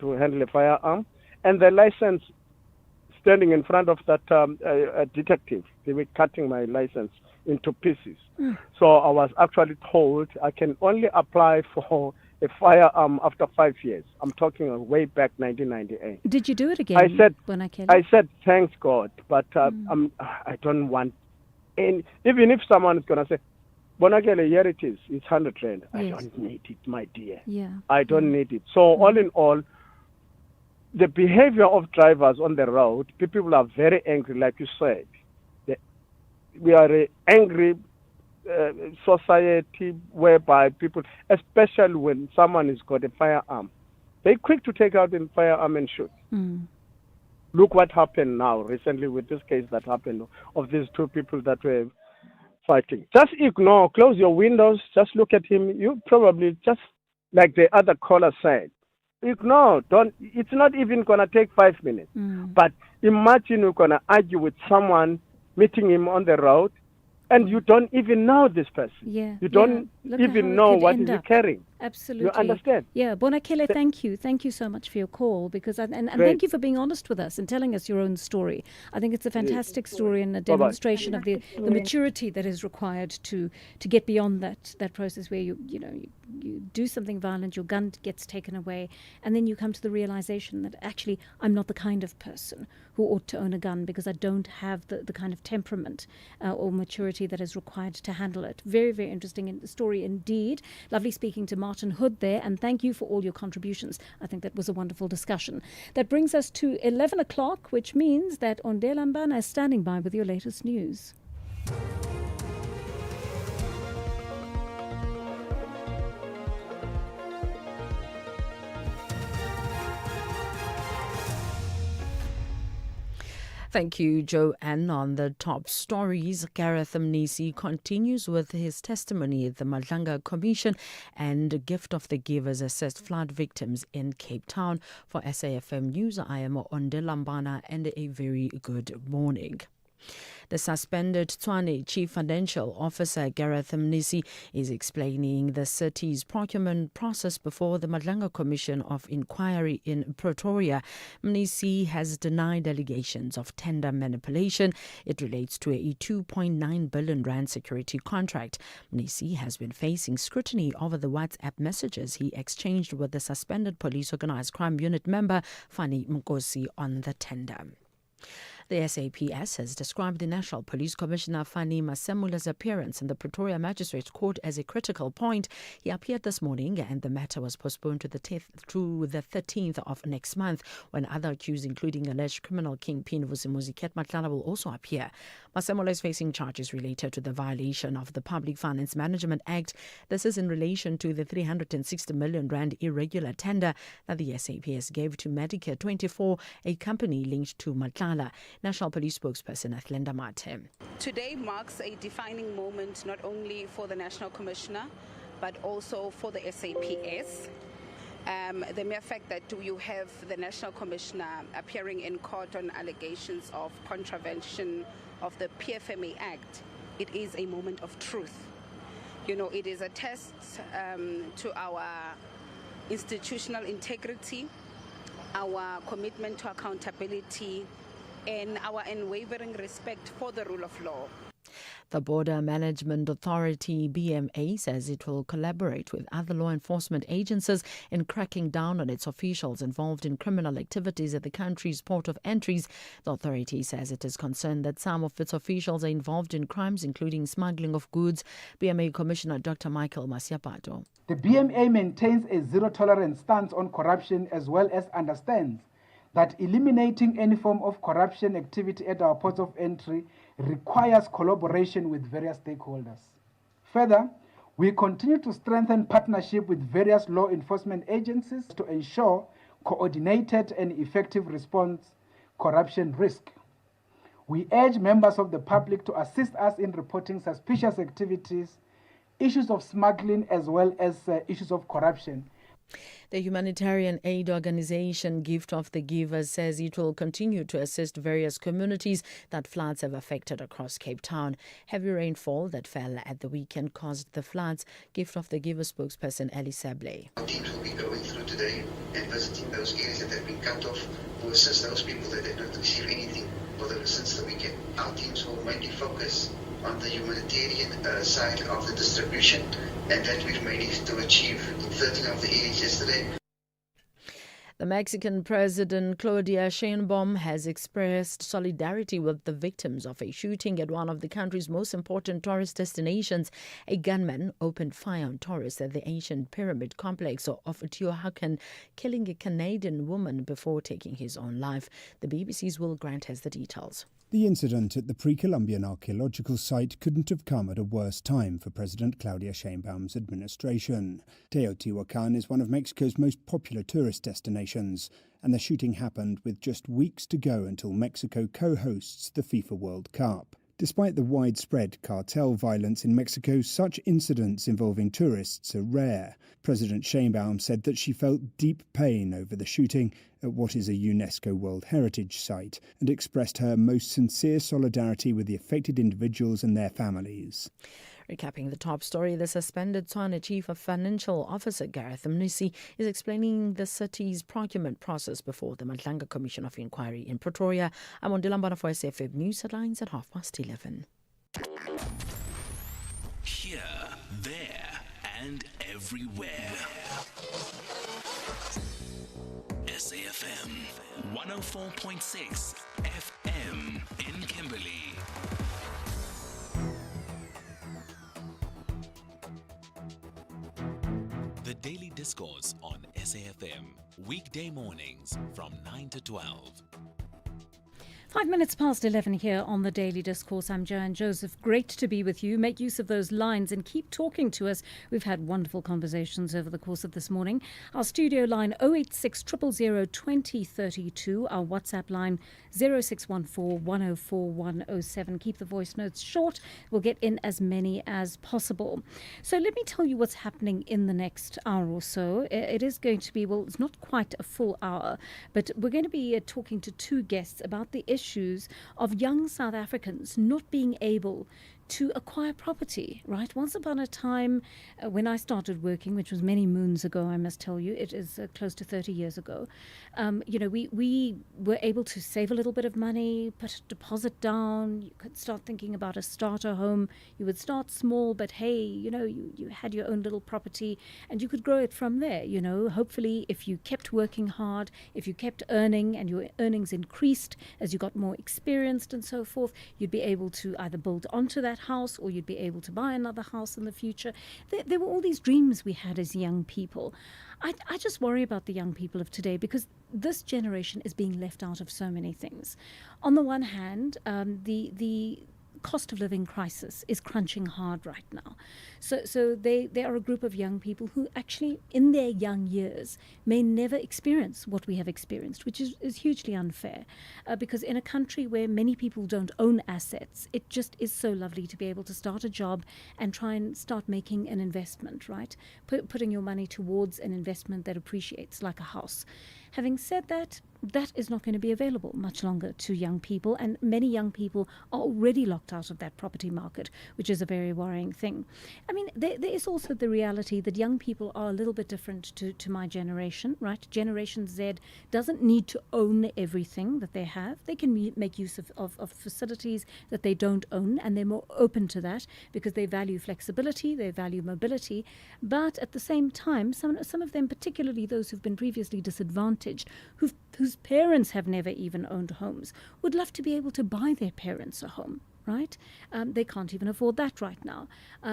to handle a firearm, and the license standing in front of that detective, they were cutting my license into pieces. Mm. So I was actually told I can only apply for a firearm after 5 years. I'm talking way back 1998. Did you do it again? I said thanks God, but I don't want any. Even if someone is gonna say, Bonakele, here it is, it's 100 rand. Yes. I don't need it, my dear. Yeah. I don't need it. So all in all, the behavior of drivers on the road, people are very angry, like you said. We are an angry society whereby people, especially when someone has got a firearm, they're quick to take out a firearm and shoot. Mm. Look what happened now recently with this case that happened of these two people that were fighting. Just ignore, close your windows, just look at him. You probably, just like the other caller said, ignore. It's not even gonna take 5 minutes. But imagine you're gonna argue with someone, meeting him on the road, and you don't even know this person. Yeah. You don't even know what he's carrying. Absolutely. You understand? Yeah. Bonakele, thank you. Thank you so much for your call, because and thank you for being honest with us and telling us your own story. I think it's a fantastic story and a demonstration of the maturity that is required to get beyond that process where you do something violent, your gun gets taken away, and then you come to the realization that actually I'm not the kind of person who ought to own a gun because I don't have the kind of temperament or maturity that is required to handle it. Very, very interesting story indeed. Lovely speaking to Martin Hood there, and thank you for all your contributions. I think that was a wonderful discussion. That brings us to 11 o'clock, which means that Ondela Mbana is standing by with your latest news. Thank you, Joanne. On the top stories, Gareth Mnisi continues with his testimony at the Madlanga Commission, and Gift of the Givers assessed flood victims in Cape Town. For SAfm News, I am Ondela Mbana, and a very good morning. The suspended Tshwane Chief Financial Officer Gareth Mnisi is explaining the city's procurement process before the Madlanga Commission of Inquiry in Pretoria. Mnisi has denied allegations of tender manipulation. It relates to a 2.9 billion rand security contract. Mnisi has been facing scrutiny over the WhatsApp messages he exchanged with the suspended Police Organised Crime Unit member Fani Mkosi on the tender. The SAPS has described the National Police Commissioner Fani Masemula's appearance in the Pretoria Magistrates Court as a critical point. He appeared this morning and the matter was postponed to the 13th of next month, when other accused, including alleged criminal kingpin Vusimuzi Matlala, will also appear. Masemula is facing charges related to the violation of the Public Finance Management Act. This is in relation to the 360 million rand irregular tender that the SAPS gave to Medicare 24, a company linked to Matlala. National Police spokesperson Athlenda Mate. Today marks a defining moment not only for the National Commissioner but also for the SAPS. The mere fact that you have the National Commissioner appearing in court on allegations of contravention of the PFMA Act, it is a moment of truth. You know, it is a test to our institutional integrity, our commitment to accountability, and our unwavering respect for the rule of law. The Border Management Authority, BMA, says it will collaborate with other law enforcement agencies in cracking down on its officials involved in criminal activities at the country's port of entries. The authority says it is concerned that some of its officials are involved in crimes, including smuggling of goods. BMA Commissioner Dr. Michael Masiapato. The BMA maintains a zero-tolerance stance on corruption, as well as understands that eliminating any form of corruption activity at our ports of entry requires collaboration with various stakeholders. Further, we continue to strengthen partnership with various law enforcement agencies to ensure coordinated and effective response to corruption risk. We urge members of the public to assist us in reporting suspicious activities, issues of smuggling, as well as issues of corruption. The humanitarian aid organization Gift of the Givers says it will continue to assist various communities that floods have affected across Cape Town. Heavy rainfall that fell at the weekend caused the floods. Gift of the Givers spokesperson Ellie Sabley. Our teams will be going through today and visiting those areas that have been cut off to assist those people that did not receive anything for since the weekend. Our teams will mainly focus on the humanitarian side of the distribution, and that we've managed to achieve in 13 of the areas yesterday. The Mexican President Claudia Sheinbaum has expressed solidarity with the victims of a shooting at one of the country's most important tourist destinations. A gunman opened fire on tourists at the ancient pyramid complex of Teotihuacan, killing a Canadian woman before taking his own life. The BBC's Will Grant has the details. The incident at the pre-Columbian archaeological site couldn't have come at a worse time for President Claudia Sheinbaum's administration. Teotihuacan is one of Mexico's most popular tourist destinations, and the shooting happened with just weeks to go until Mexico co-hosts the FIFA World Cup. Despite the widespread cartel violence in Mexico, such incidents involving tourists are rare. President Sheinbaum said that she felt deep pain over the shooting at what is a UNESCO World Heritage Site and expressed her most sincere solidarity with the affected individuals and their families. Recapping the top story, the suspended Tshwane Chief of Financial Officer Gareth Mnisi is explaining the city's procurement process before the Madlanga Commission of Inquiry in Pretoria. I'm on Dilambana for SAfm News Headlines at 11:30. Here, there, and everywhere. SAfm 104.6 FM in Kimberley. The Daily Discourse on SAfm, weekday mornings from 9 to 12. 5 minutes past 11 here on the Daily Discourse. I'm Joanne Joseph. Great to be with you. Make use of those lines and keep talking to us. We've had wonderful conversations over the course of this morning. Our studio line 086 000 2032. Our WhatsApp line 0614 104 107. Keep the voice notes short. We'll get in as many as possible. So let me tell you what's happening in the next hour or so. It is going to be, well, it's not quite a full hour, but we're going to be talking to two guests about the issues of young South Africans not being able to acquire property, right? Once upon a time, when I started working, which was many moons ago, I must tell you, it is close to 30 years ago, we were able to save a little bit of money, put a deposit down. You could start thinking about a starter home. You would start small, but hey, you had your own little property and you could grow it from there. Hopefully, if you kept working hard, if you kept earning and your earnings increased as you got more experienced and so forth, you'd be able to either build onto that house or you'd be able to buy another house in the future. There were all these dreams we had as young people. I just worry about the young people of today because this generation is being left out of so many things. On the one hand, the cost of living crisis is crunching hard right now. So they are a group of young people who actually in their young years may never experience what we have experienced, which is hugely unfair because in a country where many people don't own assets, it just is so lovely to be able to start a job and try and start making an investment, right? Putting your money towards an investment that appreciates, like a house. Having said that, that is not going to be available much longer to young people, and many young people are already locked out of that property market, which is a very worrying thing. I mean, there is also the reality that young people are a little bit different to my generation, right? Generation Z doesn't need to own everything that they have. They can make use of facilities that they don't own, and they're more open to that because they value flexibility, they value mobility, but at the same time, some of them, particularly those who've been previously disadvantaged, whose parents have never even owned homes, would love to be able to buy their parents a home, right? They can't even afford that right now.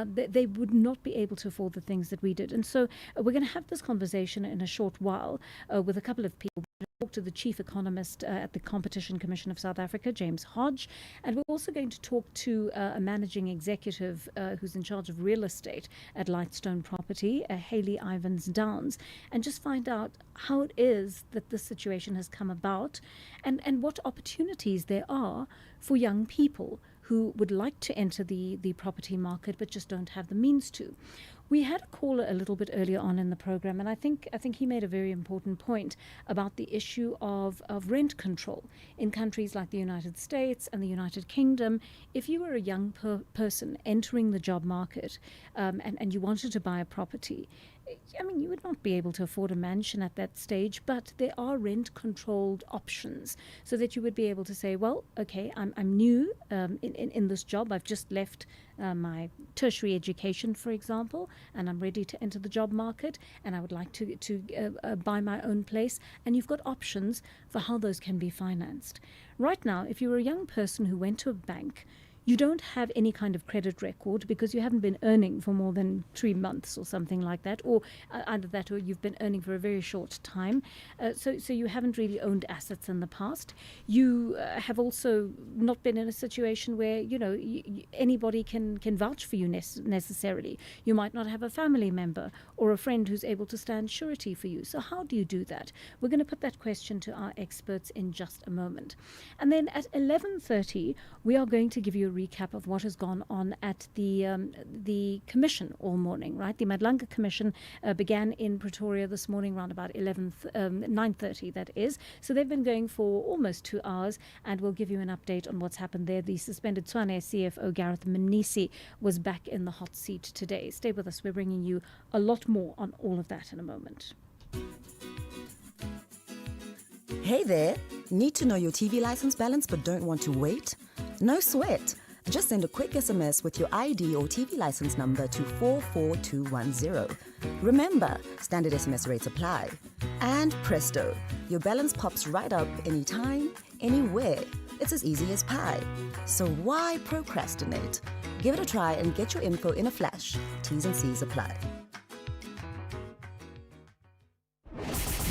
They would not be able to afford the things that we did. And so we're going to have this conversation in a short while with a couple of people. We'll talk to the chief economist at the Competition Commission of South Africa, James Hodge, and we're also going to talk to a managing executive who's in charge of real estate at Lightstone Property, Hayley Ivans Downs, and just find out how it is that this situation has come about and what opportunities there are for young people who would like to enter the property market but just don't have the means to. We had a caller a little bit earlier on in the program, and I think he made a very important point about the issue of rent control in countries like the United States and the United Kingdom. If you were a young person entering the job market and you wanted to buy a property, I mean, you would not be able to afford a mansion at that stage, but there are rent-controlled options so that you would be able to say, well, okay, I'm new in this job. I've just left my tertiary education, for example, and I'm ready to enter the job market, and I would like to buy my own place. And you've got options for how those can be financed. Right now, if you're a young person who went to a bank, you don't have any kind of credit record because you haven't been earning for more than 3 months or something like that, or either that or you've been earning for a very short time. So you haven't really owned assets in the past. You have also not been in a situation where, anybody can vouch for you necessarily. You might not have a family member or a friend who's able to stand surety for you. So how do you do that? We're going to put that question to our experts in just a moment. And then at 11:30, we are going to give you a recap of what has gone on at the commission all morning, right? The Madlanga Commission began in Pretoria this morning around about 9:30, that is. So they've been going for almost 2 hours, and we'll give you an update on what's happened there. The suspended Tshwane CFO, Gareth Mnisi, was back in the hot seat today. Stay with us. We're bringing you a lot more on all of that in a moment. Hey there! Need to know your TV license balance but don't want to wait? No sweat! Just send a quick SMS with your ID or TV license number to 44210. Remember, standard SMS rates apply. And presto, your balance pops right up anytime, anywhere. It's as easy as pie. So why procrastinate? Give it a try and get your info in a flash. T's and C's apply.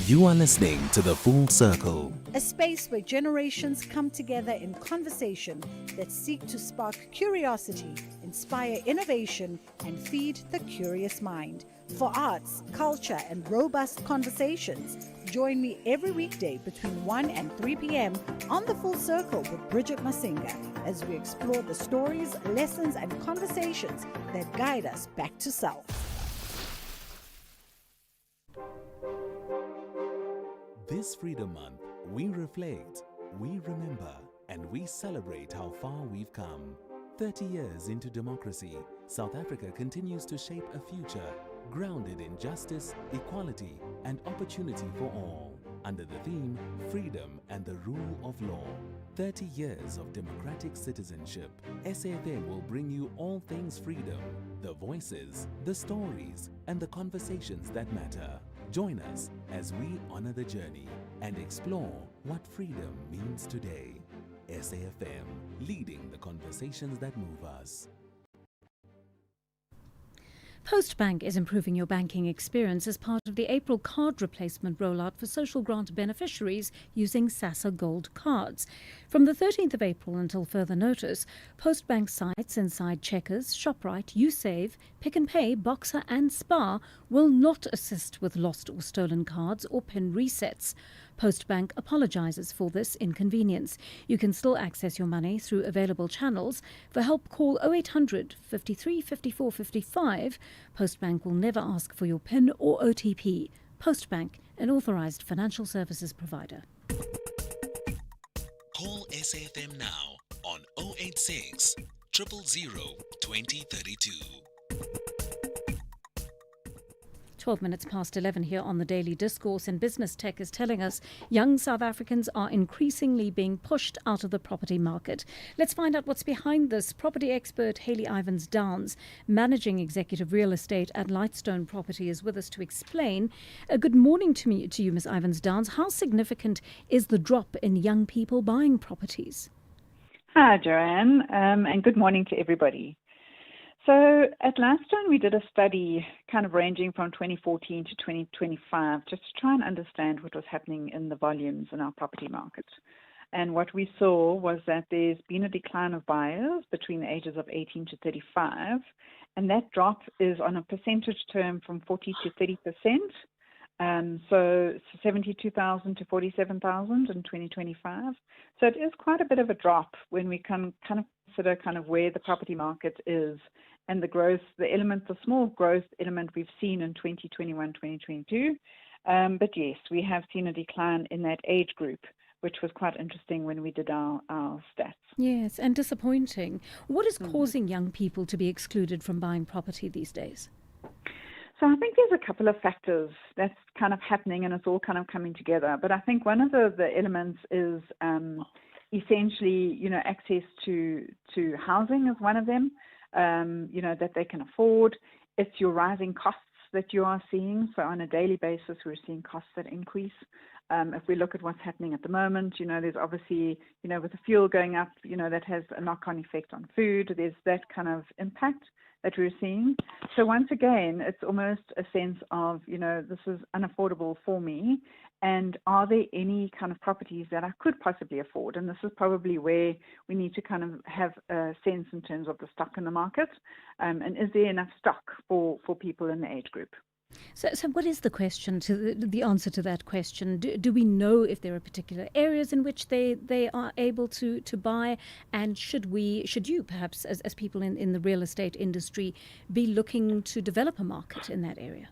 You are listening to The Full Circle, a space where generations come together in conversation that seek to spark curiosity, inspire innovation, and feed the curious mind. For arts, culture, and robust conversations, join me every weekday between 1 and 3 p.m. on The Full Circle with Bridget Masinga as we explore the stories, lessons, and conversations that guide us back to self. This Freedom Month, we reflect, we remember, and we celebrate how far we've come. 30 years into democracy, South Africa continues to shape a future grounded in justice, equality, and opportunity for all, under the theme Freedom and the Rule of Law. 30 years of democratic citizenship. SAfm will bring you all things freedom, the voices, the stories, and the conversations that matter. Join us as we honor the journey and explore what freedom means today. SAfm, leading the conversations that move us. Postbank is improving your banking experience as part of the April card replacement rollout for social grant beneficiaries using SASSA Gold cards. From the 13th of April until further notice, Postbank sites inside Checkers, ShopRite, USave, Pick n Pay, Boxer and Spar will not assist with lost or stolen cards or PIN resets. Postbank apologises for this inconvenience. You can still access your money through available channels. For help, call 0800 53 54 55. Postbank will never ask for your PIN or OTP. Postbank, an authorised financial services provider. Call SAfm now on 086 000 2032. 12 minutes past 11 here on the Daily Discourse, and Business Tech is telling us young South Africans are increasingly being pushed out of the property market. Let's find out what's behind this. Property expert Hayley Ivans-Downs, Managing Executive Real Estate at Lightstone Property, is with us to explain. Good morning to you, Ms. Ivans-Downs. How significant is the drop in young people buying properties? Hi, Joanne, and good morning to everybody. So at Lightstone, we did a study kind of ranging from 2014 to 2025 just to try and understand what was happening in the volumes in our property market. And what we saw was that there's been a decline of buyers between the ages of 18 to 35, and that drop is on a percentage term from 40 to 30%. So 72,000 to 47,000 in 2025. So it is quite a bit of a drop when we can kind of consider kind of where the property market is and the growth, the small growth element we've seen in 2021, 2022. But yes, we have seen a decline in that age group, which was quite interesting when we did our stats. Yes, and disappointing. What is causing young people to be excluded from buying property these days? So I think there's a couple of factors that's kind of happening, and it's all kind of coming together. But I think one of the elements is essentially, access to housing is one of them, that they can afford. It's your rising costs that you are seeing. So on a daily basis, we're seeing costs that increase. If we look at what's happening at the moment, there's obviously, with the fuel going up, that has a knock-on effect on food. There's that kind of impact that we're seeing. So once again, it's almost a sense of, this is unaffordable for me. And are there any kind of properties that I could possibly afford? And this is probably where we need to kind of have a sense in terms of the stock in the market. And is there enough stock for people in the age group? So what is the question, the answer to that question? Do we know if there are particular areas in which they are able to buy? And should you perhaps, as people in the real estate industry, be looking to develop a market in that area?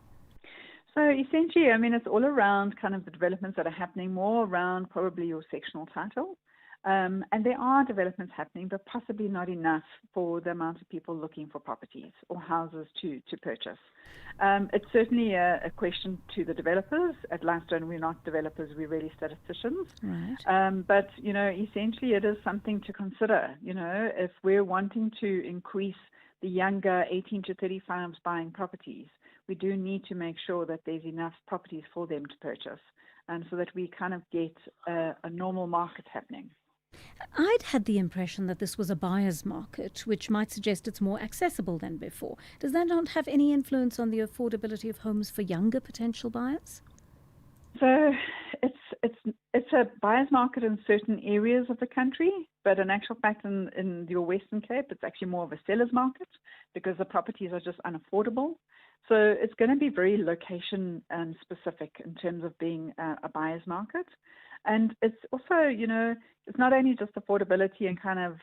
So essentially, it's all around kind of the developments that are happening, more around probably your sectional title. And there are developments happening, but possibly not enough for the amount of people looking for properties or houses to purchase. It's certainly a question to the developers. At Lightstone, we're not developers, we're really statisticians. Right. But, essentially it is something to consider. If we're wanting to increase the younger 18 to 35s buying properties, we do need to make sure that there's enough properties for them to purchase, and so that we kind of get a normal market happening. I'd had the impression that this was a buyer's market, which might suggest it's more accessible than before. Does that not have any influence on the affordability of homes for younger potential buyers? So it's a buyer's market in certain areas of the country, but in actual fact in your Western Cape, it's actually more of a seller's market because the properties are just unaffordable. So it's going to be very location specific in terms of being a buyer's market. And it's also, it's not only just affordability and kind of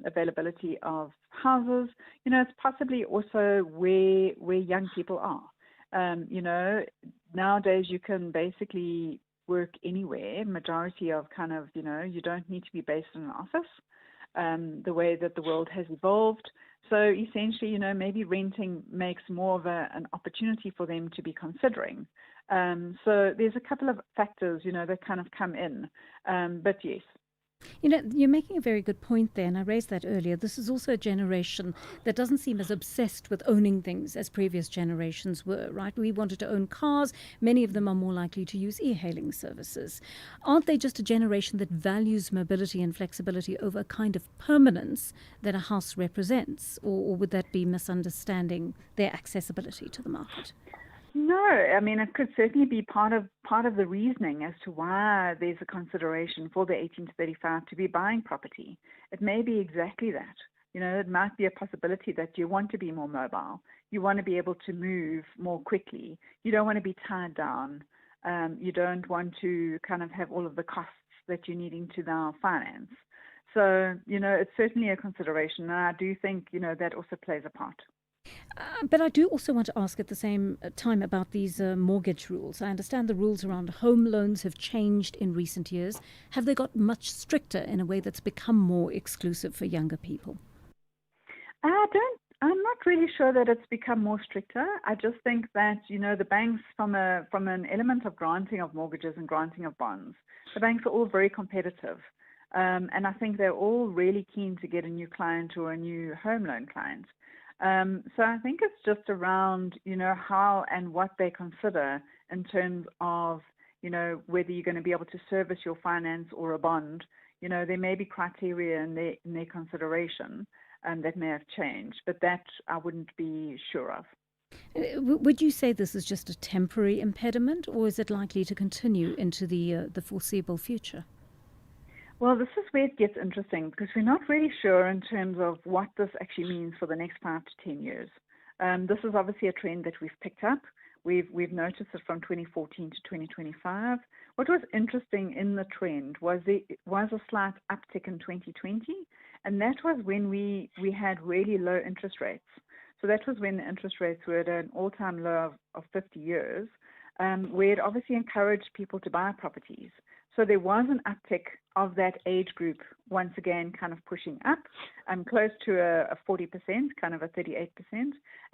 availability of houses, it's possibly also where young people are. Nowadays you can basically work anywhere, majority of kind of, you don't need to be based in an office. the way that the world has evolved. So essentially, maybe renting makes more of an opportunity for them to be considering. So there's a couple of factors, that kind of come in. But yes. You're making a very good point there, and I raised that earlier. This is also a generation that doesn't seem as obsessed with owning things as previous generations were, right? We wanted to own cars. Many of them are more likely to use e-hailing services. Aren't they just a generation that values mobility and flexibility over a kind of permanence that a house represents? Or would that be misunderstanding their accessibility to the market? No, I mean, it could certainly be part of the reasoning as to why there's a consideration for the 18 to 35 to be buying property. It may be exactly that. It might be a possibility that you want to be more mobile. You want to be able to move more quickly. You don't want to be tied down. You don't want to kind of have all of the costs that you're needing to now finance. So, it's certainly a consideration. And I do think, that also plays a part. But I do also want to ask at the same time about these mortgage rules. I understand the rules around home loans have changed in recent years. Have they got much stricter in a way that's become more exclusive for younger people? I'm not really sure that it's become more stricter. I just think that, the banks, from an element of granting of mortgages and granting of bonds, the banks are all very competitive. And I think they're all really keen to get a new client or a new home loan client. So I think it's just around, how and what they consider in terms of, whether you're going to be able to service your finance or a bond. There may be criteria in their consideration that may have changed, but that I wouldn't be sure of. Would you say this is just a temporary impediment, or is it likely to continue into the foreseeable future? Well, this is where it gets interesting because we're not really sure in terms of what this actually means for the next 5 to 10 years. This is obviously a trend that we've picked up. We've noticed it from 2014 to 2025. What was interesting in the trend was there was a slight uptick in 2020, and that was when we had really low interest rates. So that was when the interest rates were at an all-time low of 50 years, where it obviously encouraged people to buy properties. So there was an uptick of that age group, once again, kind of pushing up, close to a 40%, kind of a 38%.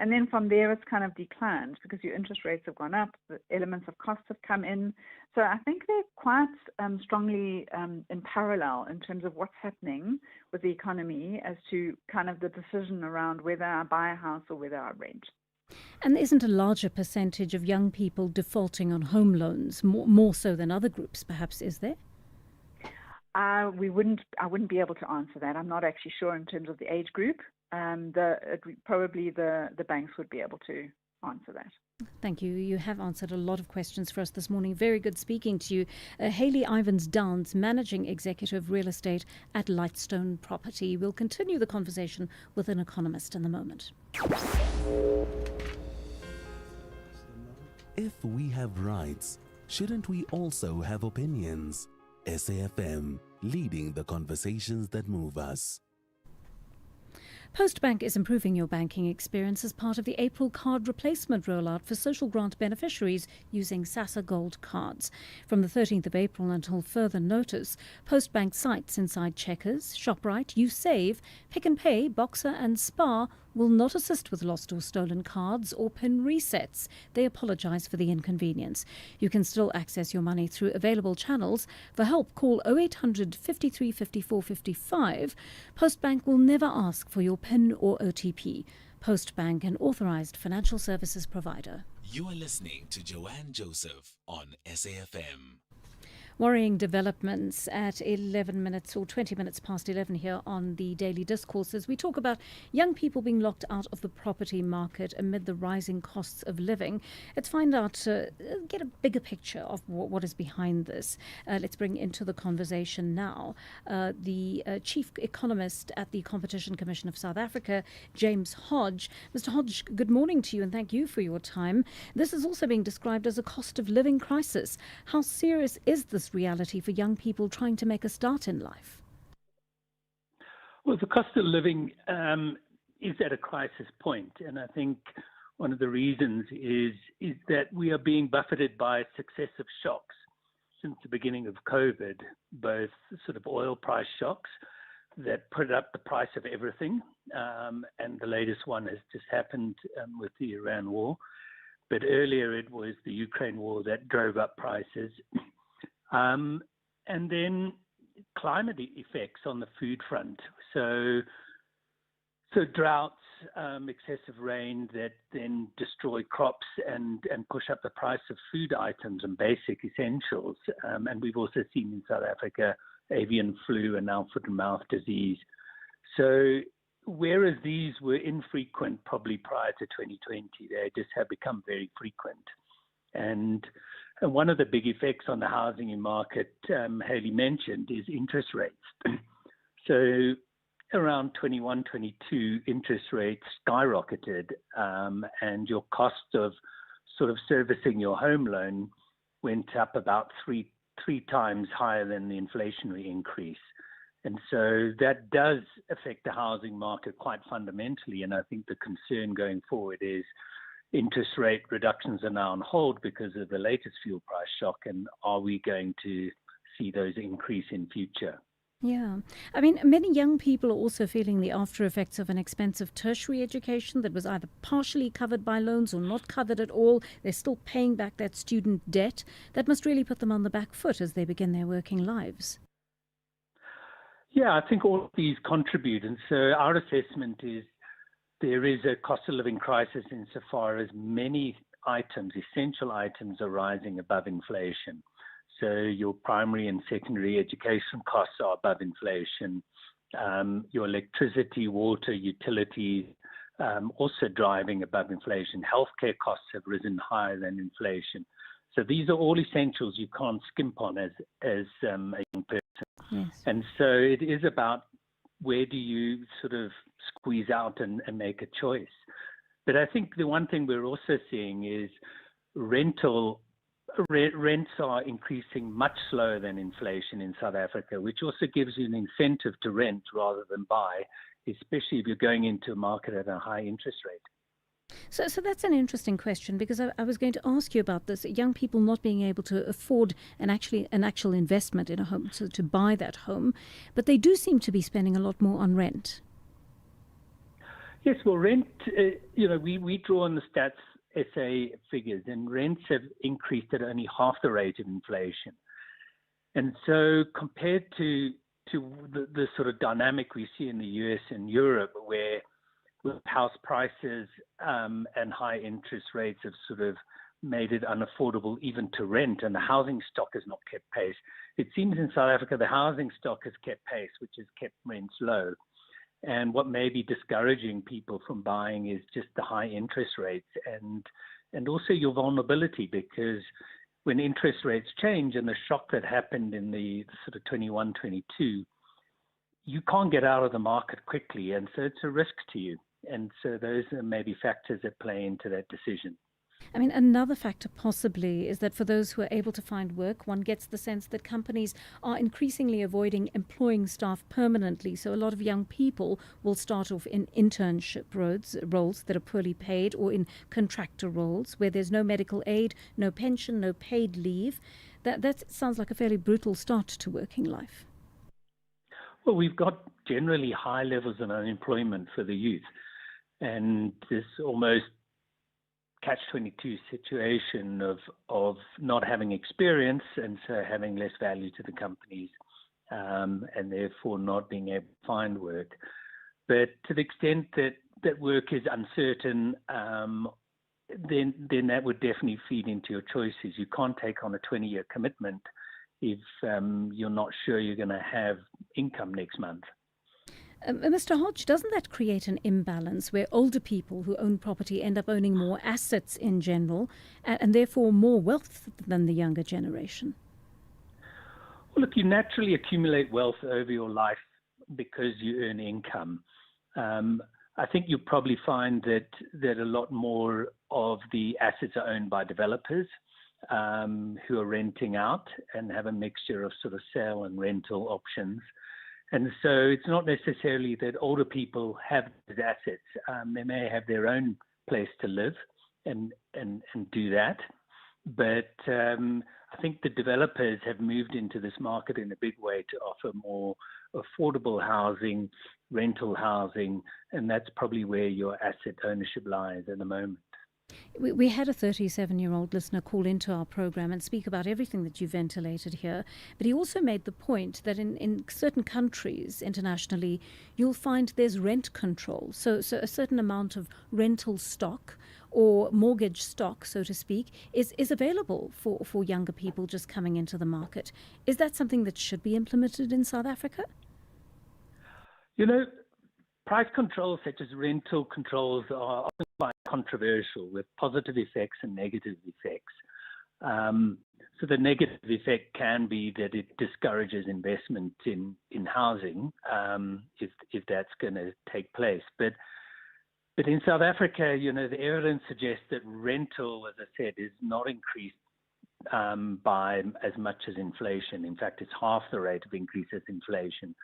And then from there, it's kind of declined because your interest rates have gone up, the elements of costs have come in. So I think they're quite strongly in parallel in terms of what's happening with the economy as to kind of the decision around whether I buy a house or whether I rent. And isn't a larger percentage of young people defaulting on home loans, more so than other groups, perhaps, is there? I wouldn't be able to answer that. I'm not actually sure in terms of the age group. Probably the banks would be able to answer that. Thank you. You have answered a lot of questions for us this morning. Very good speaking to you. Hayley Ivans-Downs, Managing Executive Real Estate at Lightstone Property. We'll continue the conversation with an economist in a moment. If we have rights, shouldn't we also have opinions? SAfm, leading the conversations that move us. Postbank is improving your banking experience as part of the April card replacement rollout for social grant beneficiaries using SASSA Gold cards. From the 13th of April until further notice, Postbank sites inside Checkers, ShopRite, YouSave, Pick n Pay, Boxer and Spar will not assist with lost or stolen cards or PIN resets. They apologise for the inconvenience. You can still access your money through available channels. For help, call 0800 53 54 55. Postbank will never ask for your PIN or OTP. Postbank, an authorised financial services provider. You are listening to Joanne Joseph on SAfm. Worrying developments at 11 minutes or 20 minutes past 11 here on the Daily Discourse as we talk about young people being locked out of the property market amid the rising costs of living. Let's find out, get a bigger picture of what is behind this. Let's bring into the conversation now the Chief Economist at the Competition Commission of South Africa, James Hodge. Mr. Hodge, good morning to you and thank you for your time. This is also being described as a cost of living crisis. How serious is this reality for young people trying to make a start in life? Well, the cost of living is at a crisis point, and I think one of the reasons is that we are being buffeted by successive shocks since the beginning of COVID, both sort of oil price shocks, that put up the price of everything. And the latest one has just happened with the Iran war. But earlier it was the Ukraine war that drove up prices. And then climate effects on the food front. So droughts, excessive rain that then destroy crops and push up the price of food items and basic essentials. And we've also seen in South Africa avian flu and now foot and mouth disease. So whereas these were infrequent probably prior to 2020, they just have become very frequent. And one of the big effects on the housing market, Haley mentioned, is interest rates. So around 21, 22, interest rates skyrocketed, and your cost of sort of servicing your home loan went up about three times higher than the inflationary increase. And so that does affect the housing market quite fundamentally. And I think the concern going forward is interest rate reductions are now on hold because of the latest fuel price shock. And are we going to see those increase in future? Yeah. I mean, many young people are also feeling the after effects of an expensive tertiary education that was either partially covered by loans or not covered at all. They're still paying back that student debt. That must really put them on the back foot as they begin their working lives. Yeah, I think all of these contribute. And so our assessment is there is a cost of living crisis insofar as many items, essential items, are rising above inflation. So your primary and secondary education costs are above inflation. Your electricity, water, utilities also driving above inflation. Healthcare costs have risen higher than inflation. So these are all essentials you can't skimp on as a young person. Yes. And so it is about where do you sort of squeeze out and make a choice. But I think the one thing we're also seeing is rents are increasing much slower than inflation in South Africa, which also gives you an incentive to rent rather than buy, especially if you're going into a market at a high interest rate. So that's an interesting question, because I was going to ask you about this. Young people not being able to afford an actual investment in a home, so to buy that home, but they do seem to be spending a lot more on rent. Yes, well, rent, we draw on the stats SA figures, and rents have increased at only half the rate of inflation. And so compared to the sort of dynamic we see in the US and Europe, where with house prices and high interest rates have sort of made it unaffordable even to rent, and the housing stock has not kept pace. It seems in South Africa the housing stock has kept pace, which has kept rents low. And what may be discouraging people from buying is just the high interest rates and also your vulnerability, because when interest rates change, and the shock that happened in the sort of 21, 22, you can't get out of the market quickly. And so it's a risk to you. And so those are maybe factors that play into that decision. I mean, another factor possibly is that for those who are able to find work, one gets the sense that companies are increasingly avoiding employing staff permanently. So a lot of young people will start off in internship roles that are poorly paid, or in contractor roles where there's no medical aid, no pension, no paid leave. That sounds like a fairly brutal start to working life. Well, we've got generally high levels of unemployment for the youth, and this almost catch-22 situation of not having experience and so having less value to the companies, and therefore not being able to find work. But to the extent that work is uncertain, then that would definitely feed into your choices. You can't take on a 20-year commitment if you're not sure you're going to have income next month. Mr. Hodge, doesn't that create an imbalance where older people who own property end up owning more assets in general and therefore more wealth than the younger generation? Well, look, you naturally accumulate wealth over your life because you earn income. I think you'll probably find that a lot more of the assets are owned by developers who are renting out and have a mixture of sort of sale and rental options. And so it's not necessarily that older people have these assets. They may have their own place to live and do that. But I think the developers have moved into this market in a big way to offer more affordable housing, rental housing, and that's probably where your asset ownership lies at the moment. We had a 37-year-old listener call into our program and speak about everything that you ventilated here, but he also made the point that in certain countries internationally, you'll find there's rent control. So a certain amount of rental stock or mortgage stock, so to speak, is available for younger people just coming into the market. Is that something that should be implemented in South Africa? You know, price controls such as rental controls are often quite controversial with positive effects and negative effects. So the negative effect can be that it discourages investment in housing if that's going to take place. But in South Africa, you know, the evidence suggests that rental, as I said, is not increased by as much as inflation. In fact, it's half the rate of increase as inflation,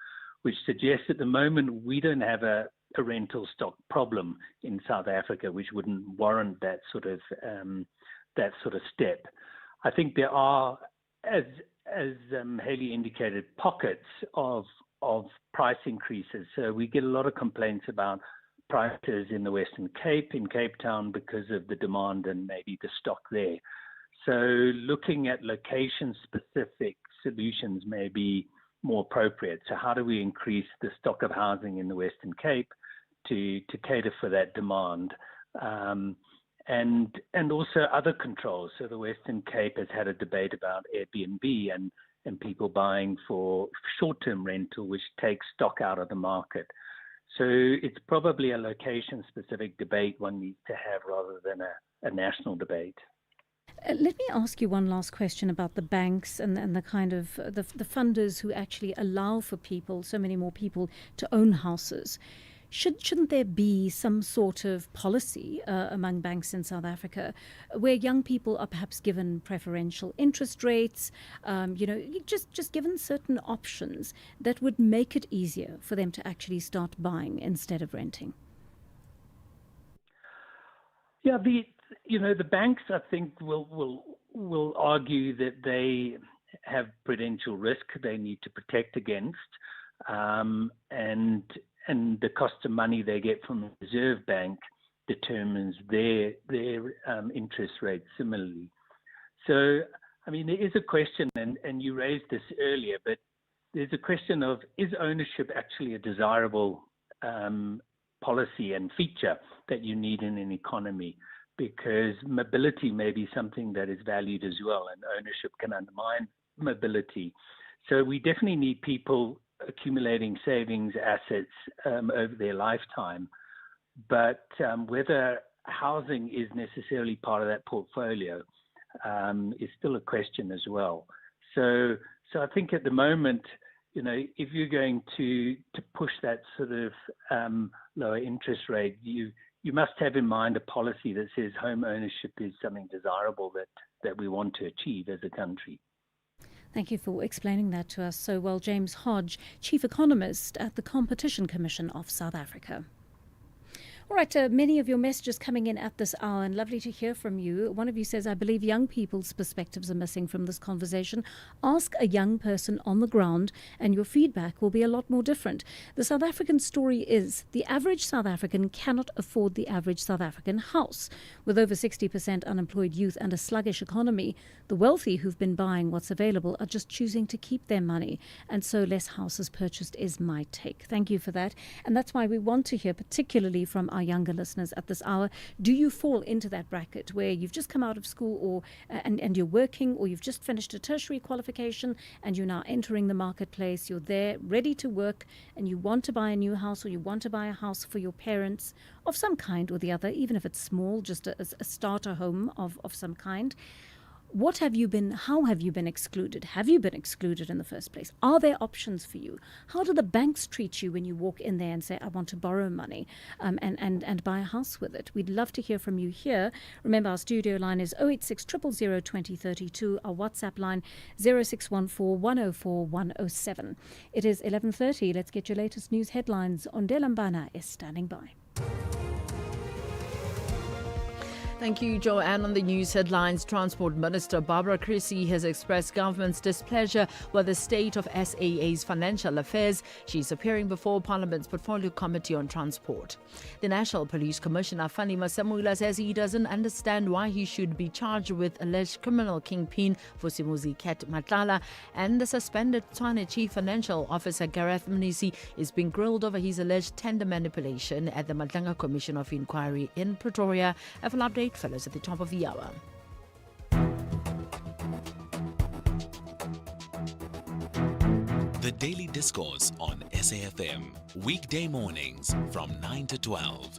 which suggests at the moment we don't have a rental stock problem in South Africa, which wouldn't warrant that sort of step. I think there are, as Haley indicated, pockets of price increases. So we get a lot of complaints about prices in the Western Cape, in Cape Town, because of the demand and maybe the stock there. So looking at location-specific solutions may be more appropriate. So how do we increase the stock of housing in the Western Cape to cater for that demand? And also other controls. So the Western Cape has had a debate about Airbnb and people buying for short-term rental, which takes stock out of the market. So it's probably a location-specific debate one needs to have rather than a national debate. Let me ask you one last question about the banks and the kind of the funders who actually allow for people, so many more people, to own houses. Shouldn't there be some sort of policy among banks in South Africa where young people are perhaps given preferential interest rates, just given certain options that would make it easier for them to actually start buying instead of renting? Yeah, the banks, I think, will argue that they have prudential risk they need to protect against, and the cost of money they get from the Reserve Bank determines their interest rate similarly. So, I mean, there is a question, and you raised this earlier, but there's a question of, is ownership actually a desirable policy and feature that you need in an economy? Because mobility may be something that is valued as well, and ownership can undermine mobility. So we definitely need people accumulating savings assets over their lifetime. But whether housing is necessarily part of that portfolio is still a question as well. So I think at the moment, you know, if you're going to push that sort of lower interest rate, you must have in mind a policy that says home ownership is something desirable that we want to achieve as a country. Thank you for explaining that to us so well. James Hodge, Chief Economist at the Competition Commission of South Africa. All right, many of your messages coming in at this hour, and lovely to hear from you. One of you says, I believe young people's perspectives are missing from this conversation. Ask a young person on the ground and your feedback will be a lot more different. The South African story is the average South African cannot afford the average South African house. With over 60% unemployed youth and a sluggish economy, the wealthy who've been buying what's available are just choosing to keep their money. And so less houses purchased is my take. Thank you for that. And that's why we want to hear particularly from our younger listeners at this hour. Do you fall into that bracket where you've just come out of school or and you're working, or you've just finished a tertiary qualification and you're now entering the marketplace, you're there ready to work and you want to buy a new house, or you want to buy a house for your parents of some kind or the other, even if it's small, just a starter home of some kind? How have you been excluded? Have you been excluded in the first place? Are there options for you? How do the banks treat you when you walk in there and say, I want to borrow money and buy a house with it? We'd love to hear from you here. Remember, our studio line is 086 000 2032, our WhatsApp line 0614 104 107. It is 11:30. Let's get your latest news headlines. Ondela Mbana is standing by. Thank you, Joanne. On the news headlines, Transport Minister Barbara Creecy has expressed government's displeasure with the state of SAA's financial affairs. She's appearing before Parliament's Portfolio Committee on Transport. The National Police Commissioner Fani Masamula says he doesn't understand why he should be charged with alleged criminal kingpin Vusimuzi Ket Matlala, and the suspended Tshwane Chief Financial Officer Gareth Mnisi is being grilled over his alleged tender manipulation at the Madlanga Commission of Inquiry in Pretoria. A full update follows at the top of the hour. The Daily Discourse on SAfm. Weekday mornings from 9 to 12.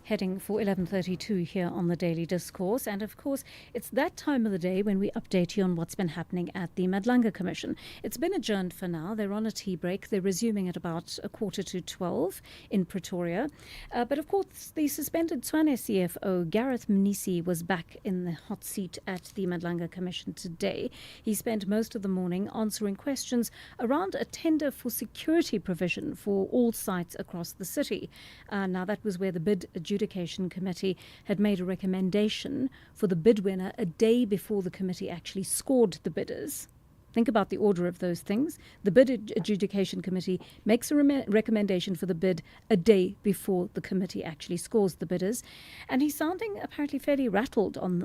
Heading for 11:32 here on the Daily Discourse. And of course, it's that time of the day when we update you on what's been happening at the Madlanga Commission. It's been adjourned for now. They're on a tea break. They're resuming at about 11:45 in Pretoria. But of course, the suspended Tshwane CFO, Gareth Mnisi, was back in the hot seat at the Madlanga Commission today. He spent most of the morning answering questions around a tender for security provision for all sites across the city. Now, that was where the bid Adjudication Committee had made a recommendation for the bid winner a day before the committee actually scored the bidders. Think about the order of those things. The Bid Adjudication Committee makes a recommendation for the bid a day before the committee actually scores the bidders. And he's sounding apparently fairly rattled on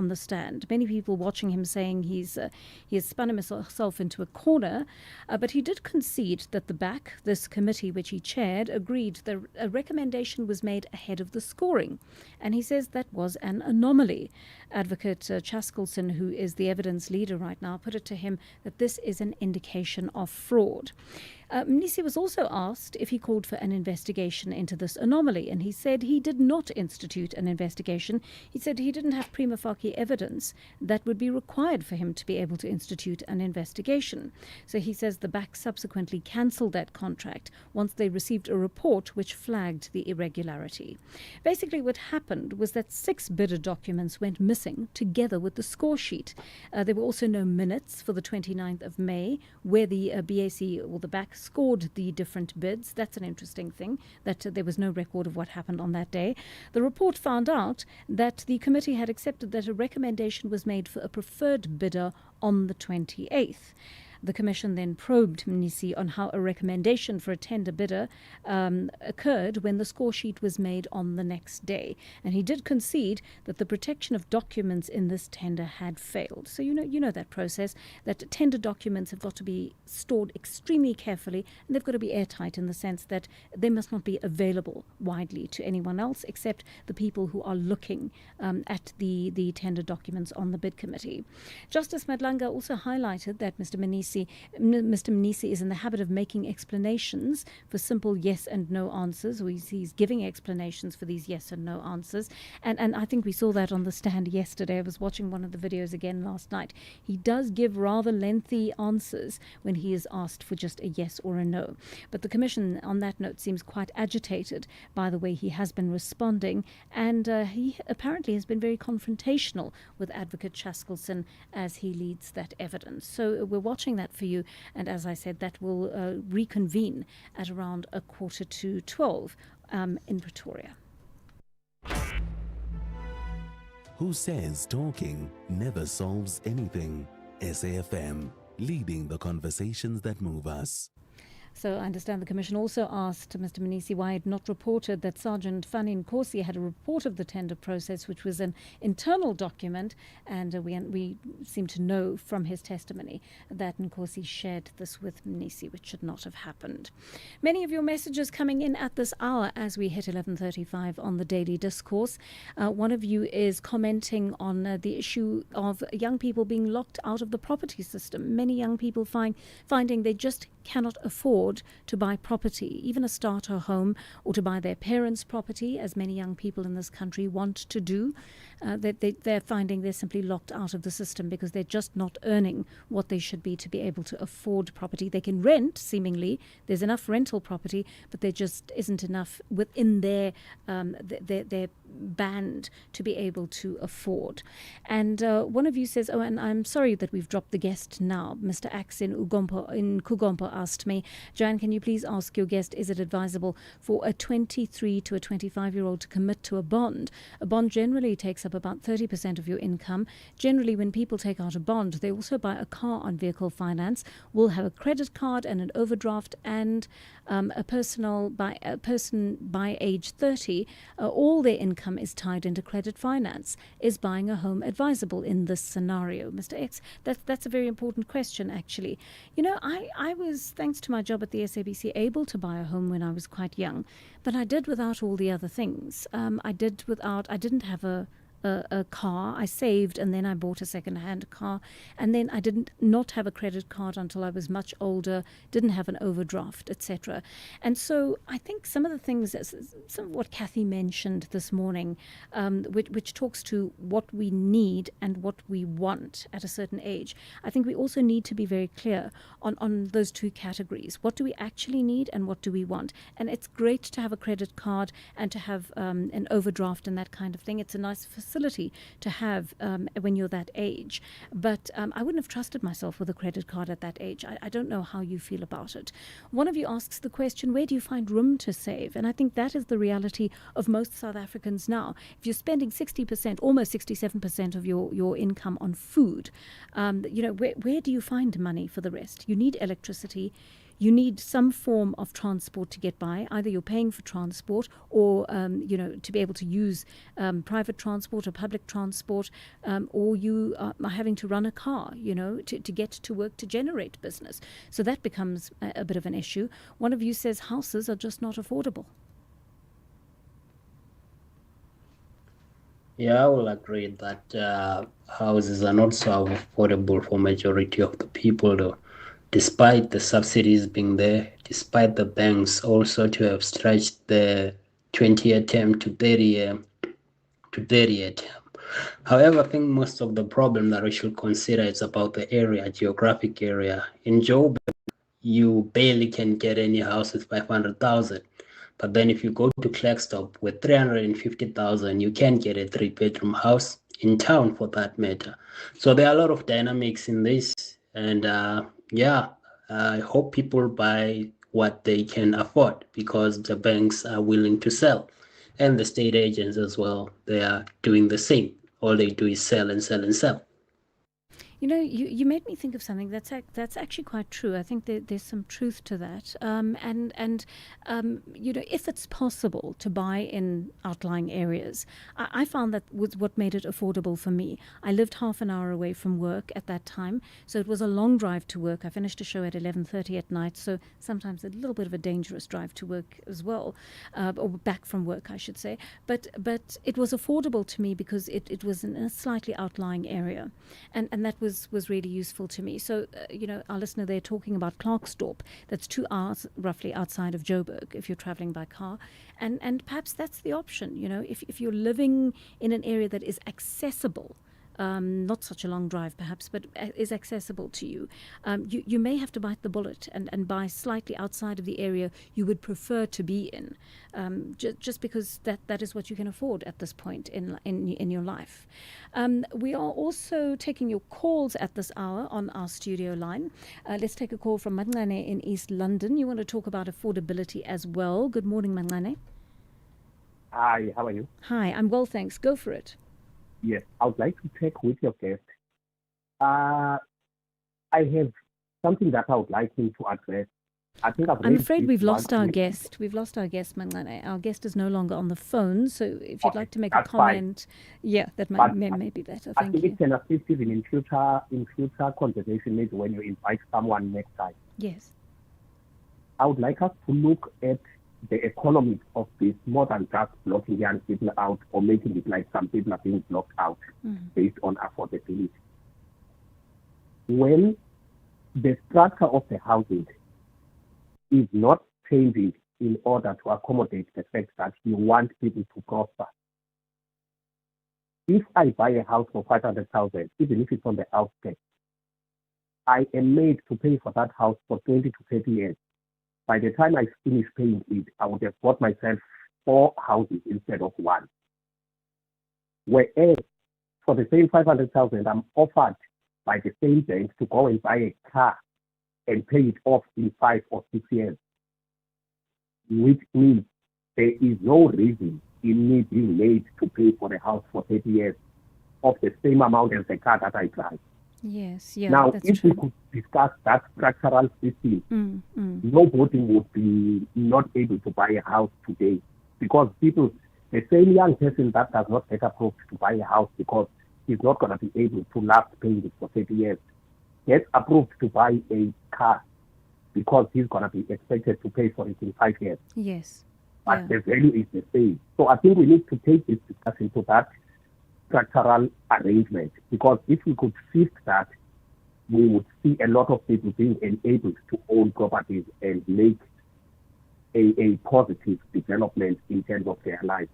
the stand. Many people watching him saying he has spun himself into a corner. But he did concede that this committee, which he chaired, agreed that a recommendation was made ahead of the scoring. And he says that was an anomaly. Advocate Chaskelson, who is the evidence leader right now, put it to him that this is an indication of fraud. Mnisi was also asked if he called for an investigation into this anomaly, and he said he did not institute an investigation. He said he didn't have prima facie evidence that would be required for him to be able to institute an investigation. So he says the BAC subsequently cancelled that contract once they received a report which flagged the irregularity. Basically, what happened was that 6 bidder documents went missing together with the score sheet. There were also no minutes for the 29th of May where the BAC or the BAC scored the different bids. That's an interesting thing, that there was no record of what happened on that day. The report found out that the committee had accepted that a recommendation was made for a preferred bidder on the 28th. The Commission then probed Mnisi on how a recommendation for a tender bidder occurred when the score sheet was made on the next day. And he did concede that the protection of documents in this tender had failed. So you know that process, that tender documents have got to be stored extremely carefully, and they've got to be airtight in the sense that they must not be available widely to anyone else except the people who are looking at the tender documents on the bid committee. Justice Madlanga also highlighted that Mr. Mnisi is in the habit of making explanations for simple yes and no answers, or he's giving explanations for these yes and no answers. And I think we saw that on the stand yesterday. I was watching one of the videos again last night. He does give rather lengthy answers when he is asked for just a yes or a no. But the Commission, on that note, seems quite agitated by the way he has been responding, and he apparently has been very confrontational with Advocate Chaskelson as he leads that evidence. So we're watching that for you, and as I said, that will reconvene at around 11:45 in Pretoria. Who says talking never solves anything? SAfm, leading the conversations that move us. So I understand the Commission also asked Mr. Mnisi why he had not reported that Sergeant Fani Nkosi had a report of the tender process, which was an internal document, and we seem to know from his testimony that Nkosi shared this with Mnisi, which should not have happened. Many of your messages coming in at this hour as we hit 11:35 on the Daily Discourse. One of you is commenting on the issue of young people being locked out of the property system. Many young people finding they just cannot afford to buy property, even a starter home, or to buy their parents' property, as many young people in this country want to do. they're finding they're simply locked out of the system because they're just not earning what they should be to be able to afford property. They can rent, seemingly. There's enough rental property, but there just isn't enough within their band to be able to afford. And one of you says, oh, and I'm sorry that we've dropped the guest now. Mr. Axe in Kugompo asked me, Joanne, can you please ask your guest, is it advisable for a 23 to a 25-year-old to commit to a bond? A bond generally takes up about 30% of your income. Generally, when people take out a bond, they also buy a car on vehicle finance, will have a credit card and an overdraft, and a person by age 30, all their income is tied into credit finance. Is buying a home advisable in this scenario? Mr. X, that's a very important question, actually. You know, I was, thanks to my job at the SABC, able to buy a home when I was quite young, but I did without all the other things. I didn't have a car. I saved and then I bought a second-hand car, and then I didn't not have a credit card until I was much older, didn't have an overdraft, etc. And so I think some of the things, some of what Kathy mentioned this morning, which talks to what we need and what we want at a certain age, I think we also need to be very clear on those two categories. What do we actually need and what do we want? And it's great to have a credit card and to have an overdraft and that kind of thing. It's a nice facility to have when you're that age. But I wouldn't have trusted myself with a credit card at that age. I don't know how you feel about it. One of you asks the question, where do you find room to save? And I think that is the reality of most South Africans now. If you're spending 60%, almost 67% of your income on food, where do you find money for the rest? You need electricity. You need some form of transport to get by. Either you're paying for transport or, to be able to use private transport or public transport, or you are having to run a car, to get to work to generate business. So that becomes a bit of an issue. One of you says houses are just not affordable. Yeah, I will agree that houses are not so affordable for majority of the people, though. Despite the subsidies being there, despite the banks also to have stretched the 20-year term to 30-year term. However, I think most of the problem that we should consider is about the area, geographic area. In Joburg, you barely can get any house with 500,000. But then if you go to Klerksdorp with 350,000, you can get a 3-bedroom house in town for that matter. So there are a lot of dynamics in this. And I hope people buy what they can afford because the banks are willing to sell. And the state agents as well, they are doing the same. All they do is sell and sell and sell. You made me think of something that's actually quite true. I think there's some truth to that. If it's possible to buy in outlying areas, I found that was what made it affordable for me. I lived half an hour away from work at that time, so it was a long drive to work. I finished a show at 11:30 at night, so sometimes a little bit of a dangerous drive to work as well, or back from work, I should say. But it was affordable to me because it was in a slightly outlying area, and that was really useful to me. So, our listener there talking about Klerksdorp, that's 2 hours roughly outside of Joburg if you're traveling by car. And perhaps that's the option, if you're living in an area that is accessible, not such a long drive perhaps, but is accessible to you. You may have to bite the bullet and buy slightly outside of the area you would prefer to be in, just because that is what you can afford at this point in your life. We are also taking your calls at this hour on our studio line. Let's take a call from Manglane in East London. You want to talk about affordability as well. Good morning, Manglane. Hi, how are you? Hi, I'm well, thanks. Go for it. Yes, I would like to check with your guest. I have something that I would like him to address. I'm afraid we've lost our guest. We've lost our guest, Manglane. Our guest is no longer on the phone, so if you'd like to make a comment, that may be better. Thank you. I think it can assist even in future conversation, maybe when you invite someone next time. Yes. I would like us to look at the economics of this more than just blocking young people out or making it like some people are being blocked out based on affordability. When the structure of the housing is not changing in order to accommodate the fact that you want people to prosper, if I buy a house for 500,000, even if it's on the outskirts, I am made to pay for that house for 20 to 30 years. By the time I finish paying it, I would have bought myself 4 houses instead of 1. Whereas for the same 500,000, I'm offered by the same bank to go and buy a car and pay it off in 5 or 6 years, which means there is no reason in me being made to pay for the house for 30 years of the same amount as the car that I drive. Yes, yeah, now, that's if true. we could discuss that structural system, nobody would be not able to buy a house today, because people, the same young person that does not get approved to buy a house because he's not going to be able to last paying it for 30 years, gets approved to buy a car because he's going to be expected to pay for it in 5 years. Yes. But the value is the same. So I think we need to take this discussion to that structural arrangement, because if we could shift that, we would see a lot of people being enabled to own properties and make a positive development in terms of their lives.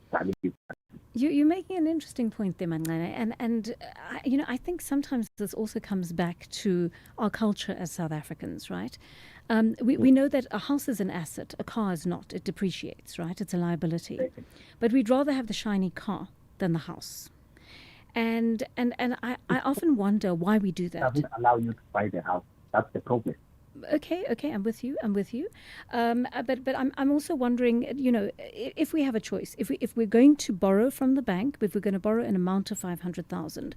You're making an interesting point there, Manqane, and I think sometimes this also comes back to our culture as South Africans, right? We know that a house is an asset, a car is not. It depreciates, right? It's a liability. But we'd rather have the shiny car than the house. And I often wonder why we do that. It doesn't allow you to buy the house. That's the problem. Okay, I'm with you. But I'm also wondering, if we have a choice, if we're going to borrow from the bank, if we're going to borrow an amount of 500,000,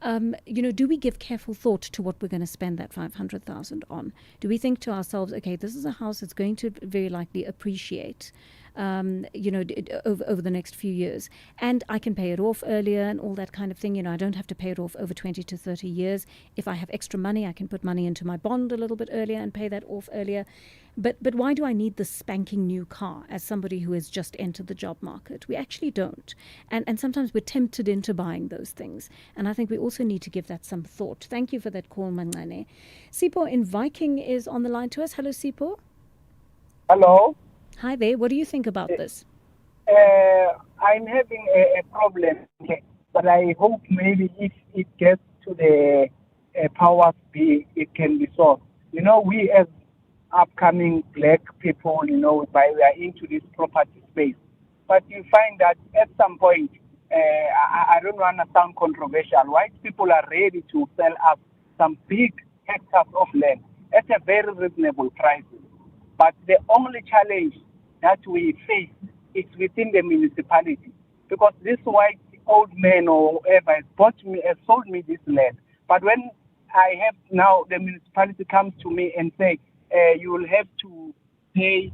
do we give careful thought to what we're going to spend that 500,000 on? Do we think to ourselves, okay, this is a house that's going to very likely appreciate, over the next few years, and I can pay it off earlier and all that kind of thing. I don't have to pay it off over 20 to 30 years. If I have extra money, I can put money into my bond a little bit earlier and pay that off earlier. But why do I need this spanking new car as somebody who has just entered the job market? We actually don't. And sometimes we're tempted into buying those things. And I think we also need to give that some thought. Thank you for that call, Manqane. Sipho in Viking is on the line to us. Hello, Sipho. Hello. Hi there. What do you think about this? I'm having a problem, but I hope maybe if it gets to the powers be, it can be solved. We as upcoming black people, we are into this property space. But you find that at some point, I don't want to sound controversial, white people are ready to sell us some big hectares of land at a very reasonable price. But the only challenge that we face is within the municipality, because this white old man or whoever has sold me this land. But when I have now, the municipality comes to me and say, you will have to pay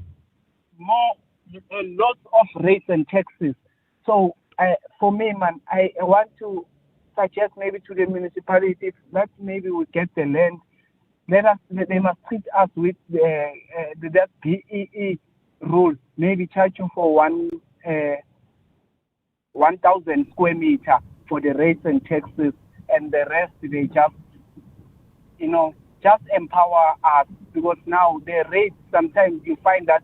a lot of rates and taxes. So for me, man, I want to suggest maybe to the municipality that maybe we get the land. They must treat us with that BEE rule, maybe charging for 1,000 square meter for the rates and taxes, and the rest they just empower us, because now the rates, sometimes you find that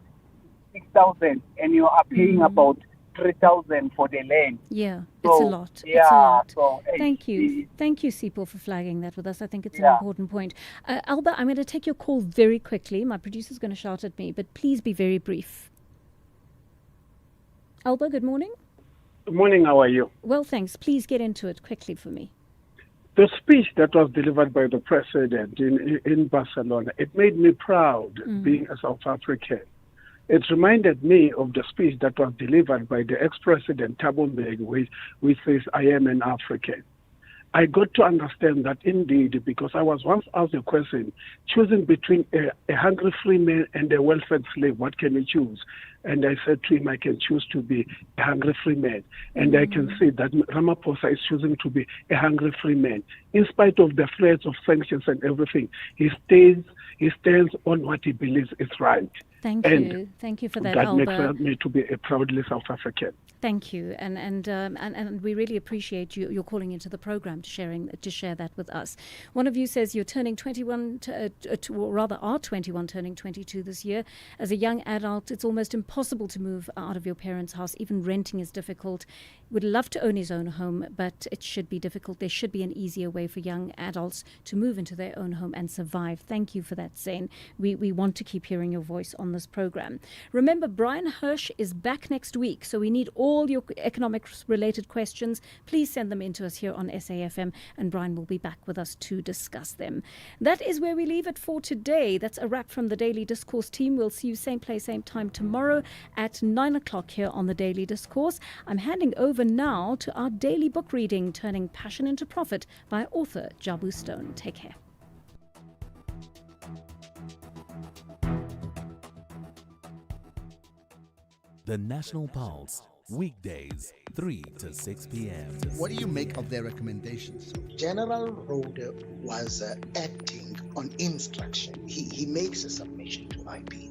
6,000 and you are paying about 3,000 for the land. Yeah, so, it's a lot. Yeah, it's a lot. So, Thank you, Sipho, for flagging that with us. I think it's an important point. Alba, I'm going to take your call very quickly. My producer's going to shout at me, but please be very brief. Alba, good morning. Good morning, how are you? Well, thanks. Please get into it quickly for me. The speech that was delivered by the president in Barcelona, it made me proud being a South African. It reminded me of the speech that was delivered by the ex-president Thabo Mbeki, which says, I am an African. I got to understand that indeed, because I was once asked a question, choosing between a hungry free man and a well-fed slave, what can you choose? And I said to him, I can choose to be a hungry free man. And I can see that Ramaphosa is choosing to be a hungry free man. In spite of the threats of sanctions and everything, he stands on what he believes is right. Thank you. Thank you for that, Alba. That makes me to be a proudly South African. Thank you, and we really appreciate you calling into the program to share that with us. One of you says you're turning 21, or rather are 21, turning 22 this year. As a young adult, it's almost impossible impossible to move out of your parents' house. Even renting is difficult. Would love to own his own home, but it should be difficult. There should be an easier way for young adults to move into their own home and survive. Thank you for that, Zane. We want to keep hearing your voice on this program. Remember, Brian Hirsch is back next week, so we need all your economics-related questions. Please send them in to us here on SAfm, and Brian will be back with us to discuss them. That is where we leave it for today. That's a wrap from the Daily Discourse team. We'll see you same place, same time tomorrow at 9 o'clock here on the Daily Discourse. I'm handing over now to our daily book reading, Turning Passion into Profit, by author Jabu Stone. Take care. The National Pulse, weekdays, 3 to 6 p.m. What do you make of their recommendations? General Rode was acting on instruction. He makes a submission to IPED.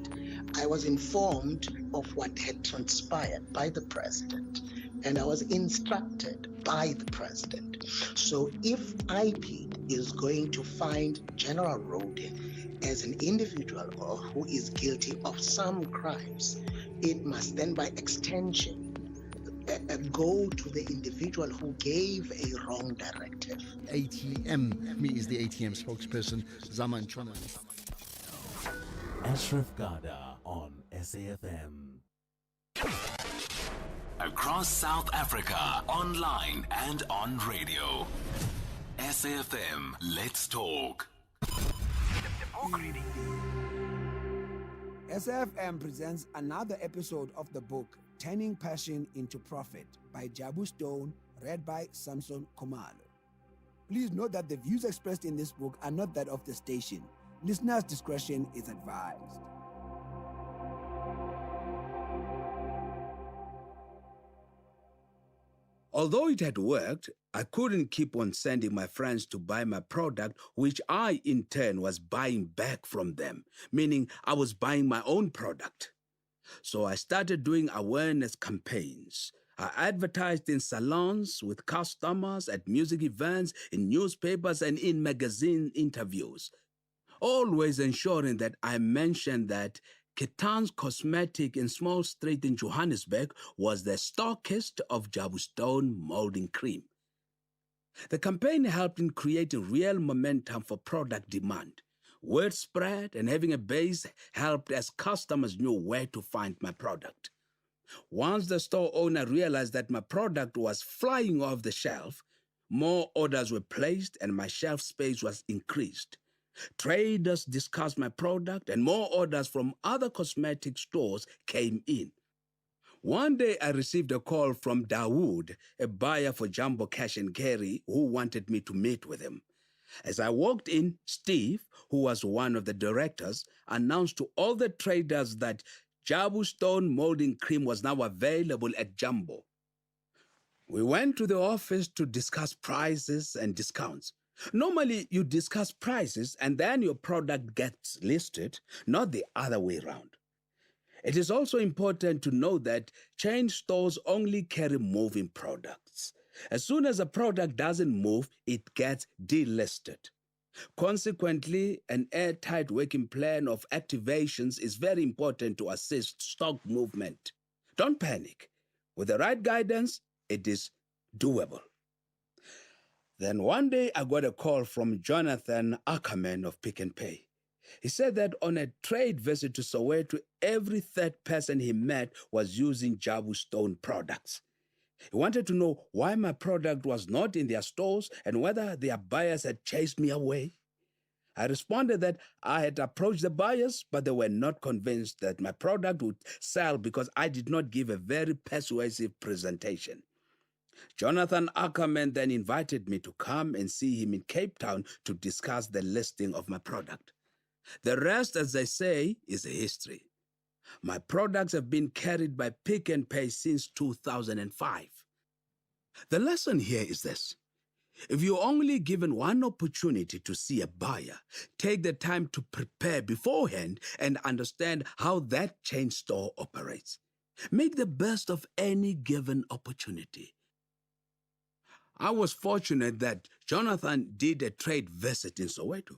I was informed of what had transpired by the president, and I was instructed by the president. So if IPED is going to find General Rode as an individual or who is guilty of some crimes, it must then by extension go to the individual who gave a wrong directive. ATM, me is the ATM spokesperson, Zaman Chona. Ashraf Garda on SAfm. Across South Africa, online and on radio. SAfm, let's talk. SAfm presents another episode of the book Turning Passion into Profit by Jabu Stone, read by Samson Khumalo. Please note that the views expressed in this book are not that of the station. Listeners' discretion is advised. Although it had worked, I couldn't keep on sending my friends to buy my product, which I in turn was buying back from them, meaning I was buying my own product. So I started doing awareness campaigns. I advertised in salons with customers, at music events, in newspapers, and in magazine interviews, always ensuring that I mentioned that Ketan's Cosmetic in Small Street in Johannesburg was the stockist of Jabu Stone molding cream. The campaign helped in creating real momentum for product demand. Word spread and having a base helped as customers knew where to find my product. Once the store owner realized that my product was flying off the shelf, more orders were placed and my shelf space was increased. Traders discussed my product and more orders from other cosmetic stores came in. One day I received a call from Dawood, a buyer for Jumbo Cash and Carry, who wanted me to meet with him. As I walked in, Steve, who was one of the directors, announced to all the traders that Jabu Stone molding cream was now available at Jumbo. We went to the office to discuss prices and discounts. Normally, you discuss prices and then your product gets listed, not the other way around. It is also important to know that chain stores only carry moving products. As soon as a product doesn't move, it gets delisted. Consequently, an airtight working plan of activations is very important to assist stock movement. Don't panic. With the right guidance, it is doable. Then one day I got a call from Jonathan Ackerman of Pick n Pay. He said that on a trade visit to Soweto, every third person he met was using Jabu Stone products. He wanted to know why my product was not in their stores and whether their buyers had chased me away. I responded that I had approached the buyers, but they were not convinced that my product would sell because I did not give a very persuasive presentation. Jonathan Ackerman then invited me to come and see him in Cape Town to discuss the listing of my product. The rest, as they say, is history. My products have been carried by Pick n Pay since 2005. The lesson here is this. If you're only given one opportunity to see a buyer, take the time to prepare beforehand and understand how that chain store operates. Make the best of any given opportunity. I was fortunate that Jonathan did a trade visit in Soweto.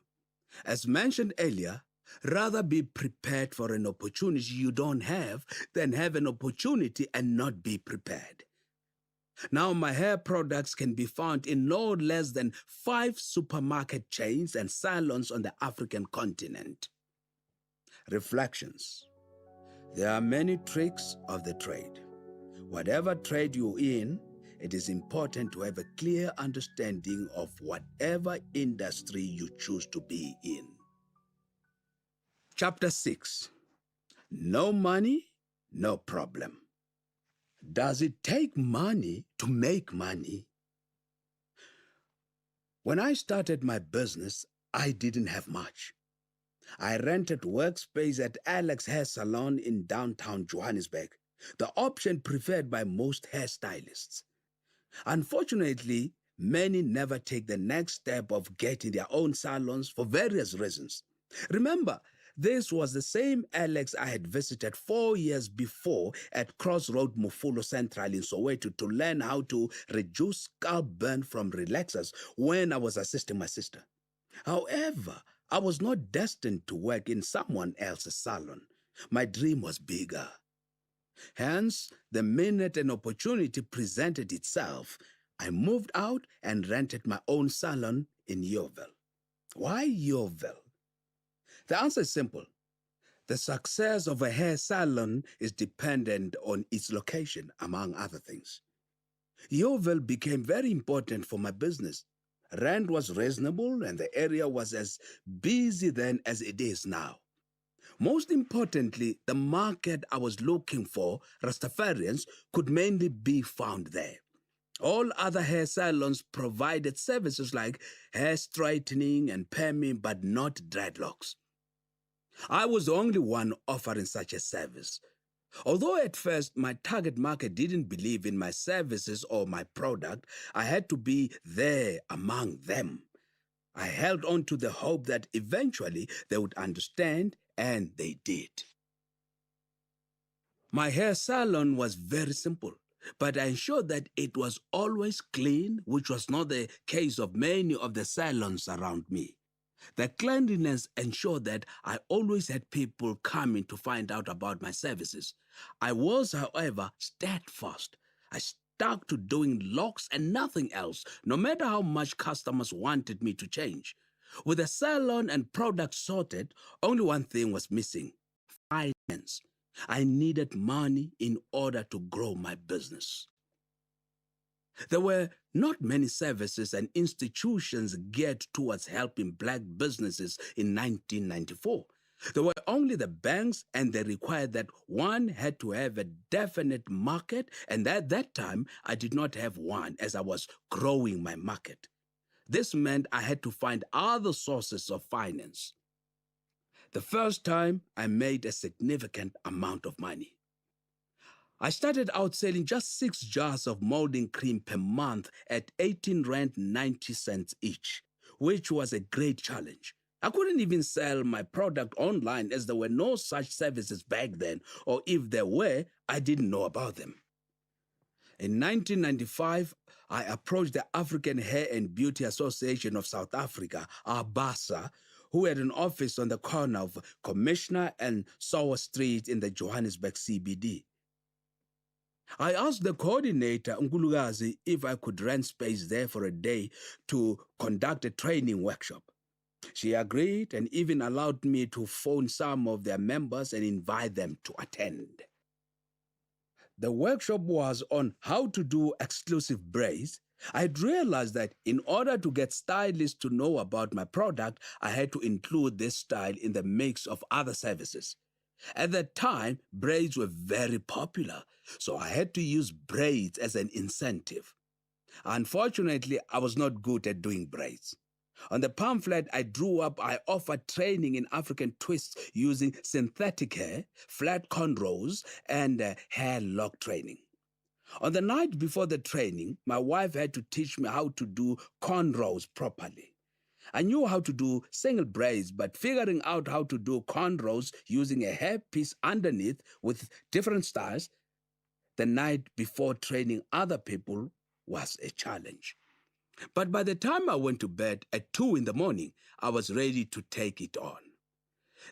As mentioned earlier, Rather be prepared for an opportunity you don't have than have an opportunity and not be prepared. Now, my hair products can be found in no less than 5 supermarket chains and salons on the African continent. Reflections. There are many tricks of the trade. Whatever trade you're in, it is important to have a clear understanding of whatever industry you choose to be in. Chapter 6. No money, no problem. Does it take money to make money? When I started my business, I didn't have much. I rented workspace at Alex Hair Salon in downtown Johannesburg, the option preferred by most hairstylists. Unfortunately, many never take the next step of getting their own salons for various reasons. Remember, this was the same Alex I had visited 4 years before at Crossroad Mufulo Central in Soweto to learn how to reduce scalp burn from relaxers when I was assisting my sister. However, I was not destined to work in someone else's salon. My dream was bigger. Hence, the minute an opportunity presented itself, I moved out and rented my own salon in Yeoville. Why Yeoville? The answer is simple. The success of a hair salon is dependent on its location, among other things. Yeoville became very important for my business. Rent was reasonable and the area was as busy then as it is now. Most importantly, the market I was looking for, Rastafarians, could mainly be found there. All other hair salons provided services like hair straightening and perming, but not dreadlocks. I was the only one offering such a service. Although at first my target market didn't believe in my services or my product, I had to be there among them. I held on to the hope that eventually they would understand, and they did. My hair salon was very simple, but I ensured that it was always clean, which was not the case of many of the salons around me. The cleanliness ensured that I always had people coming to find out about my services. I was, however, steadfast. I stuck to doing locks and nothing else, no matter how much customers wanted me to change. With the salon and products sorted, only one thing was missing: finance. I needed money in order to grow my business. There were not many services and institutions geared towards helping black businesses in 1994. There were only the banks, and they required that one had to have a definite market, and at that time, I did not have one as I was growing my market. This meant I had to find other sources of finance. The first time, I made a significant amount of money. I started out selling just 6 jars of molding cream per month at 18 Rand 90 cents each, which was a great challenge. I couldn't even sell my product online as there were no such services back then, or if there were, I didn't know about them. In 1995, I approached the African Hair and Beauty Association of South Africa, ABASA, who had an office on the corner of Commissioner and Sower Street in the Johannesburg CBD. I asked the coordinator, Nkulukazi, if I could rent space there for a day to conduct a training workshop. She agreed and even allowed me to phone some of their members and invite them to attend. The workshop was on how to do exclusive braids. I had realized that in order to get stylists to know about my product, I had to include this style in the mix of other services. At that time, braids were very popular, so I had to use braids as an incentive. Unfortunately, I was not good at doing braids. On the pamphlet I drew up, I offered training in African twists using synthetic hair, flat cornrows, and hair lock training. On the night before the training, my wife had to teach me how to do cornrows properly. I knew how to do single braids, but figuring out how to do cornrows using a hairpiece underneath with different styles the night before training other people was a challenge. But by the time I went to bed at 2 in the morning, I was ready to take it on.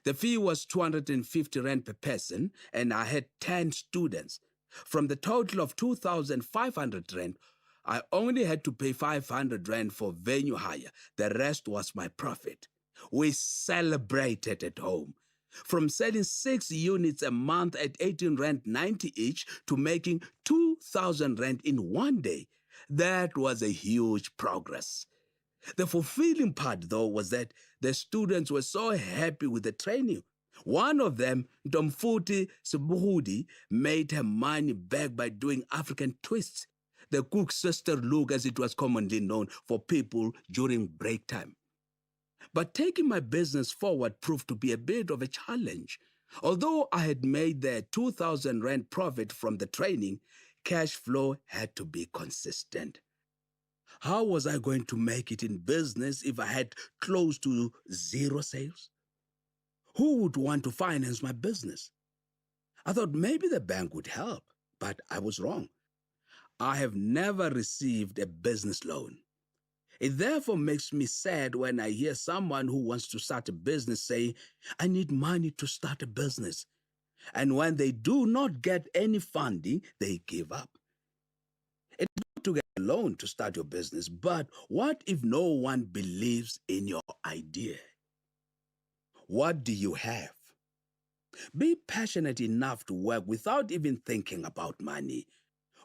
The fee was 250 rand per person, and I had 10 students. From the total of 2,500 rand, I only had to pay 500 rand for venue hire. The rest was my profit. We celebrated at home. From selling 6 units a month at 18 rand 90 each to making 2,000 rand in one day. That was a huge progress. The fulfilling part, though, was that the students were so happy with the training. One of them, Domfuti Sibuhudi, made her money back by doing African twists, the cook sister look as it was commonly known for people during break time. But taking my business forward proved to be a bit of a challenge. Although I had made the 2,000 rand profit from the training, cash flow had to be consistent. How was I going to make it in business if I had close to zero sales? Who would want to finance my business? I thought maybe the bank would help, but I was wrong. I have never received a business loan. It therefore makes me sad when I hear someone who wants to start a business say, I need money to start a business. And when they do not get any funding, they give up. It's good to get a loan to start your business, but what if no one believes in your idea? What do you have? Be passionate enough to work without even thinking about money.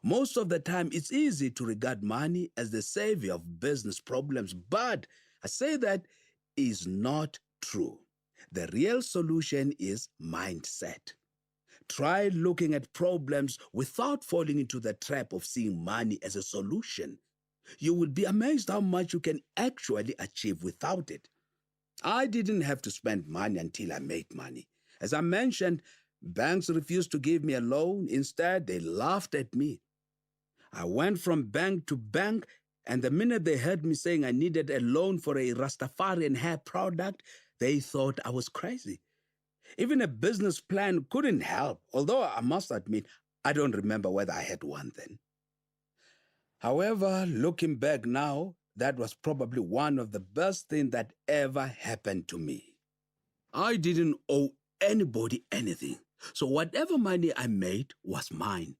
Most of the time, it's easy to regard money as the savior of business problems, but I say that is not true. The real solution is mindset. Try looking at problems without falling into the trap of seeing money as a solution. You will be amazed how much you can actually achieve without it. I didn't have to spend money until I made money. As I mentioned, banks refused to give me a loan. Instead, they laughed at me. I went from bank to bank, and the minute they heard me saying I needed a loan for a Rastafarian hair product, they thought I was crazy. Even a business plan couldn't help, although I must admit, I don't remember whether I had one then. However, looking back now, that was probably one of the best things that ever happened to me. I didn't owe anybody anything, so whatever money I made was mine.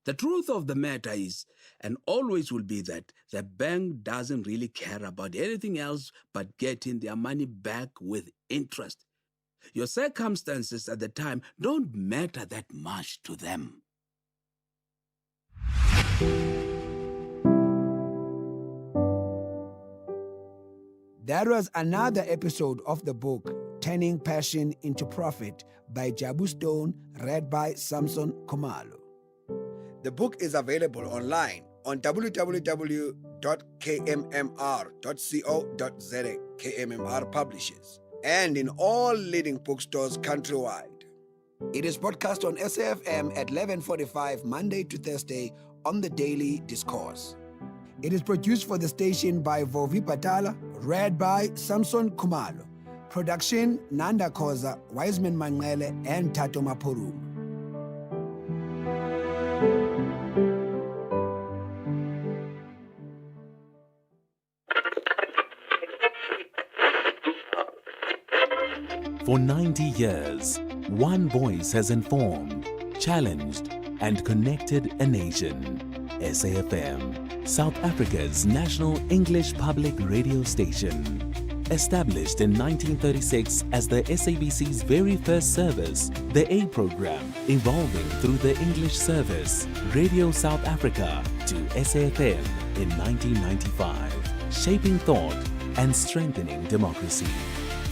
The truth of the matter is, and always will be, that the bank doesn't really care about anything else but getting their money back with interest. Your circumstances at the time don't matter that much to them. That was another episode of the book, Turning Passion into Profit by Jabu Stone, read by Samson Khumalo. The book is available online on www.kmmr.co.za, KMMR Publishers, and in all leading bookstores countrywide. It is broadcast on SAfm at 11:45 Monday to Thursday on the Daily Discourse. It is produced for the station by Vovi Patala, read by Samson Khumalo. Production, Nanda Koza, Wiseman Mangele, and Tato Mapurum. For 90 years, one voice has informed, challenged, and connected a nation. SAfm, South Africa's national English public radio station. Established in 1936 as the SABC's very first service, the A program, evolving through the English service, Radio South Africa, to SAfm in 1995, shaping thought and strengthening democracy.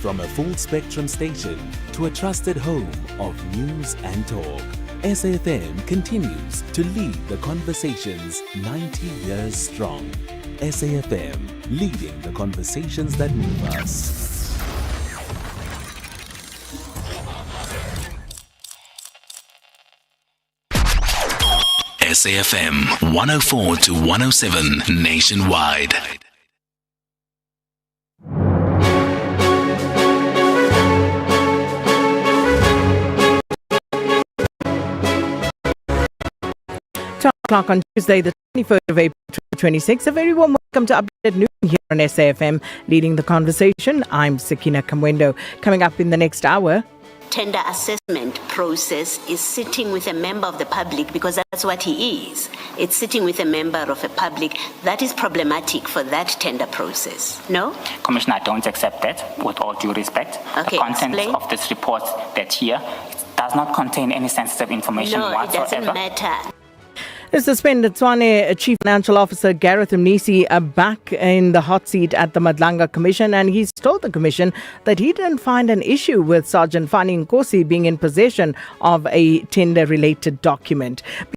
From a full-spectrum station to a trusted home of news and talk, SAfm continues to lead the conversations 90 years strong. SAfm, leading the conversations that move us. SAfm 104 to 107 nationwide. o'clock on Tuesday, the 21st of April 2026. A very warm welcome to Updated Noon here on SAfm. Leading the conversation, I'm Sakina Kamwendo. Coming up in the next hour, tender assessment process is sitting with a member of the public, because that's what he is. It's sitting with a member of a public. That is problematic for that tender process. No? Commissioner, I don't accept that, with all due respect. Okay, the content explain. of this report that's here does not contain any sensitive information whatsoever. It doesn't matter. the suspended Tshwane Chief Financial Officer Gareth Mnisi back in the hot seat at the Madlanga Commission, and he's told the Commission that he didn't find an issue with Sergeant Fani Nkosi being in possession of a tender-related document.